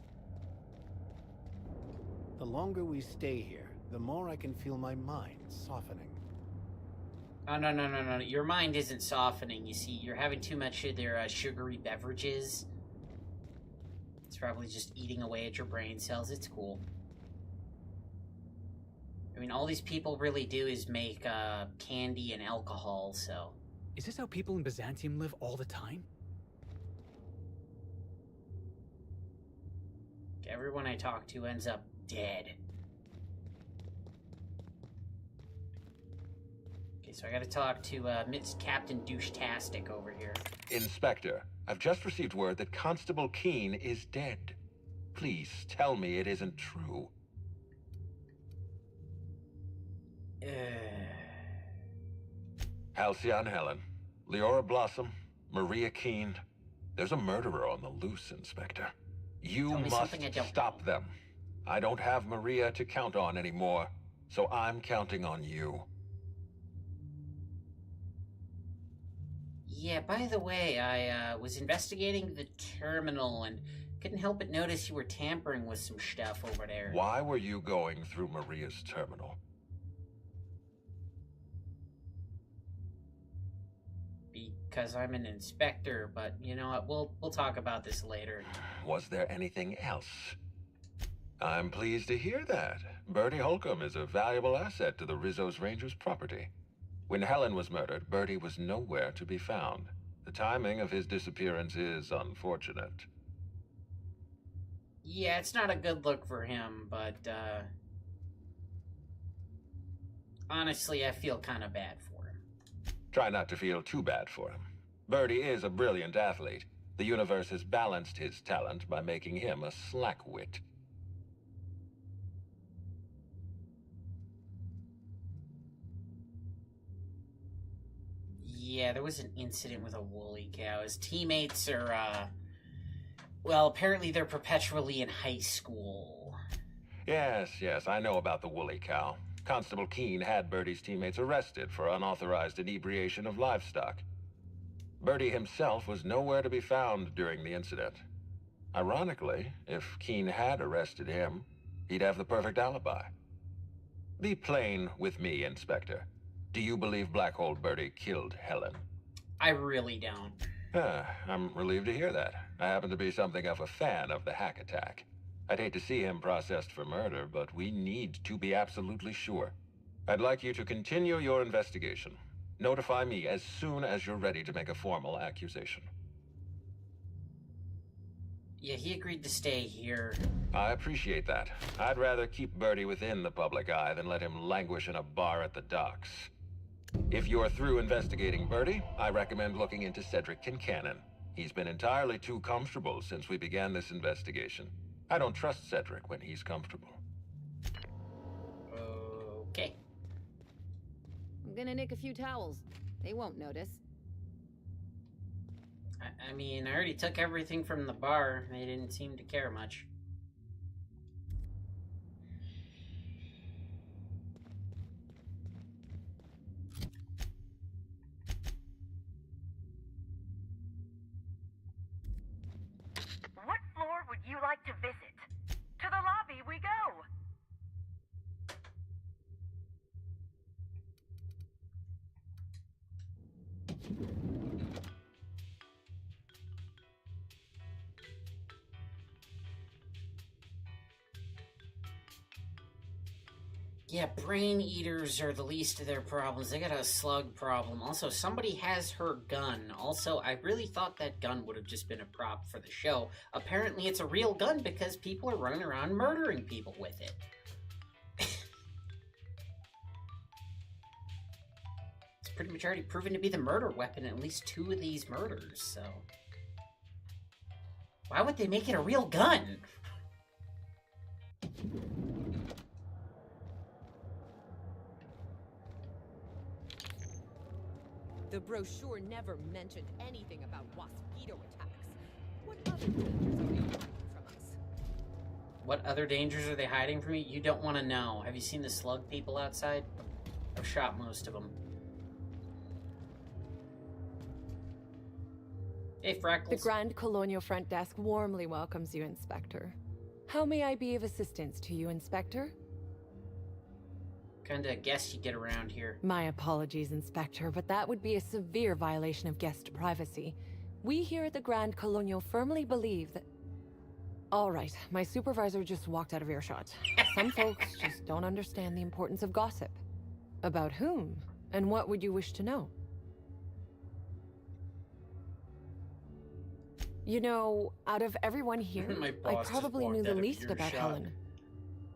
The longer we stay here, the more I can feel my mind softening. Oh, no. Your mind isn't softening. You see, you're having too much of their sugary beverages. It's probably just eating away at your brain cells. It's cool. I mean, all these people really do is make candy and alcohol, so... Is this how people in Byzantium live all the time? Everyone I talk to ends up dead. So I gotta talk to Miss Captain Douche-tastic over here. Inspector, I've just received word that Constable Keene is dead. Please tell me it isn't true. Halcyon Helen, Leora Blossom, Maria Keene. There's a murderer on the loose, Inspector. You must stop them. I don't have Maria to count on anymore, so I'm counting on you. Yeah, by the way, I was investigating the terminal and couldn't help but notice you were tampering with some stuff over there. Why were you going through Maria's terminal? Because I'm an inspector, but you know what, we'll talk about this later. Was there anything else? I'm pleased to hear that. Bertie Holcomb is a valuable asset to the Rizzo's Rangers property. When Helen was murdered, Bertie was nowhere to be found. The timing of his disappearance is unfortunate. Yeah, it's not a good look for him, but, honestly, I feel kind of bad for him. Try not to feel too bad for him. Bertie is a brilliant athlete. The universe has balanced his talent by making him a slackwit. Yeah, there was an incident with a woolly cow. His teammates are, well, apparently they're perpetually in high school. Yes, I know about the woolly cow. Constable Keene had Bertie's teammates arrested for unauthorized inebriation of livestock. Bertie himself was nowhere to be found during the incident. Ironically, if Keene had arrested him, he'd have the perfect alibi. Be plain with me, Inspector. Do you believe Black Hole Bertie killed Helen? I really don't. I'm relieved to hear that. I happen to be something of a fan of the hack attack. I'd hate to see him processed for murder, but we need to be absolutely sure. I'd like you to continue your investigation. Notify me as soon as you're ready to make a formal accusation. Yeah, he agreed to stay here. I appreciate that. I'd rather keep Bertie within the public eye than let him languish in a bar at the docks. If you're through investigating Bertie, I recommend looking into Cedric Kincannon. He's been entirely too comfortable since we began this investigation. I don't trust Cedric when he's comfortable. Okay. I'm gonna nick a few towels. They won't notice. I mean, I already took everything from the bar. They didn't seem to care much. What floor would you like to visit? To the lobby we go! Yeah, brain eaters are the least of their problems. They got a slug problem. Also, somebody has her gun. Also, I really thought that gun would have just been a prop for the show. Apparently, it's a real gun because people are running around murdering people with it. It's pretty much already proven to be the murder weapon in at least 2 of these murders, so... Why would they make it a real gun? The brochure never mentioned anything about mosquito attacks. What other dangers are they hiding from us? What other dangers are they hiding from you? You don't want to know. Have you seen the slug people outside? I've shot most of them. Hey, Freckles. The Grand Colonial Front Desk warmly welcomes you, Inspector. How may I be of assistance to you, Inspector? Kinda guess you get around here. My apologies, Inspector, but that would be a severe violation of guest privacy. We here at the Grand Colonial firmly believe that... All right, my supervisor just walked out of earshot. Some folks just don't understand the importance of gossip. About whom? And what would you wish to know? You know, out of everyone here, I probably knew the least about Helen.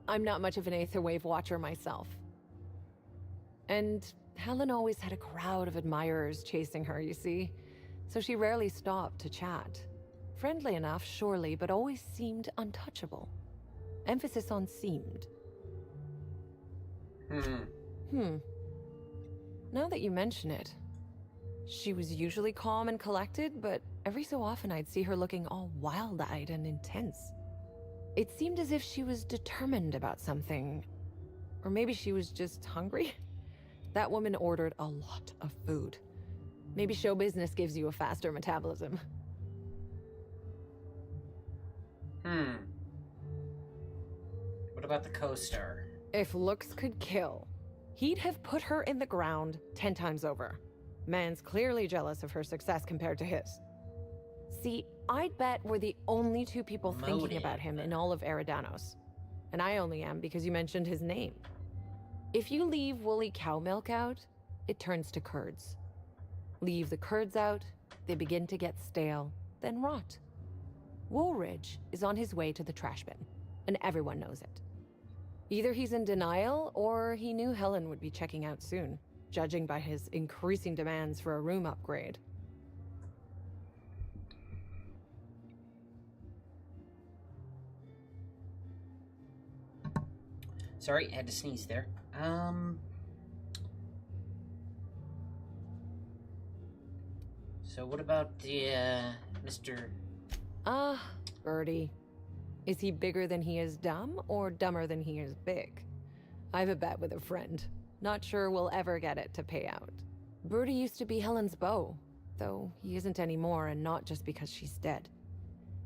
I'm not much of an Aetherwave watcher myself. And Helen always had a crowd of admirers chasing her, you see. So she rarely stopped to chat. Friendly enough, surely, but always seemed untouchable. Emphasis on seemed. Now that you mention it, she was usually calm and collected, but every so often I'd see her looking all wild-eyed and intense. It seemed as if she was determined about something. Or maybe she was just hungry? That woman ordered a lot of food. Maybe show business gives you a faster metabolism. What about the co-star? If looks could kill, he'd have put her in the ground 10 times over. Man's clearly jealous of her success compared to his. See, I'd bet we're the only 2 people thinking about him in all of Eridanos. And I only am because you mentioned his name. If you leave woolly cow milk out, it turns to curds. Leave the curds out, they begin to get stale, then rot. Woolridge is on his way to the trash bin, and everyone knows it. Either he's in denial, or he knew Helen would be checking out soon, judging by his increasing demands for a room upgrade. Sorry, I had to sneeze there. So what about the, Mr... Bertie. Is he bigger than he is dumb, or dumber than he is big? I've a bet with a friend. Not sure we'll ever get it to pay out. Bertie used to be Helen's beau. though he isn't anymore, and not just because she's dead.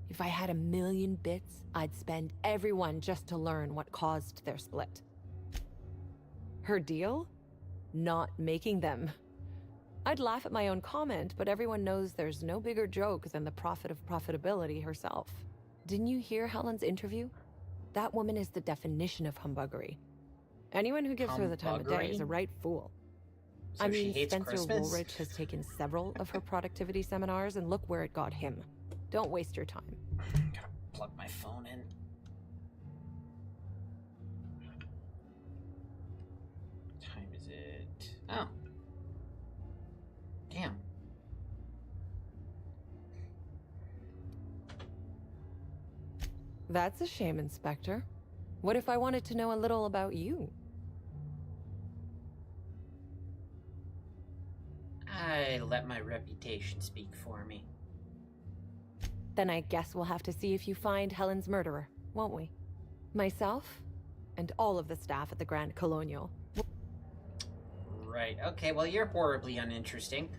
If I had 1,000,000 bits, I'd spend every one just to learn what caused their split. Her deal? Not making them. I'd laugh at my own comment, but everyone knows there's no bigger joke than the prophet of profitability herself. Didn't you hear Helen's interview? That woman is the definition of humbuggery. Anyone who gives her the time of day is a right fool. So I mean, she hates Spencer Christmas? Woolrich has taken several of her productivity seminars, and look where it got him. Don't waste your time. Gotta plug my phone in. What time is it? Oh. Damn. That's a shame, Inspector. What if I wanted to know a little about you? I let my reputation speak for me. Then I guess we'll have to see if you find Helen's murderer, won't we? Myself, and all of the staff at the Grand Colonial. Right, okay, well, you're horribly uninteresting.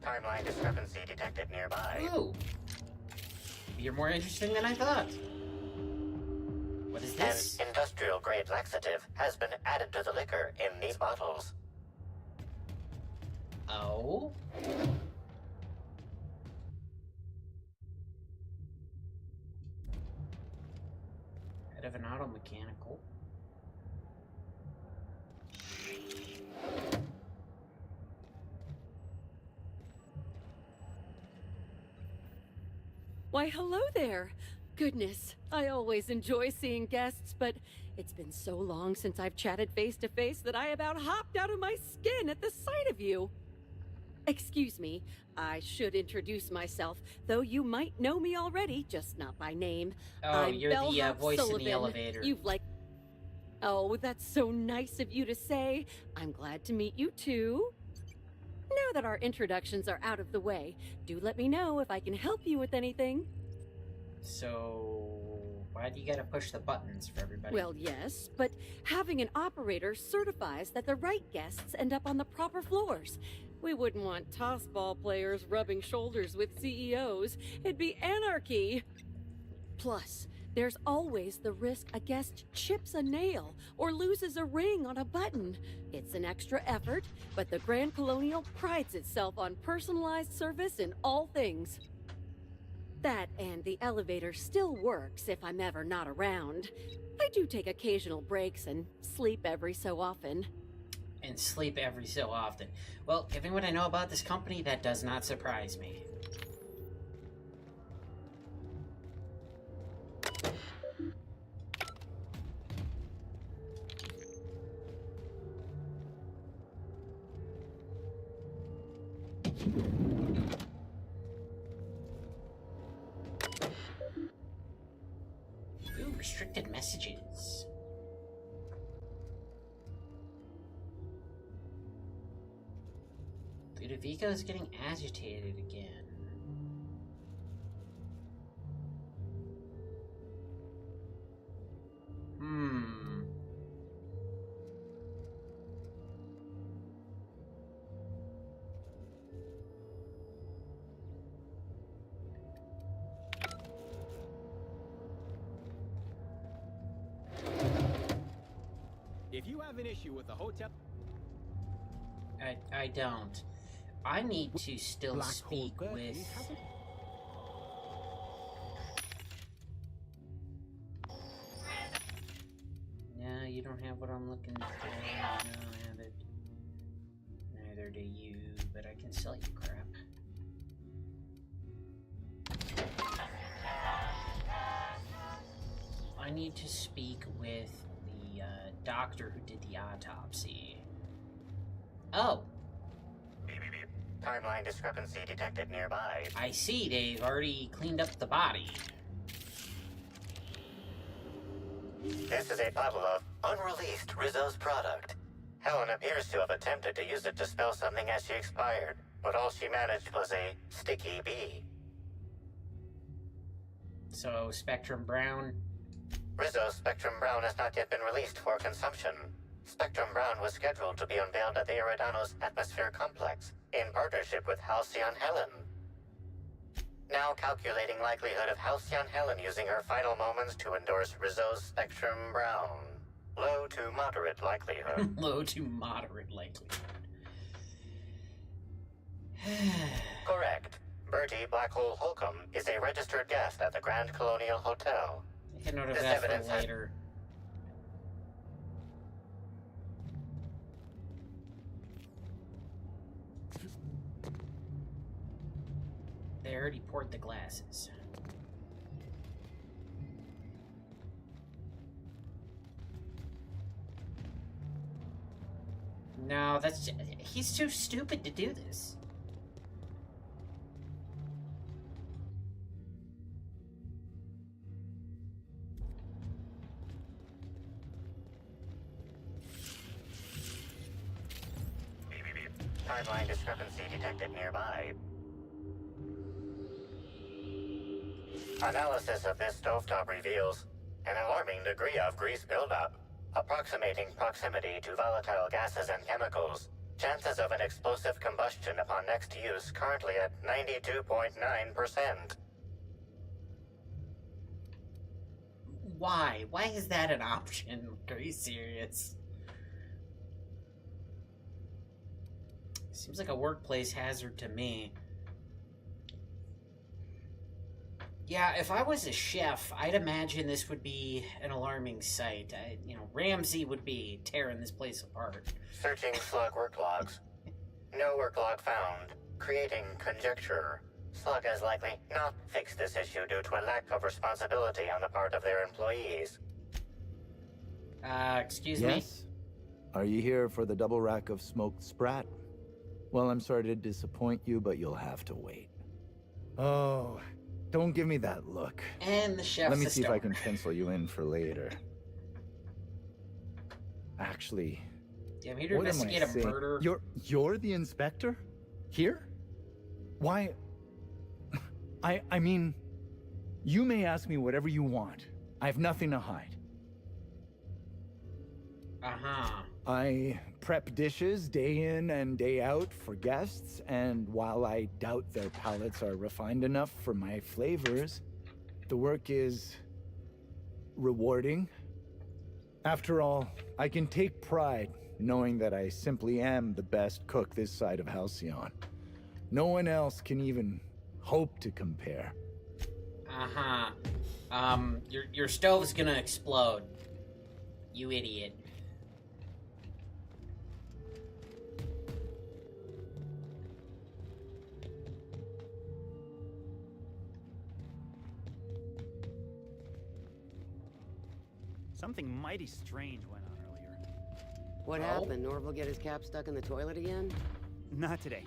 Timeline discrepancy detected nearby. Ooh. You're more interesting than I thought. What is this? An industrial-grade laxative has been added to the liquor in these bottles. Oh? Head of an auto mechanical. Why, hello there. Goodness, I always enjoy seeing guests, but it's been so long since I've chatted face to face that I about hopped out of my skin at the sight of you. Excuse me, I should introduce myself, though you might know me already, just not by name. Oh, I'm you're the Bellhop voice Sullivan. in the elevator. You've like... Oh, that's so nice of you to say. I'm glad to meet you too. Now that our introductions are out of the way, do let me know if I can help you with anything. So, why do you gotta push the buttons for everybody? Well, yes, but having an operator certifies that the right guests end up on the proper floors. We wouldn't want tossball players rubbing shoulders with CEOs. It'd be anarchy. Plus, there's always the risk a guest chips a nail or loses a ring on a button. It's an extra effort, but the Grand Colonial prides itself on personalized service in all things. That and the elevator still works if I'm ever not around. I do take occasional breaks and sleep every so often. And sleep every so often. Well, given what I know about this company, that does not surprise me. Ooh, restricted messages. Ludovico is getting agitated again. If you have an issue with the hotel... I don't. I need to still speak with... No, you don't have what I'm looking for. You don't have it. Neither do you, but I can sell you crap. I need to speak with the doctor who did the autopsy. Oh. Timeline discrepancy detected nearby. I see, they've already cleaned up the body. This is a bottle of unreleased Rizzo's product. Helen appears to have attempted to use it to spell something as she expired, but all she managed was a sticky bee. So, Spectrum Brown? Rizzo's Spectrum Brown has not yet been released for consumption. Spectrum Brown was scheduled to be unveiled at the Eridano's Atmosphere Complex in partnership with Halcyon Helen. Now calculating likelihood of Halcyon Helen using her final moments to endorse Rizzo's Spectrum Brown. Low to moderate likelihood. Low to moderate likelihood. Correct. Bertie Black Hole Holcomb is a registered guest at the Grand Colonial Hotel. Make a note of This that evidence for later. They already poured the glasses. No, that's just, he's too stupid to do this. Timeline discrepancy detected nearby. Analysis of this stovetop reveals an alarming degree of grease buildup, approximating proximity to volatile gases and chemicals. Chances of an explosive combustion upon next use currently at 92.9%. Why? Why is that an option? Are you serious? Seems like a workplace hazard to me. Yeah, if I was a chef, I'd imagine this would be an alarming sight. Ramsey would be tearing this place apart. Searching slug work logs. No work log found. Creating conjecture. Slug has likely not fixed this issue due to a lack of responsibility on the part of their employees. Excuse me? Yes? Are you here for the double rack of smoked sprat? Well, I'm sorry to disappoint you, but you'll have to wait. Oh, don't give me that look. And the chef's Let me a see if I stoner. can pencil you in for later. Actually, Yeah, I'm here to what am I investigate a saying? murder. You're the inspector? Here? Why? I mean, you may ask me whatever you want. I have nothing to hide. Uh-huh. I prep dishes day in and day out for guests, and while I doubt their palates are refined enough for my flavors, the work is rewarding. After all, I can take pride knowing that I simply am the best cook this side of Halcyon. No one else can even hope to compare. Uh-huh. Your stove's gonna explode. You idiot. Something mighty strange went on earlier. What happened? Norval get his cap stuck in the toilet again? Not today.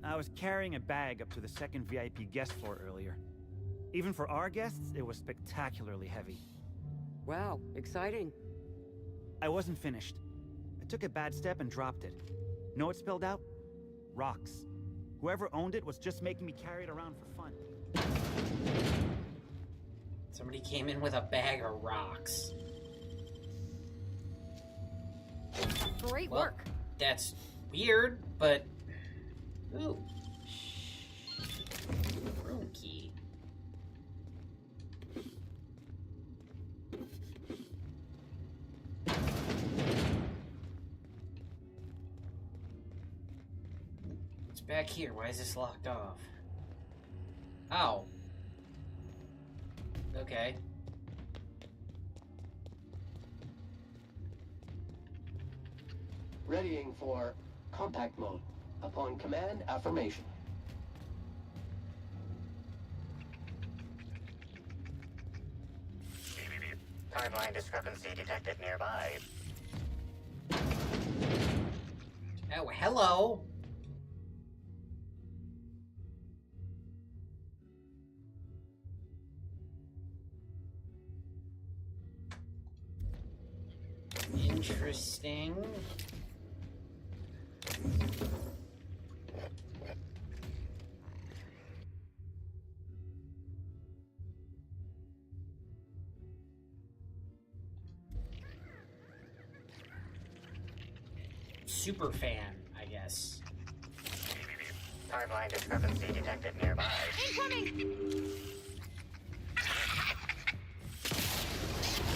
I was carrying a bag up to the second VIP guest floor earlier. Even for our guests, it was spectacularly heavy. Wow, exciting. I wasn't finished. I took a bad step and dropped it. Know what spilled out? Rocks. Whoever owned it was just making me carry it around for fun. Somebody came in with a bag of rocks. Great Well, work. That's weird, but... Ooh. Room key. It's back here. Why is this locked off? Oh. Okay. Readying for compact mode. Upon command, affirmation. Timeline discrepancy detected nearby. Oh, hello. Interesting. Super fan, I guess. Timeline discrepancy detected nearby. Incoming!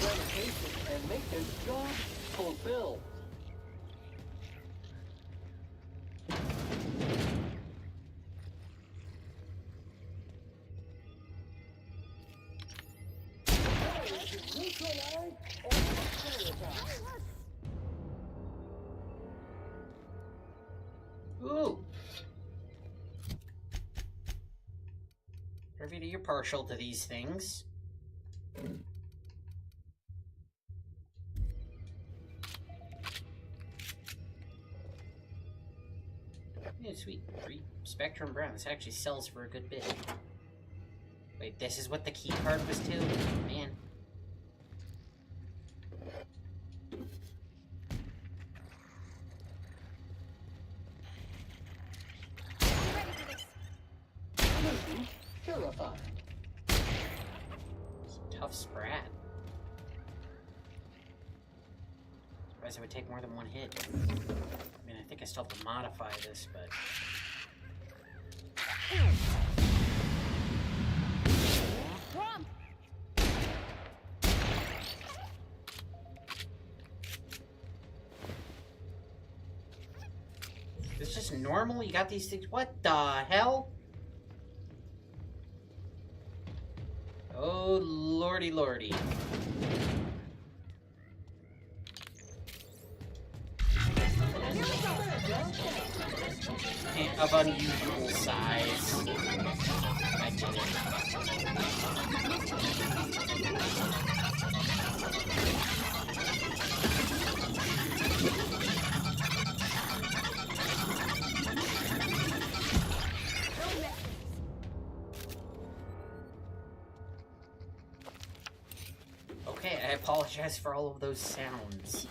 Dedication and maintenance job fulfilled. Ooh. Revita, you're partial to these things. Yeah, sweet. 3 Spectrum Brown. This actually sells for a good bit. Wait, this is what the key card was to? Man. Purified. Some tough sprat. Surprised it would take more than one hit. I mean, I think I still have to modify this, but... Trump! It's just normal? You got these things? What the hell? Oh, lordy lordy. Of unusual size. I did Okay, I apologize for all of those sounds.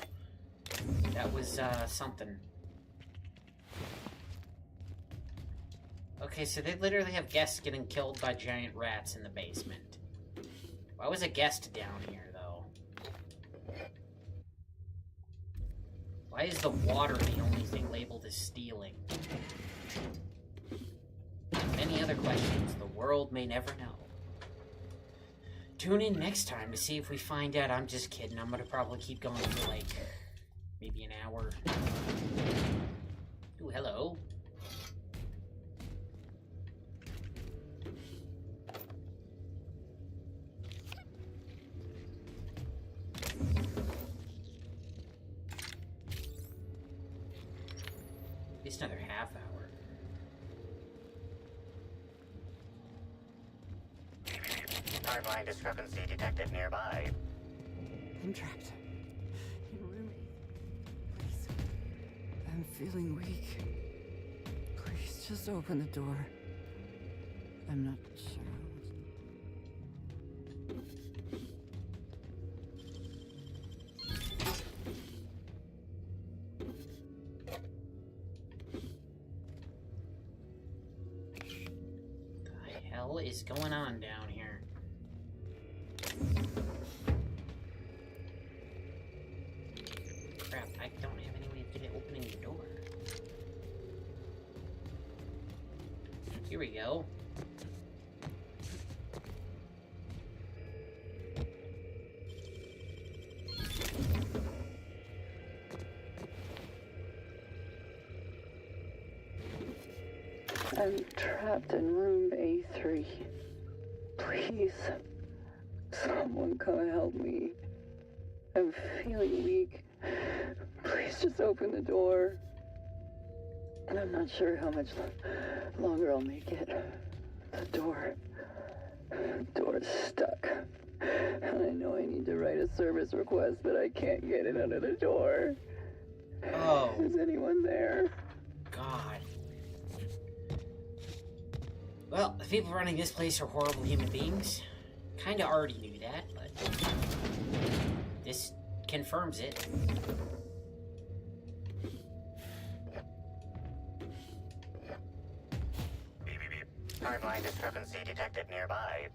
That was, something. Okay, so they literally have guests getting killed by giant rats in the basement. Why was a guest down here, though? Why is the water the only thing labeled as stealing? And many other questions the world may never know. Tune in next time to see if we find out. I'm just kidding. I'm gonna probably keep going for like maybe an hour. Ooh, hello. At least another half hour. Timeline discrepancy detected nearby. I'm trapped. In room 8. Please. I'm feeling weak. Please, just open the door. I'm not sure. What the hell is going on down here? Crap, I don't have any way of getting opening the door. Here we go. I'm trapped in room A3. Please, someone come help me. I'm feeling weak. Please just open the door. And I'm not sure how much longer I'll make it. The door's stuck. And I know I need to write a service request, but I can't get it under the door. Oh. Is anyone there? God. Well, the people running this place are horrible human beings. Kinda already knew that, but this confirms it. Timeline discrepancy detected nearby.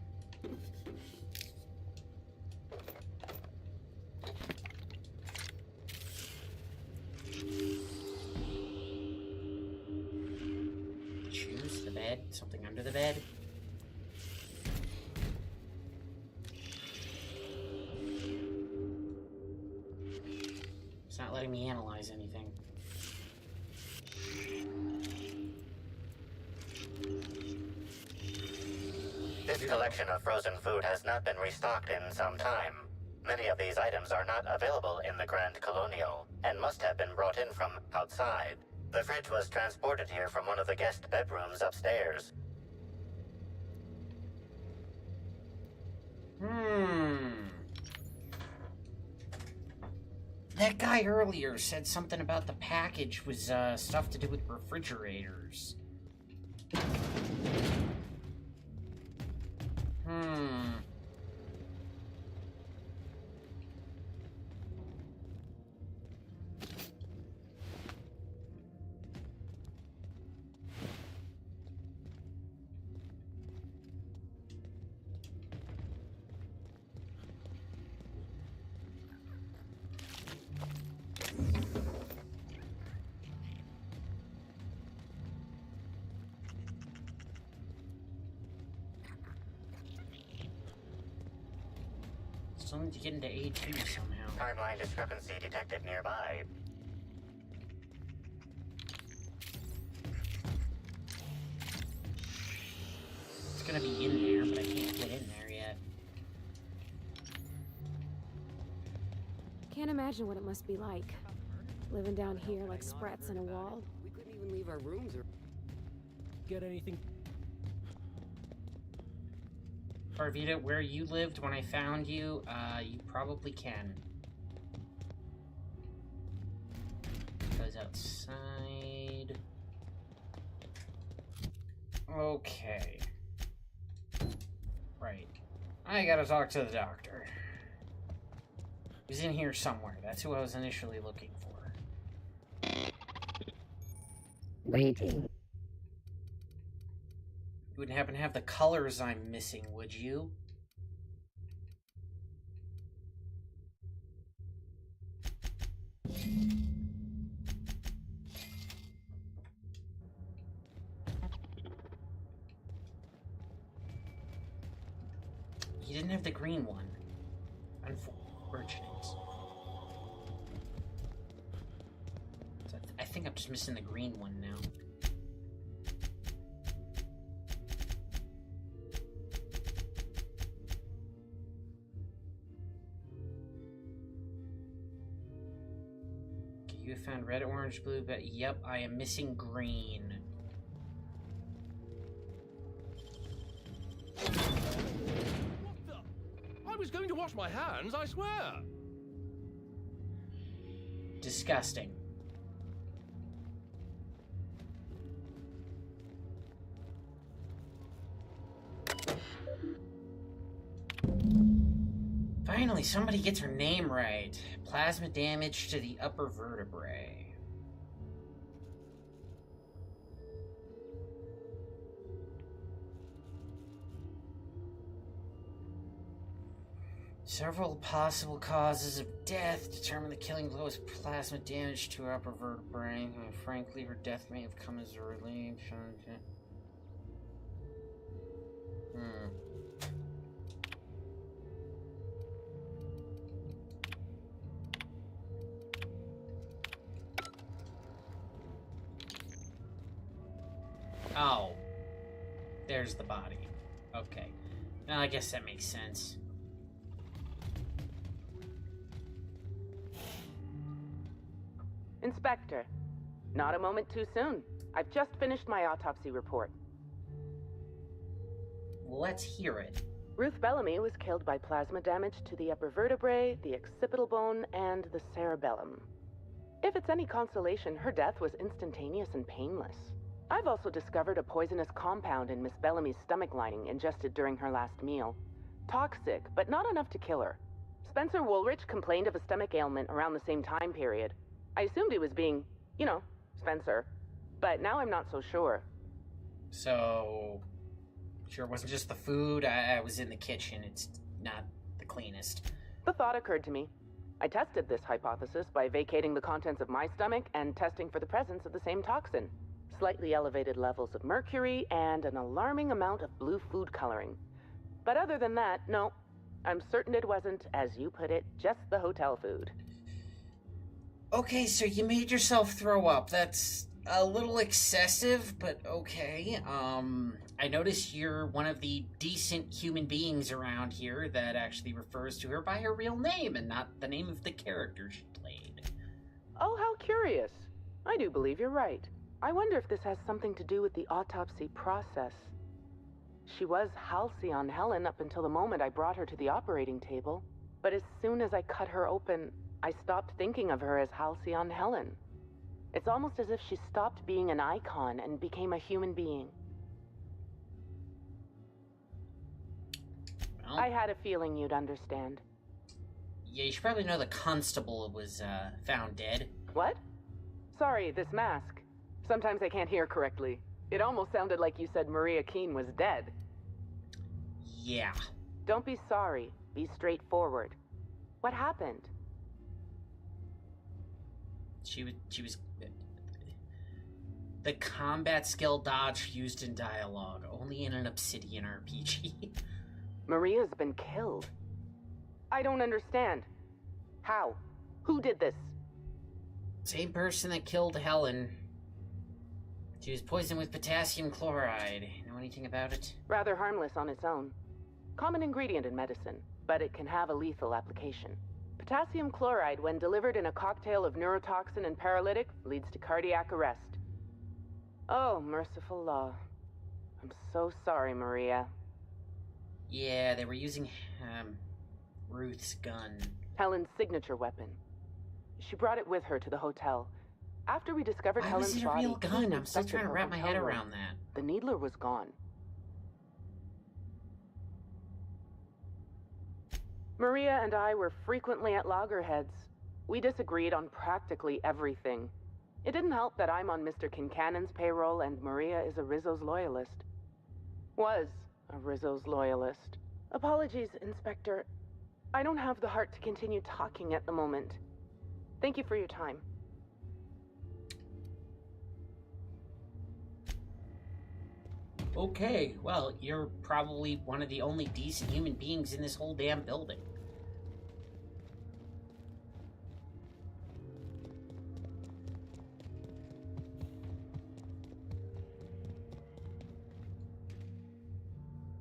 Choose Something under the bed? It's not letting me analyze anything. This collection of frozen food has not been restocked in some time. Many of these items are not available in the Grand Colonial, and must have been brought in from outside. The fridge was transported here from one of the guest bedrooms upstairs. That guy earlier said something about the package was stuff to do with refrigerators. Still need to get into A2 somehow. Timeline discrepancy detected nearby. It's gonna be in there, but I can't get in there yet. Can't imagine what it must be like. Living down here like sprats in a wall. We couldn't even leave our rooms or get anything. Parvita, where you lived when I found you, you probably can. Goes outside. Okay. Right. I gotta talk to the doctor. He's in here somewhere. That's who I was initially looking for. waiting. You wouldn't happen to have the colors I'm missing, would you? You didn't have the green one. Unfortunate. I think I'm just missing the green one now. You found red, orange, blue, but yep, I am missing green. What the? I was going to wash my hands, I swear. Disgusting. Finally, somebody gets her name right. Plasma damage to the upper vertebrae. Several possible causes of death determine the killing blow is plasma damage to her upper vertebrae. Frankly, her death may have come as a relief. Oh. There's the body. Okay. Well, I guess that makes sense. Inspector, not a moment too soon. I've just finished my autopsy report. Let's hear it. Ruth Bellamy was killed by plasma damage to the upper vertebrae, the occipital bone, and the cerebellum. If it's any consolation, her death was instantaneous and painless. I've also discovered a poisonous compound in Miss Bellamy's stomach lining ingested during her last meal. Toxic, but not enough to kill her. Spencer Woolrich complained of a stomach ailment around the same time period. I assumed he was being, you know, Spencer. But now I'm not so sure. So, sure it wasn't just the food. I was in the kitchen. It's not the cleanest. The thought occurred to me. I tested this hypothesis by vacating the contents of my stomach and testing for the presence of the same toxin. slightly elevated levels of mercury, and an alarming amount of blue food coloring. But other than that, no. I'm certain it wasn't, as you put it, just the hotel food. Okay, so you made yourself throw up. That's a little excessive, but okay. I notice you're one of the decent human beings around here that actually refers to her by her real name and not the name of the character she played. Oh, how curious. I do believe you're right. I wonder if this has something to do with the autopsy process. She was Halcyon Helen up until the moment I brought her to the operating table. But as soon as I cut her open, I stopped thinking of her as Halcyon Helen. It's almost as if she stopped being an icon and became a human being. Well, I had a feeling you'd understand. yeah, you should probably know the constable was found dead. What? Sorry, this mask. Sometimes I can't hear correctly. It almost sounded like you said Maria Keene was dead. Yeah. Don't be sorry. Be straightforward. What happened? She was... The combat skill dodge used in dialogue, only in an Obsidian RPG. Maria's been killed. I don't understand. How? Who did this? Same person that killed Helen. She was poisoned with potassium chloride. Know anything about it? Rather harmless on its own. Common ingredient in medicine, but it can have a lethal application. Potassium chloride, when delivered in a cocktail of neurotoxin and paralytic, leads to cardiac arrest. Oh, merciful law. I'm so sorry, Maria. Yeah, they were using, Ruth's gun. Helen's signature weapon. She brought it with her to the hotel. After we discovered Why Helen's was it a body, real gun? Keene I'm still inspected trying to her wrap my hotel head room. around that. The needler was gone. Maria and I were frequently at loggerheads. We disagreed on practically everything. It didn't help that I'm on Mr. Kincannon's payroll and Maria is a Rizzo's loyalist. Was a Rizzo's loyalist. Apologies, Inspector. I don't have the heart to continue talking at the moment. Thank you for your time. Okay, well, you're probably one of the only decent human beings in this whole damn building.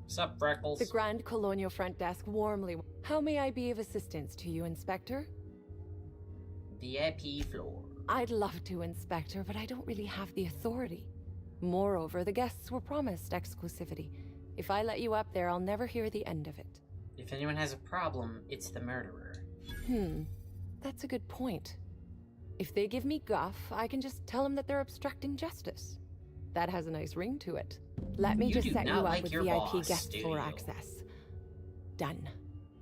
What's up, Freckles? The Grand Colonial Front Desk warmly... How may I be of assistance to you, Inspector? VIP floor. I'd love to, Inspector, but I don't really have the authority. Moreover, the guests were promised exclusivity. If I let you up there, I'll never hear the end of it. If anyone has a problem, it's the murderer. That's a good point. If they give me guff, I can just tell them that they're obstructing justice. That has a nice ring to it. Let me just set you up with VIP guest floor access. Done.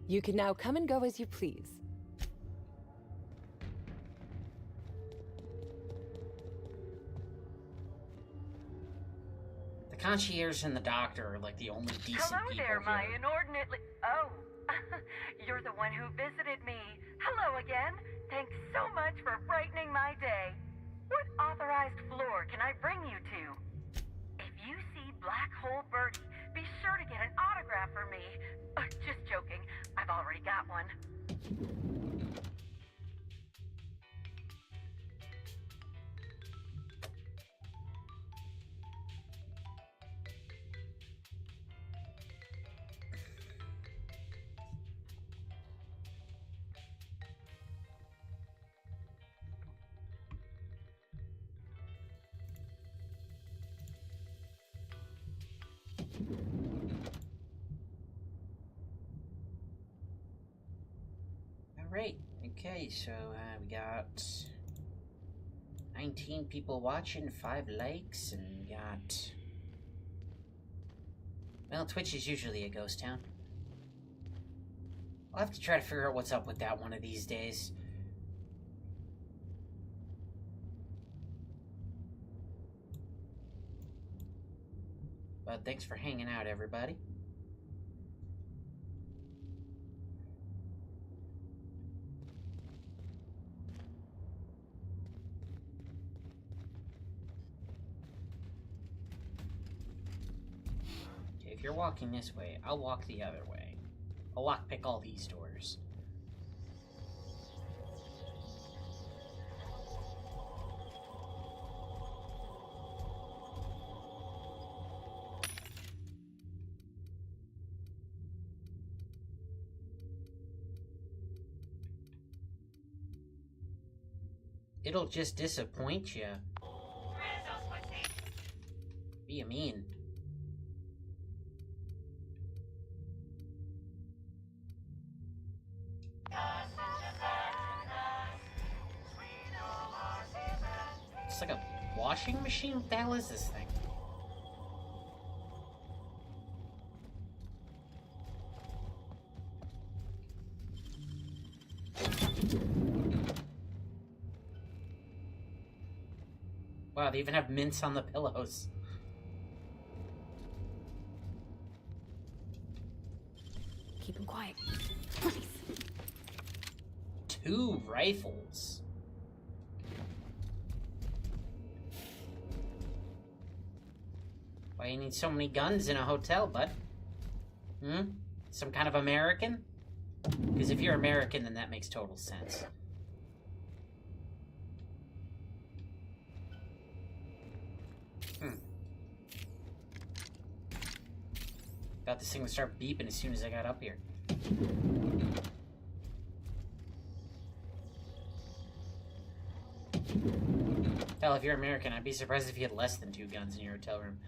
You can now come and go as you please. The concierge and the doctor are like the only decent Hello people there, my here. inordinately... Oh, you're the one who visited me. Hello again. Thanks so much for brightening my day. What authorized floor can I bring you to? If you see Black Hole Birdie, be sure to get an autograph for me. Just joking. I've already got one. Alright, okay, so we got 19 people watching, 5 likes, and we got... Well, Twitch is usually a ghost town. I'll have to try to figure out what's up with that one of these days. But thanks for hanging out, everybody. you're walking this way, I'll walk the other way. I'll lockpick all these doors. It'll just disappoint you. What do you mean? It's like a washing machine? What the hell is this thing? Wow, they even have mints on the pillows. Keep him quiet. 2 rifles. Why you need so many guns in a hotel, bud? Hmm? Some kind of American? Because if you're American, then that makes total sense. Thought this thing would start beeping as soon as I got up here. Hell, if you're American, I'd be surprised if you had less than 2 guns in your hotel room.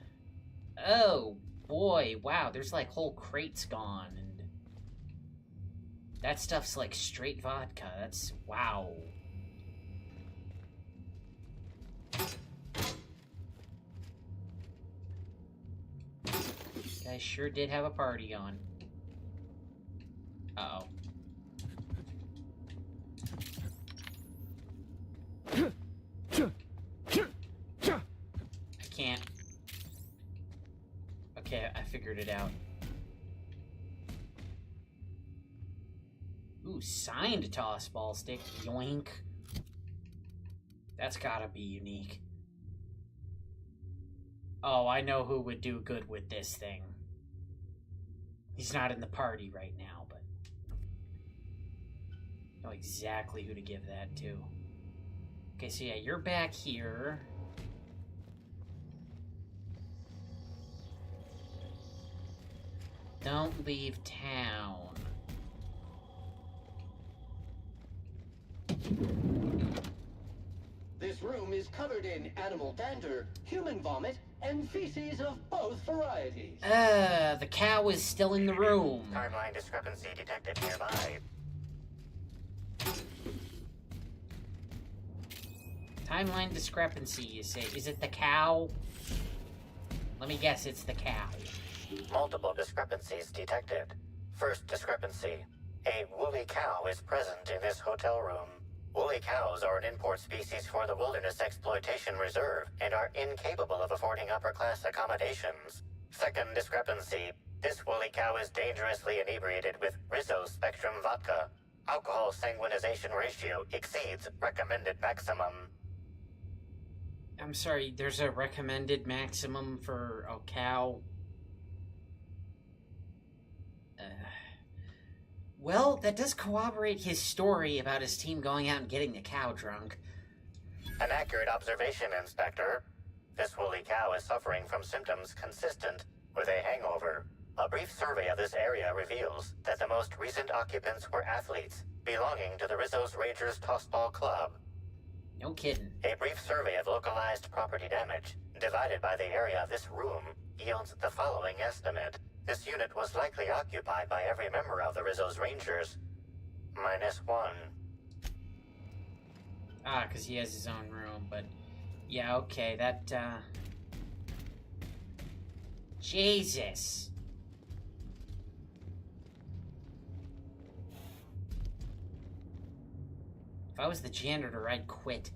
Oh, boy, wow, there's like whole crates gone, and that stuff's like straight vodka. That's, wow. Guys sure did have a party on. Uh-oh. I can't. Okay, I figured it out. Ooh, signed toss ball stick. Yoink. That's gotta be unique. Oh, I know who would do good with this thing. He's not in the party right now, but I know exactly who to give that to. Okay, so yeah, you're back here. Don't leave town. This room is covered in animal dander, human vomit, and feces of both varieties. The cow is still in the room. Timeline discrepancy detected nearby. Timeline discrepancy, you say. Is it the cow? Let me guess, it's the cow. Multiple discrepancies detected. First discrepancy. A woolly cow is present in this hotel room. Woolly cows are an import species for the Wilderness Exploitation Reserve and are incapable of affording upper-class accommodations. Second discrepancy. This woolly cow is dangerously inebriated with Rizzo Spectrum vodka. Alcohol sanguinization ratio exceeds recommended maximum. I'm sorry, there's a recommended maximum for a cow? Well, that does corroborate his story about his team going out and getting the cow drunk. An accurate observation, Inspector. This woolly cow is suffering from symptoms consistent with a hangover. A brief survey of this area reveals that the most recent occupants were athletes belonging to the Rizzo's Rangers Tossball Club. No kidding. A brief survey of localized property damage, divided by the area of this room, yields the following estimate. This unit was likely occupied by every member of the Rizzo's Rangers. -1. Ah, because he has his own room, but... Yeah, okay, that, Jesus! If I was the janitor, I'd quit.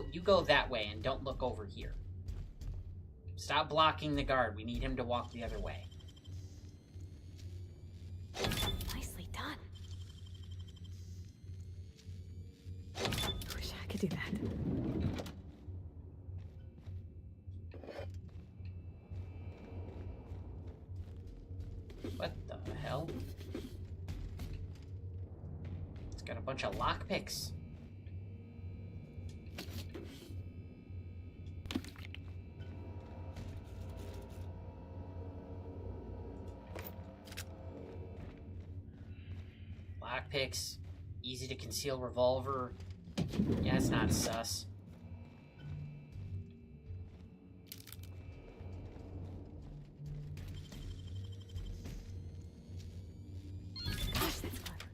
You go that way and don't look over here. Stop blocking the guard. We need him to walk the other way. do that. What the hell? It's got a bunch of lockpicks. Lockpicks, easy to conceal revolver. Yeah, it's not sus. Gosh, that's clever.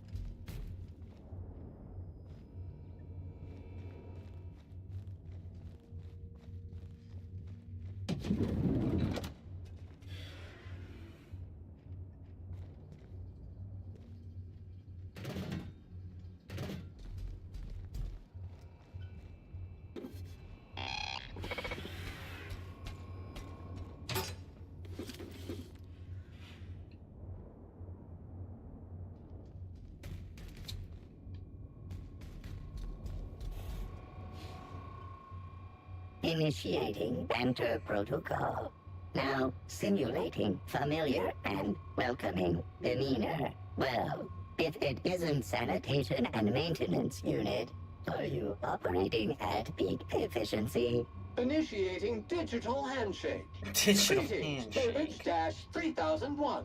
Initiating enter protocol. Now simulating familiar and welcoming demeanor. Well, if it isn't sanitation and maintenance unit, are you operating at peak efficiency? Initiating digital handshake. Digital Greetings, handshake. Burbage-3001.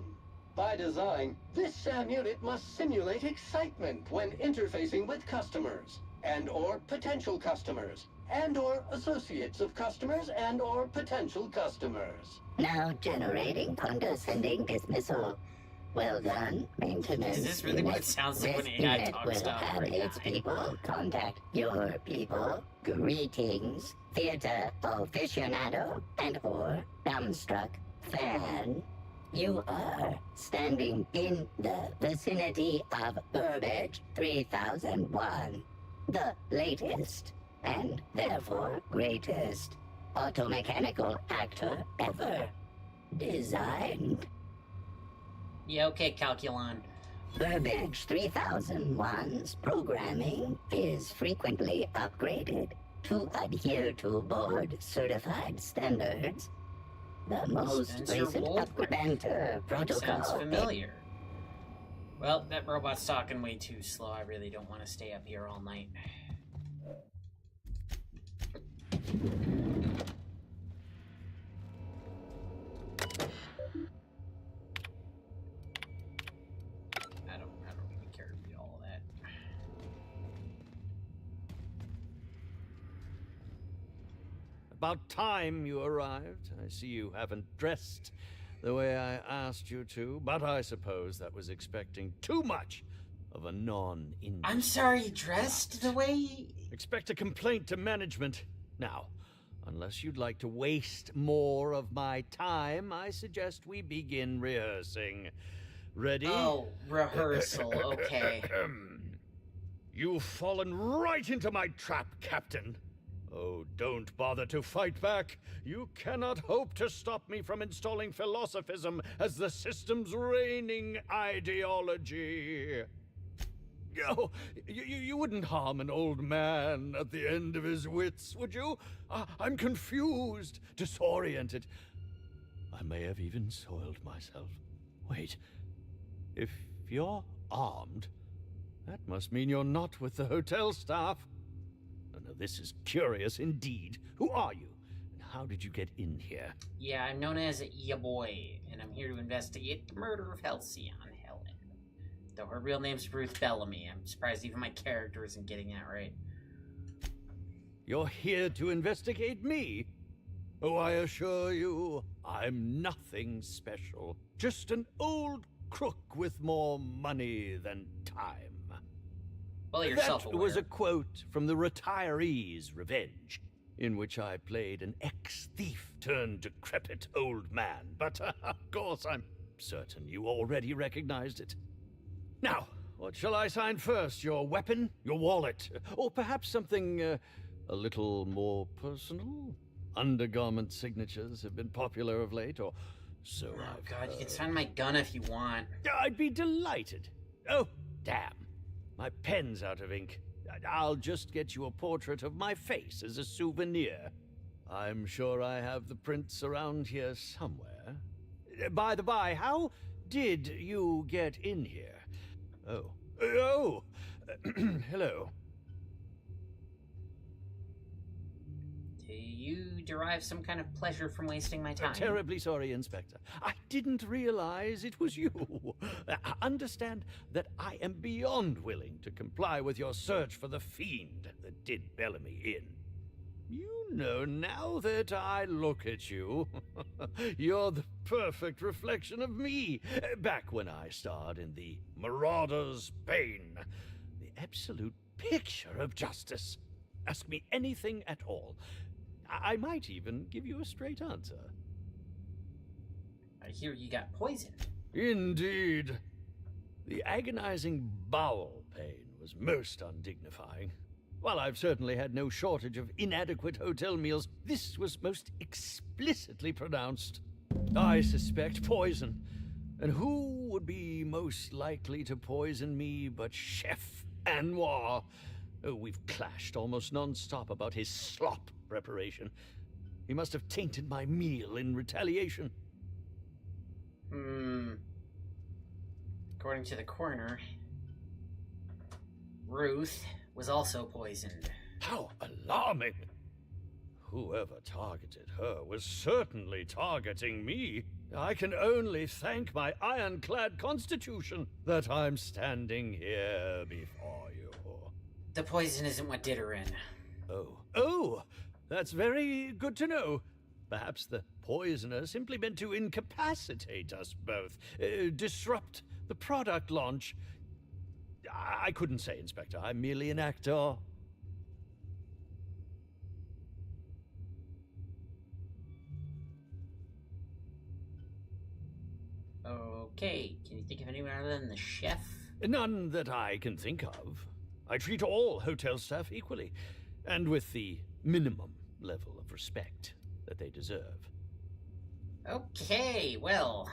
By design, this SAM unit must simulate excitement when interfacing with customers, and/or potential customers, and/or associates of customers, and/or potential customers. Now generating condescending dismissal. Well done, maintenance. Is this really what it sounds like when This AI unit talks will to have its people contact your people. Greetings, theater aficionado and/or dumbstruck fan. You are standing in the vicinity of Burbage 3001, the latest and therefore greatest automechanical actor ever designed. Yeah, okay, Calculon. Burbage 3001's programming is frequently upgraded to adhere to board-certified standards. The most Spencer recent Wolf? banter protocol. Sounds familiar. Well, that robot's talking way too slow. I really don't want to stay up here all night. I don't really care to read all of that. About time you arrived. I see you haven't dressed the way I asked you to, but I suppose that was expecting too much of a non-Indian. I'm sorry, you dressed the way... Expect a complaint to management. Now, unless you'd like to waste more of my time, I suggest we begin rehearsing. Ready? Oh, rehearsal, okay. You've fallen right into my trap, Captain. Oh, don't bother to fight back. You cannot hope to stop me from installing philosophism as the system's reigning ideology. Oh, you wouldn't harm an old man at the end of his wits, would you? I'm confused, disoriented. I may have even soiled myself. Wait, if you're armed, that must mean you're not with the hotel staff. Now, this is curious indeed. Who are you? And how did you get in here? Yeah, I'm known as Ya Boy, and I'm here to investigate the murder of Halcyon Helen. Though her real name's Ruth Bellamy. I'm surprised even my character isn't getting that right. You're here to investigate me? Oh, I assure you, I'm nothing special. Just an old crook with more money than time. Well, you're that self-aware. was a quote from The Retiree's Revenge, in which I played an ex-thief turned decrepit old man. But, of course, I'm certain you already recognized it. Now, what shall I sign first? Your weapon? Your wallet? Or perhaps something a little more personal? Undergarment signatures have been popular of late, or so I've God, heard. you can sign my gun if you want. I'd be delighted. Oh, damn. My pen's out of ink. I'll just get you a portrait of my face as a souvenir. I'm sure I have the prints around here somewhere. By the by, how did you get in here? Oh, hello. Do you derive some kind of pleasure from wasting my time? Terribly sorry, Inspector. I didn't realize it was you. Understand that I am beyond willing to comply with your search for the fiend that did Bellamy in. You know, now that I look at you, you're the perfect reflection of me, back when I starred in the Marauder's Bane. The absolute picture of justice. Ask me anything at all. I might even give you a straight answer. I hear you got poisoned. Indeed. The agonizing bowel pain was most undignifying. While I've certainly had no shortage of inadequate hotel meals, this was most explicitly pronounced. I suspect poison. And who would be most likely to poison me but Chef Anwar? Oh, we've clashed almost non-stop about his slop preparation. He must have tainted my meal in retaliation. According to the coroner, Ruth was also poisoned. How alarming! Whoever targeted her was certainly targeting me. I can only thank my ironclad constitution that I'm standing here before you. The poison isn't what did her in. Oh, that's very good to know. Perhaps the poisoner simply meant to incapacitate us both, disrupt the product launch. I couldn't say, Inspector. I'm merely an actor. Okay, can you think of anyone other than the chef? None that I can think of. I treat all hotel staff equally, and with the minimum level of respect that they deserve. Okay, well...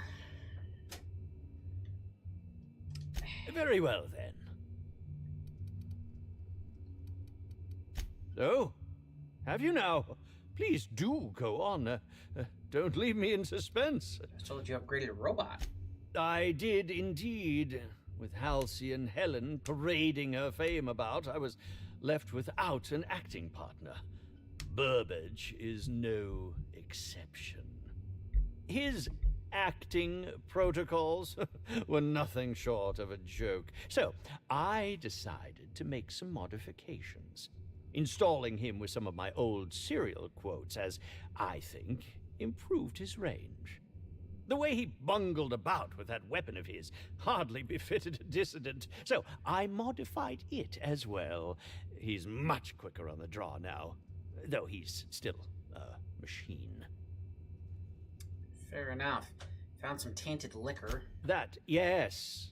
Very well, then. Oh, have you now? Please do go on. Don't leave me in suspense. I told you upgraded a robot. I did indeed. With Halsey and Helen parading her fame about, I was left without an acting partner. Burbage is no exception. His acting protocols were nothing short of a joke. So I decided to make some modifications, installing him with some of my old serial quotes as, I think, improved his range. The way he bungled about with that weapon of his hardly befitted a dissident, so I modified it as well. He's much quicker on the draw now, though he's still a machine. Fair enough. Found some tainted liquor. Yes.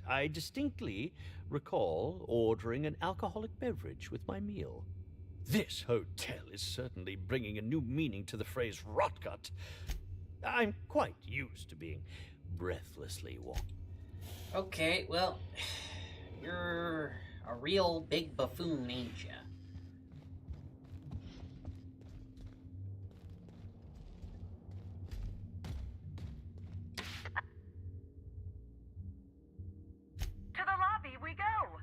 I distinctly recall ordering an alcoholic beverage with my meal. This hotel is certainly bringing a new meaning to the phrase rotgut. I'm quite used to being breathlessly walked. Okay, well, you're a real big buffoon, ain't ya? To the lobby we go!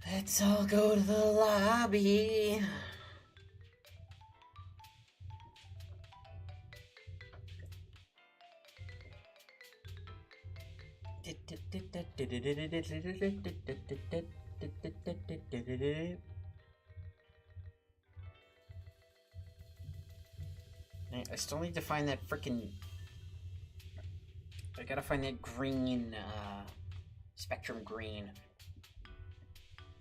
Let's all go to the lobby. I still need to find that frickin'... I gotta find that green, Spectrum green.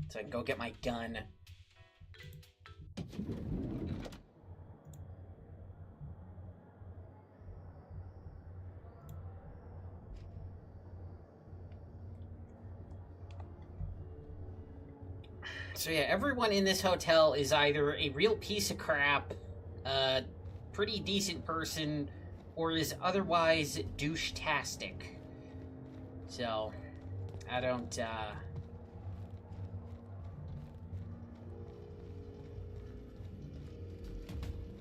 So I can go get my gun. So yeah, everyone in this hotel is either a real piece of crap, a pretty decent person, or is otherwise douche-tastic. So, I don't,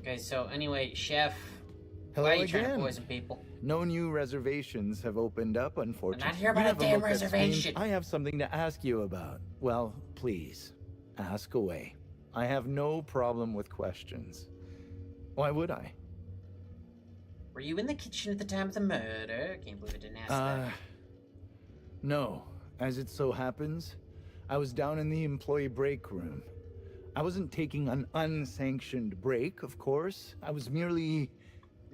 Okay, so anyway, Chef, Hello why are you trying to again. poison people? No new reservations have opened up, unfortunately. not here about You a have damn look at Spain. reservation. I have something to ask you about. Well, please, ask away. I have no problem with questions. Why would I? Were you in the kitchen at the time of the murder? Can't believe I didn't ask that. No. As it so happens, I was down in the employee break room. I wasn't taking an unsanctioned break, of course. I was merely...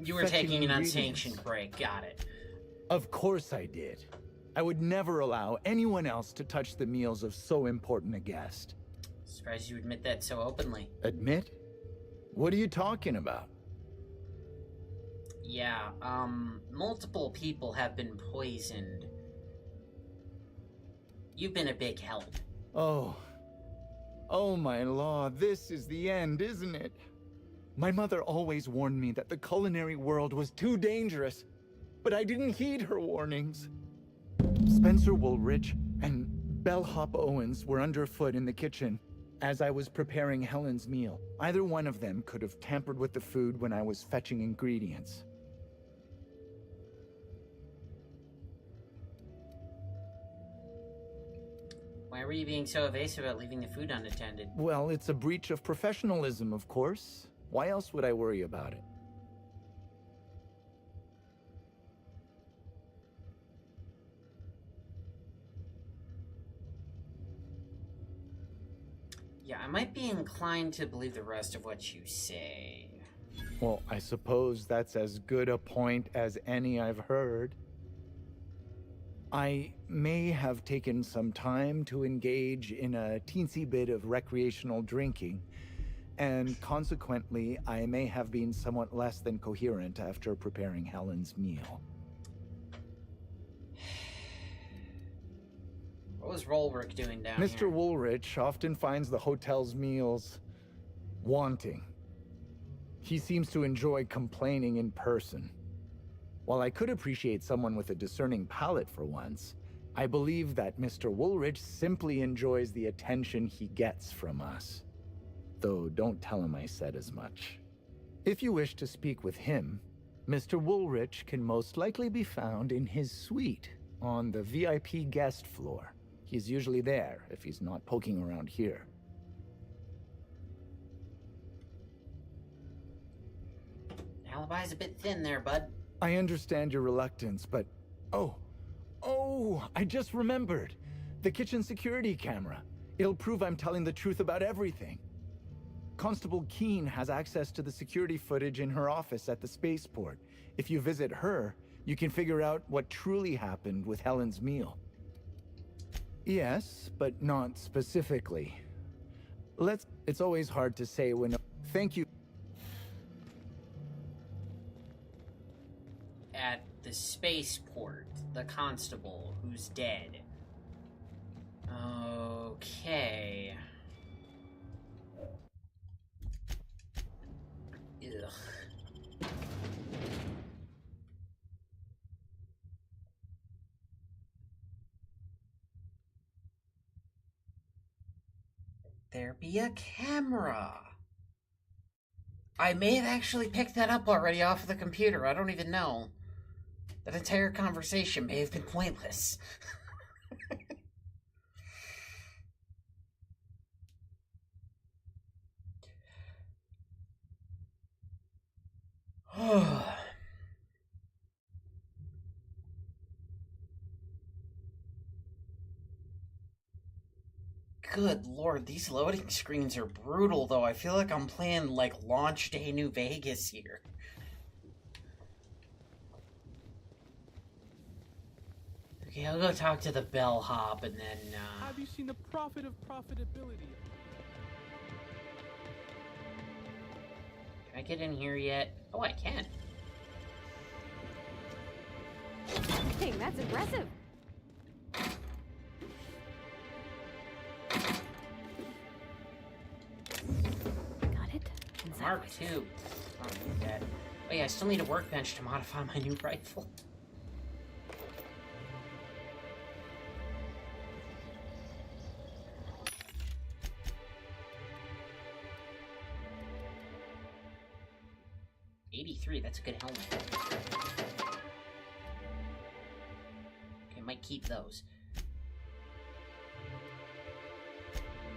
You were taking an unsanctioned break, got it. Of course I did. I would never allow anyone else to touch the meals of so important a guest. Surprised you admit that so openly. Admit? What are you talking about? Yeah, multiple people have been poisoned. You've been a big help. Oh. Oh my law, this is the end, isn't it? My mother always warned me that the culinary world was too dangerous, but I didn't heed her warnings. Spencer Woolrich and Bellhop Owens were underfoot in the kitchen as I was preparing Helen's meal. Either one of them could have tampered with the food when I was fetching ingredients. Why were you being so evasive about leaving the food unattended? Well, it's a breach of professionalism, of course. Why else would I worry about it? Yeah, I might be inclined to believe the rest of what you say. Well, I suppose that's as good a point as any I've heard. I may have taken some time to engage in a teensy bit of recreational drinking, and consequently, I may have been somewhat less than coherent after preparing Helen's meal. What was Rollrick doing down Mr. here? Woolrich often finds the hotel's meals wanting. He seems to enjoy complaining in person. While I could appreciate someone with a discerning palate for once, I believe that Mr. Woolrich simply enjoys the attention he gets from us. Though don't tell him I said as much. If you wish to speak with him, Mr. Woolrich can most likely be found in his suite on the VIP guest floor. He's usually there if he's not poking around here. Alibi's a bit thin there, bud. I understand your reluctance, but... Oh, I just remembered. The kitchen security camera. It'll prove I'm telling the truth about everything. Constable Keene has access to the security footage in her office at the spaceport. If you visit her, you can figure out what truly happened with Helen's meal. Yes, but not specifically. It's always hard to say when... Thank you. At the spaceport, the constable who's dead. Okay. Ugh. There be a camera. I may have actually picked that up already off of the computer. I don't even know. That entire conversation may have been pointless. Good lord, these loading screens are brutal, though. I feel like I'm playing, like, Launch Day New Vegas here. Okay, I'll go talk to the bellhop, and then, Have you seen the profit of profitability? Can I get in here yet? Oh, I can. Dang, that's impressive. Got it. Mark II. I don't need that. Oh yeah, I still need a workbench to modify my new rifle. 83, that's a good helmet. Okay, might keep those.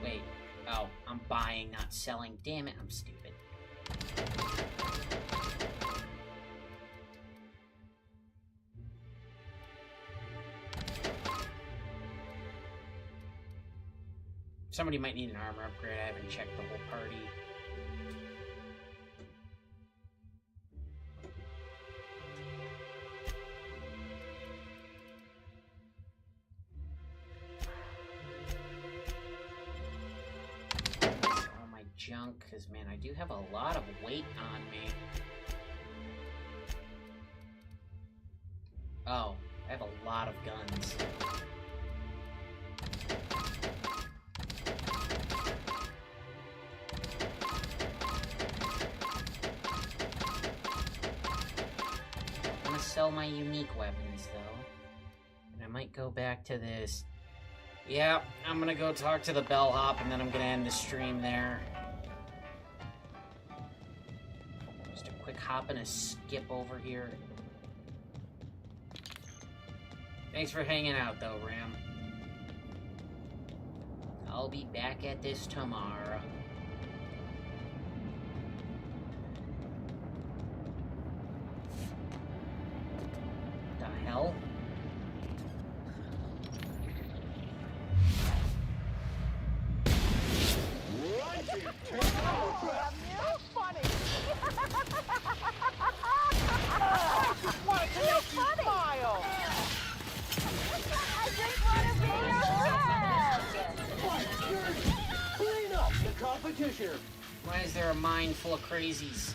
Wait. Oh, I'm buying, not selling. Damn it, I'm stupid. Somebody might need an armor upgrade. I haven't checked the whole party. All my junk, because man, I do have a lot of weight on me. Oh, I have a lot of guns. Sell my unique weapons though, and I might go back to this. Yeah, I'm gonna go talk to the bellhop, and then I'm gonna end the stream there. Just a quick hop and a skip over here. Thanks for hanging out though, Ram. I'll be back at this tomorrow. Hell? Clean up the competition. Why is there a mine full of crazies?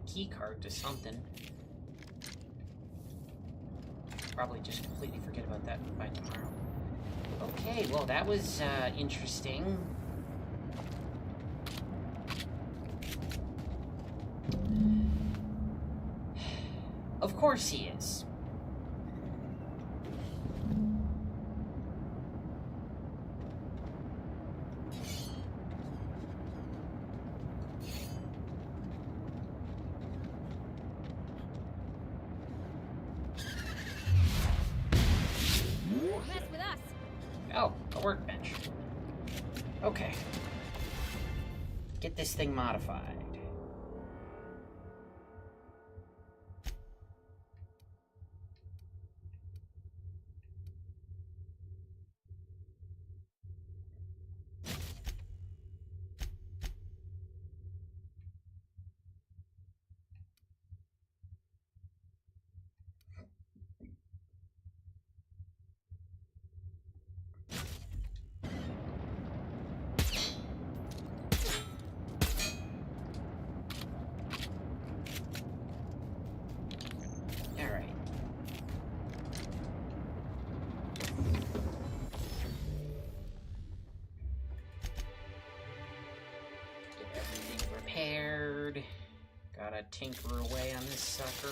Key card to something. Probably just completely forget about that by tomorrow. Okay, well that was interesting. Of course he is. Oh, a workbench. Okay. Get this thing modified. Gotta tinker away on this sucker.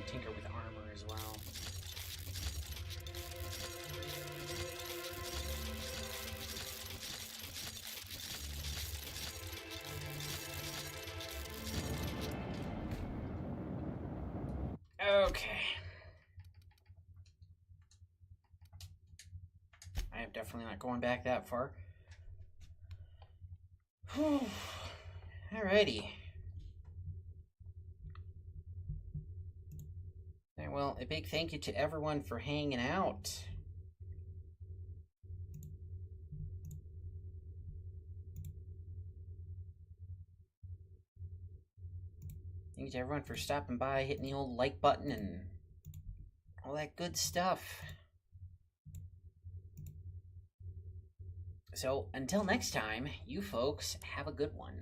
Tinker with armor as well. Okay. I am definitely not going back that far. Whew. Alrighty. Alright, well, a big thank you to everyone for hanging out. Thank you to everyone for stopping by, hitting the old like button, and all that good stuff. So, until next time, you folks have a good one.